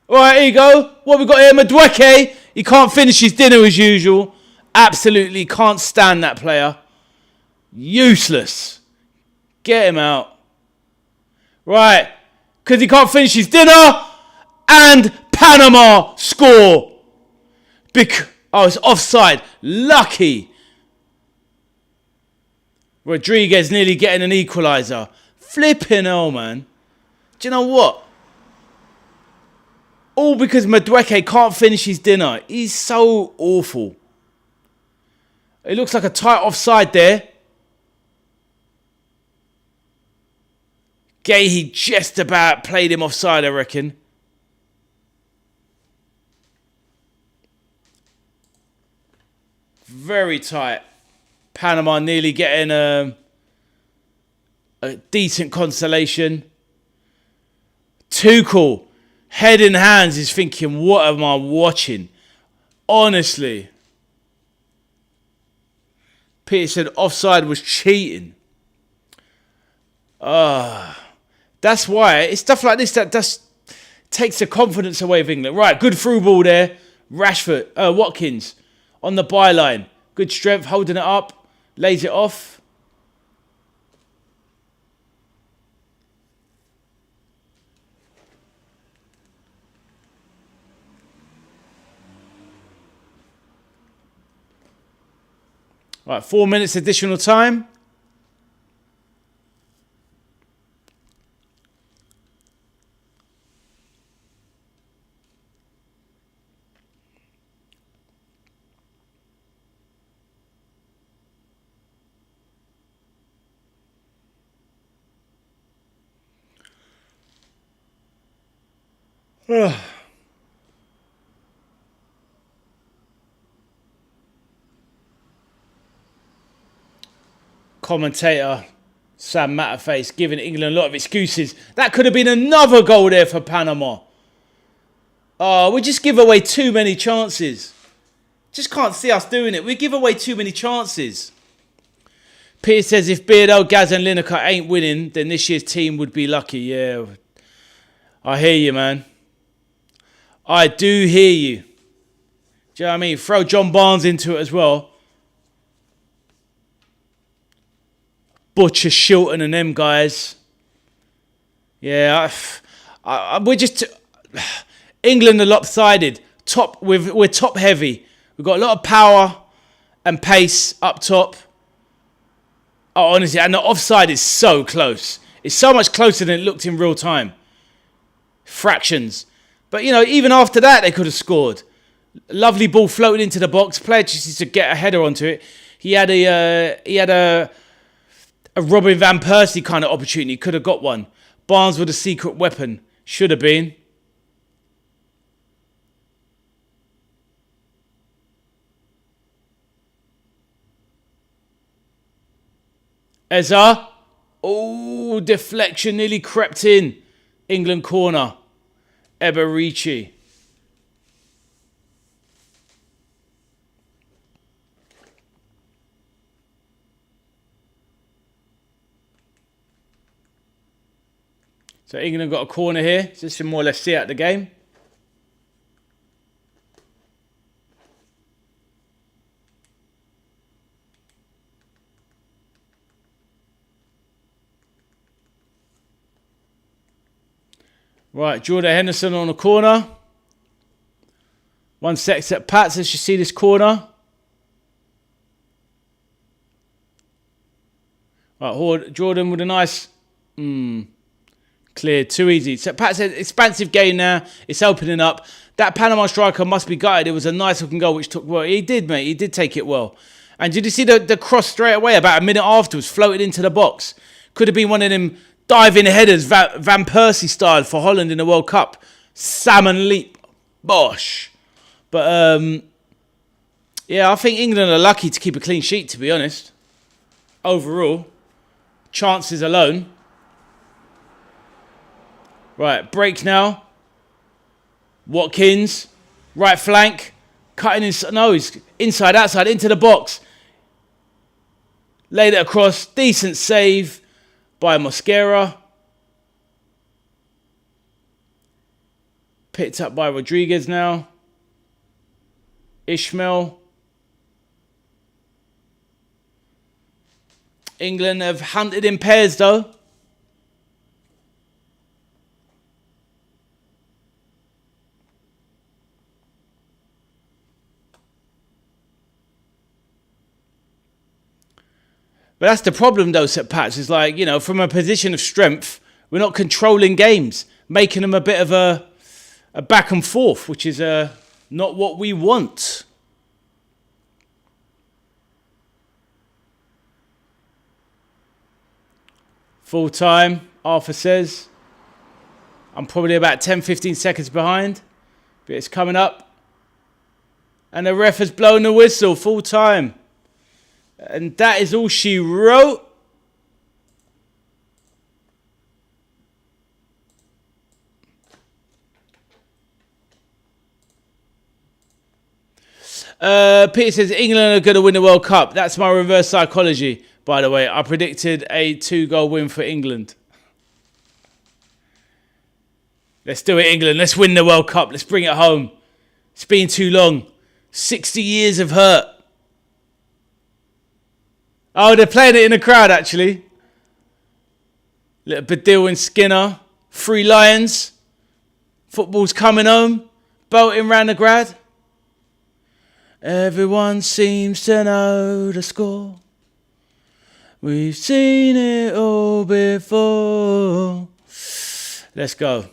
Alright, here you go. What we got here? Madueke. He can't finish his dinner as usual. Absolutely can't stand that player. Useless. Get him out. Right. Because he can't finish his dinner. And Panama score. Oh, it's offside. Lucky. Rodriguez nearly getting an equaliser. Flipping hell, man. Do you know what? All because Madueke can't finish his dinner. He's so awful. It looks like a tight offside there. Gahey just about played him offside, I reckon. Very tight. Panama nearly getting a decent consolation. Tuchel, head in hands, is thinking, what am I watching? Honestly. Peter said offside was cheating. That's why it's stuff like this that just takes the confidence away of England. Right, good through ball there. Rashford, Watkins on the byline. Good strength, holding it up, lays it off. Right, 4 minutes additional time. Commentator Sam Matterface giving England a lot of excuses. That could have been another goal there for Panama. Oh, we just give away too many chances. Just can't see us doing it. We give away too many chances. Peter says if Beardo, Gaz and Lineker ain't winning, then this year's team would be lucky. Yeah, I hear you, man. I do hear you. Do you know what I mean? Throw John Barnes into it as well. Butcher, Shilton and them guys. Yeah, we're just... England are lopsided. We're top heavy. We've got a lot of power and pace up top. Oh, honestly, and the offside is so close. It's so much closer than it looked in real time. Fractions. But, you know, even after that, they could have scored. Lovely ball floated into the box. Player just needs to get a header onto it. He had a Robin Van Persie kind of opportunity. Could have got one. Barnes with a secret weapon. Should have been. Eza. Oh, deflection nearly crept in. England corner. Eberici. So England got a corner here. Just to more or less see out the game. Right, Jordan Henderson on the corner. 1 sec, set Pats. Let's just see this corner. Right, Jordan with a nice... clear, too easy. So Pat said, expansive game now. It's opening up. That Panama striker must be gutted. It was a nice looking goal which took well. He did, mate. He did take it well. And did you see the cross straight away about a minute afterwards, floated into the box? Could have been one of them diving headers, Van Persie style for Holland in the World Cup. Salmon leap. Bosh. But, yeah, I think England are lucky to keep a clean sheet, to be honest. Overall. Chances alone. Right, break now. Watkins, right flank, cutting in. No, he's inside, outside, into the box. Laid it across. Decent save by Mosquera. Picked up by Rodriguez now. Ishmael. England have hunted in pairs though. But that's the problem, though, St. Pat's. Is like, you know, from a position of strength, we're not controlling games, making them a bit of a back and forth, which is not what we want. Full time, Arthur says. I'm probably about 10, 15 seconds behind, but it's coming up. And the ref has blown the whistle, full time. And that is all she wrote. Peter says England are going to win the World Cup. That's my reverse psychology, by the way. I predicted a 2-goal win for England. Let's do it, England. Let's win the World Cup. Let's bring it home. It's been too long. 60 years of hurt. Oh, they're playing it in the crowd, actually. Little Badil and Skinner. 3 Lions. Football's coming home. Bolting round the grad. Everyone seems to know the score. We've seen it all before. Let's go.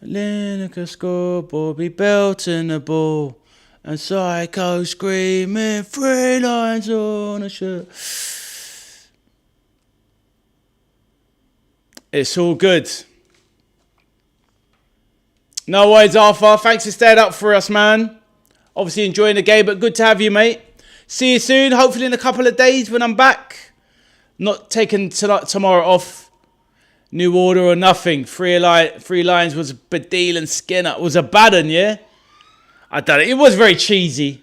Lineker scoreboard, be belting the ball, and Psycho screaming 3 lines on a shirt. It's all good. No worries, Arthur. Thanks for staying up for us, man. Obviously enjoying the game, but good to have you, mate. See you soon. Hopefully in a couple of days when I'm back. Not taking tomorrow off. New order or nothing. 3 lines was Badil and Skinner. It was a bad one, yeah? I don't know. It was very cheesy.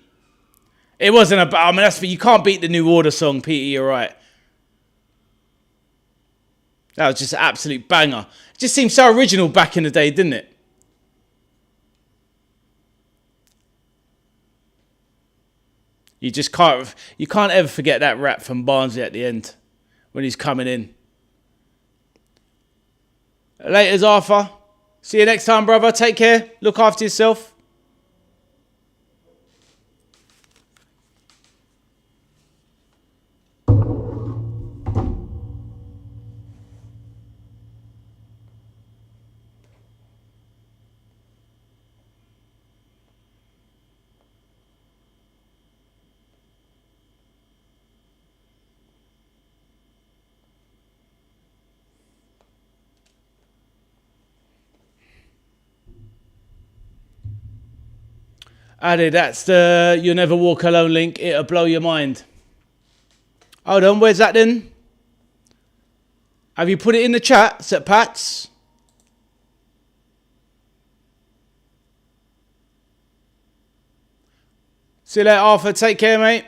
It wasn't a bad... I mean, that's... You can't beat the New Order song, Peter. You're right. That was just an absolute banger. It just seemed so original back in the day, didn't it? You can't ever forget that rap from Barnsley at the end when he's coming in. Laters, Arthur. See you next time, brother. Take care. Look after yourself. Addy, that's the You'll Never Walk Alone link. It'll blow your mind. Hold on, where's that then? Have you put it in the chat, Sir Pats? See you later, Arthur. Take care, mate.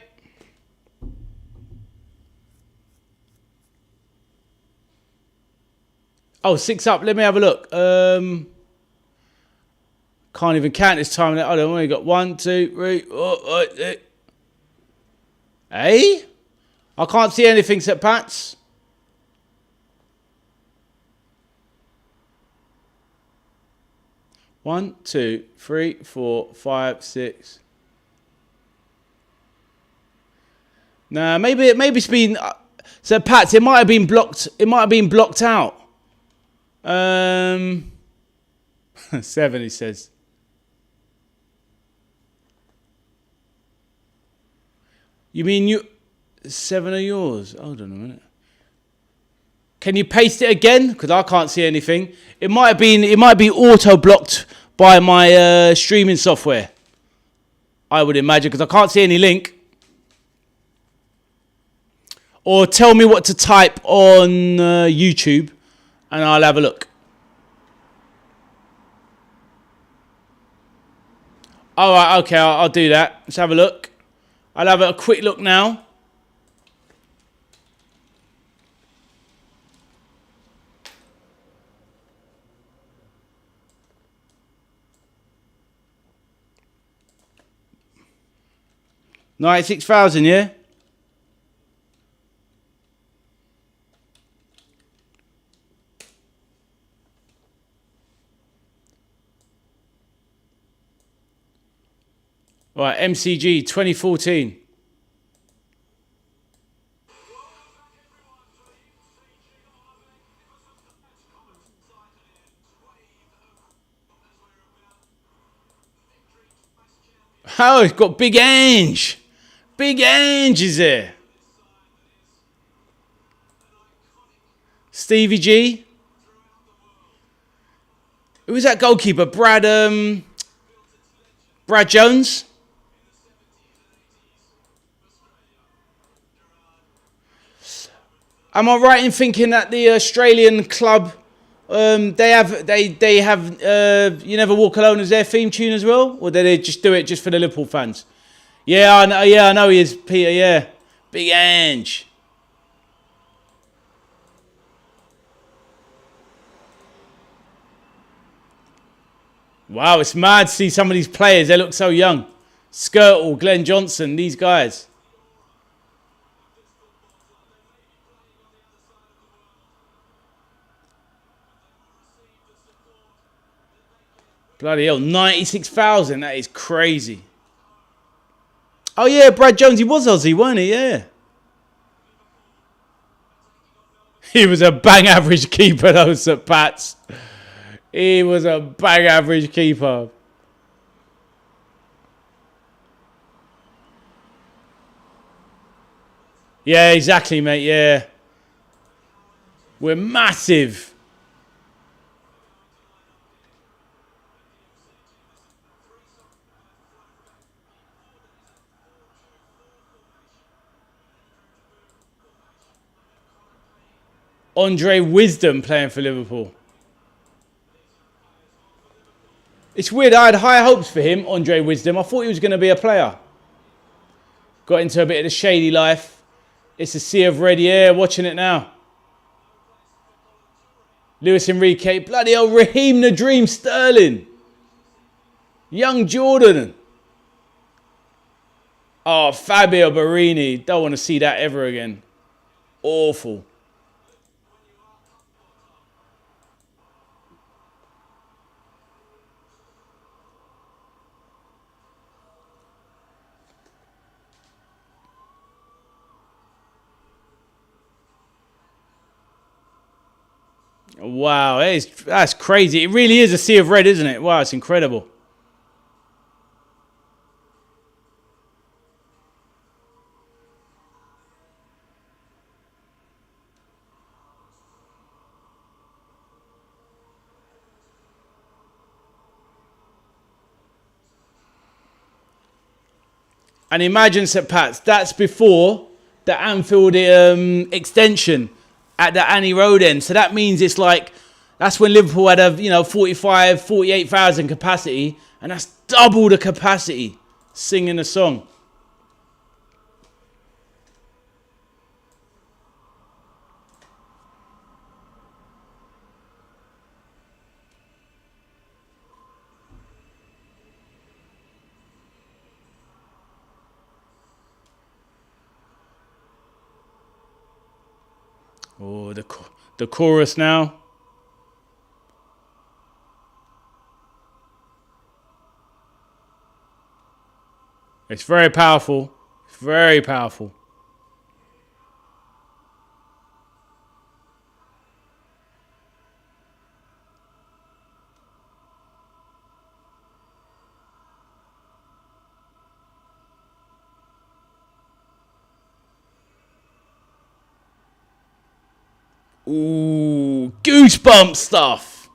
Oh, 6 up. Let me have a look. Can't even count this time. I don't know. We got 1, 2, 3, 4, 5, 6. Hey? I can't see anything, Sir Pats. One, 2, 3, 4, 5, 6. Nah, maybe it's been. So Pats, it might have been blocked. It might have been blocked out. 7, he says. You mean 7 are yours? Hold on a minute. Can you paste it again? Because I can't see anything. It might be auto blocked by my streaming software. I would imagine, because I can't see any link. Or tell me what to type on YouTube, and I'll have a look. All right, okay, I'll do that. Let's have a look. I'll have a quick look now. $96,000, yeah? Right, MCG 2014. Oh, it's got Big Ange. Big Ange is there. Stevie G. Who was that goalkeeper? Brad Jones. Am I right in thinking that the Australian club, they have You Never Walk Alone as their theme tune as well, or did they just do it just for the Liverpool fans? Yeah, I know he is, Peter. Yeah, Big Ange. Wow, it's mad to see some of these players. They look so young. Skirtle, Glenn Johnson, these guys. Bloody hell, 96,000. That is crazy. Oh yeah, Brad Jones. He was Aussie, weren't he? Yeah. He was a bang average keeper, those at Pats. He was a bang average keeper. Yeah, exactly, mate. Yeah. We're massive. Andre Wisdom playing for Liverpool. It's weird. I had high hopes for him, Andre Wisdom. I thought he was going to be a player. Got into a bit of the shady life. It's a sea of red. Yeah, watching it now. Luis Enrique. Bloody hell, Raheem the Dream Sterling. Young Jordan. Oh, Fabio Barini. Don't want to see that ever again. Awful. Wow, that's crazy. It really is a sea of red, isn't it? Wow, it's incredible. And imagine, St. Pat's, that's before the Anfield extension at the Annie Road end. So that means it's like, that's when Liverpool had a 45, 48,000 capacity, and that's double the capacity singing the song. Oh, the chorus now. It's very powerful. It's very powerful. Ooh, goosebump stuff.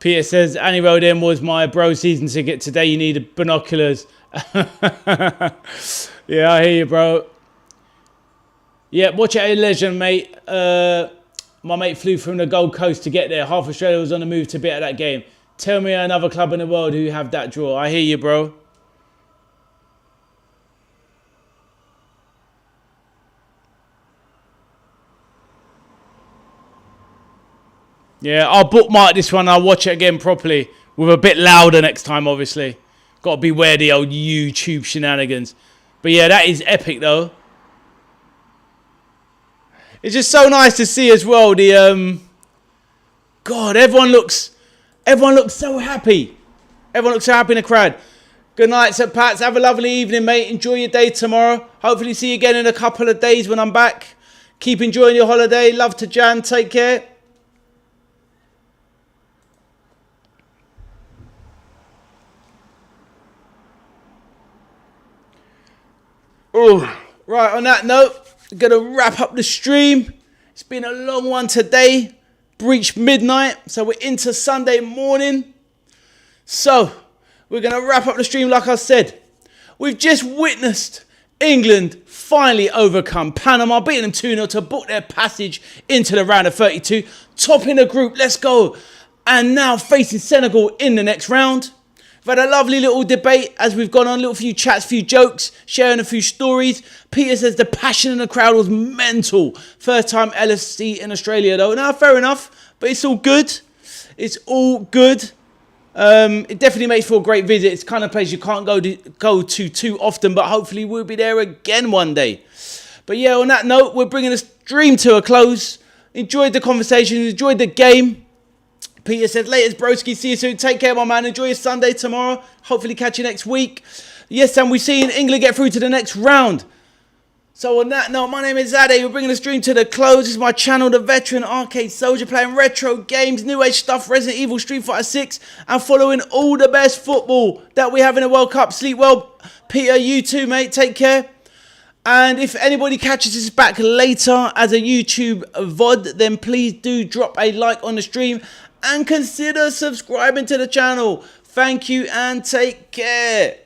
Peter says, Annie Road in was my bro season ticket. Today you need binoculars. Yeah, I hear you, bro. Yeah, watch it, legend, mate. My mate flew from the Gold Coast to get there. Half Australia was on the move to be at that game. Tell me another club in the world who have that draw. I hear you, bro. Yeah, I'll bookmark this one. I'll watch it again properly. With a bit louder next time, obviously. Got to beware the old YouTube shenanigans. But yeah, that is epic, though. It's just so nice to see as well. God, everyone looks so happy. Everyone looks so happy in the crowd. Good night, St. Pat's. Have a lovely evening, mate. Enjoy your day tomorrow. Hopefully see you again in a couple of days when I'm back. Keep enjoying your holiday. Love to Jan. Take care. Oh, right, on that note, I'm going to wrap up the stream. It's been a long one today. Breached midnight, so we're into Sunday morning. So, we're going to wrap up the stream like I said. We've just witnessed England finally overcome Panama, beating them 2-0 to book their passage into the round of 32. Topping the group, let's go. And now facing Senegal in the next round. We've had a lovely little debate as we've gone on, little few chats, few jokes, sharing a few stories. Peter says the passion in the crowd was mental. First time LFC in Australia though. Now, fair enough, but it's all good. It's all good. It definitely makes for a great visit. It's the kind of place you can't go to too often, but hopefully we'll be there again one day. But yeah, on that note, we're bringing the stream to a close. Enjoyed the conversation, enjoyed the game. Peter says, latest broski, see you soon. Take care, my man. Enjoy your Sunday tomorrow. Hopefully catch you next week. Yes, and we've seen England get through to the next round. So on that note, my name is Ade. We're bringing the stream to the close. This is my channel, The Veteran Arcade Soldier, playing retro games, new age stuff, Resident Evil, Street Fighter 6, and following all the best football that we have in the World Cup. Sleep well. Peter, you too, mate. Take care. And if anybody catches this back later as a YouTube VOD, then please do drop a like on the stream and consider subscribing to the channel. Thank you and take care.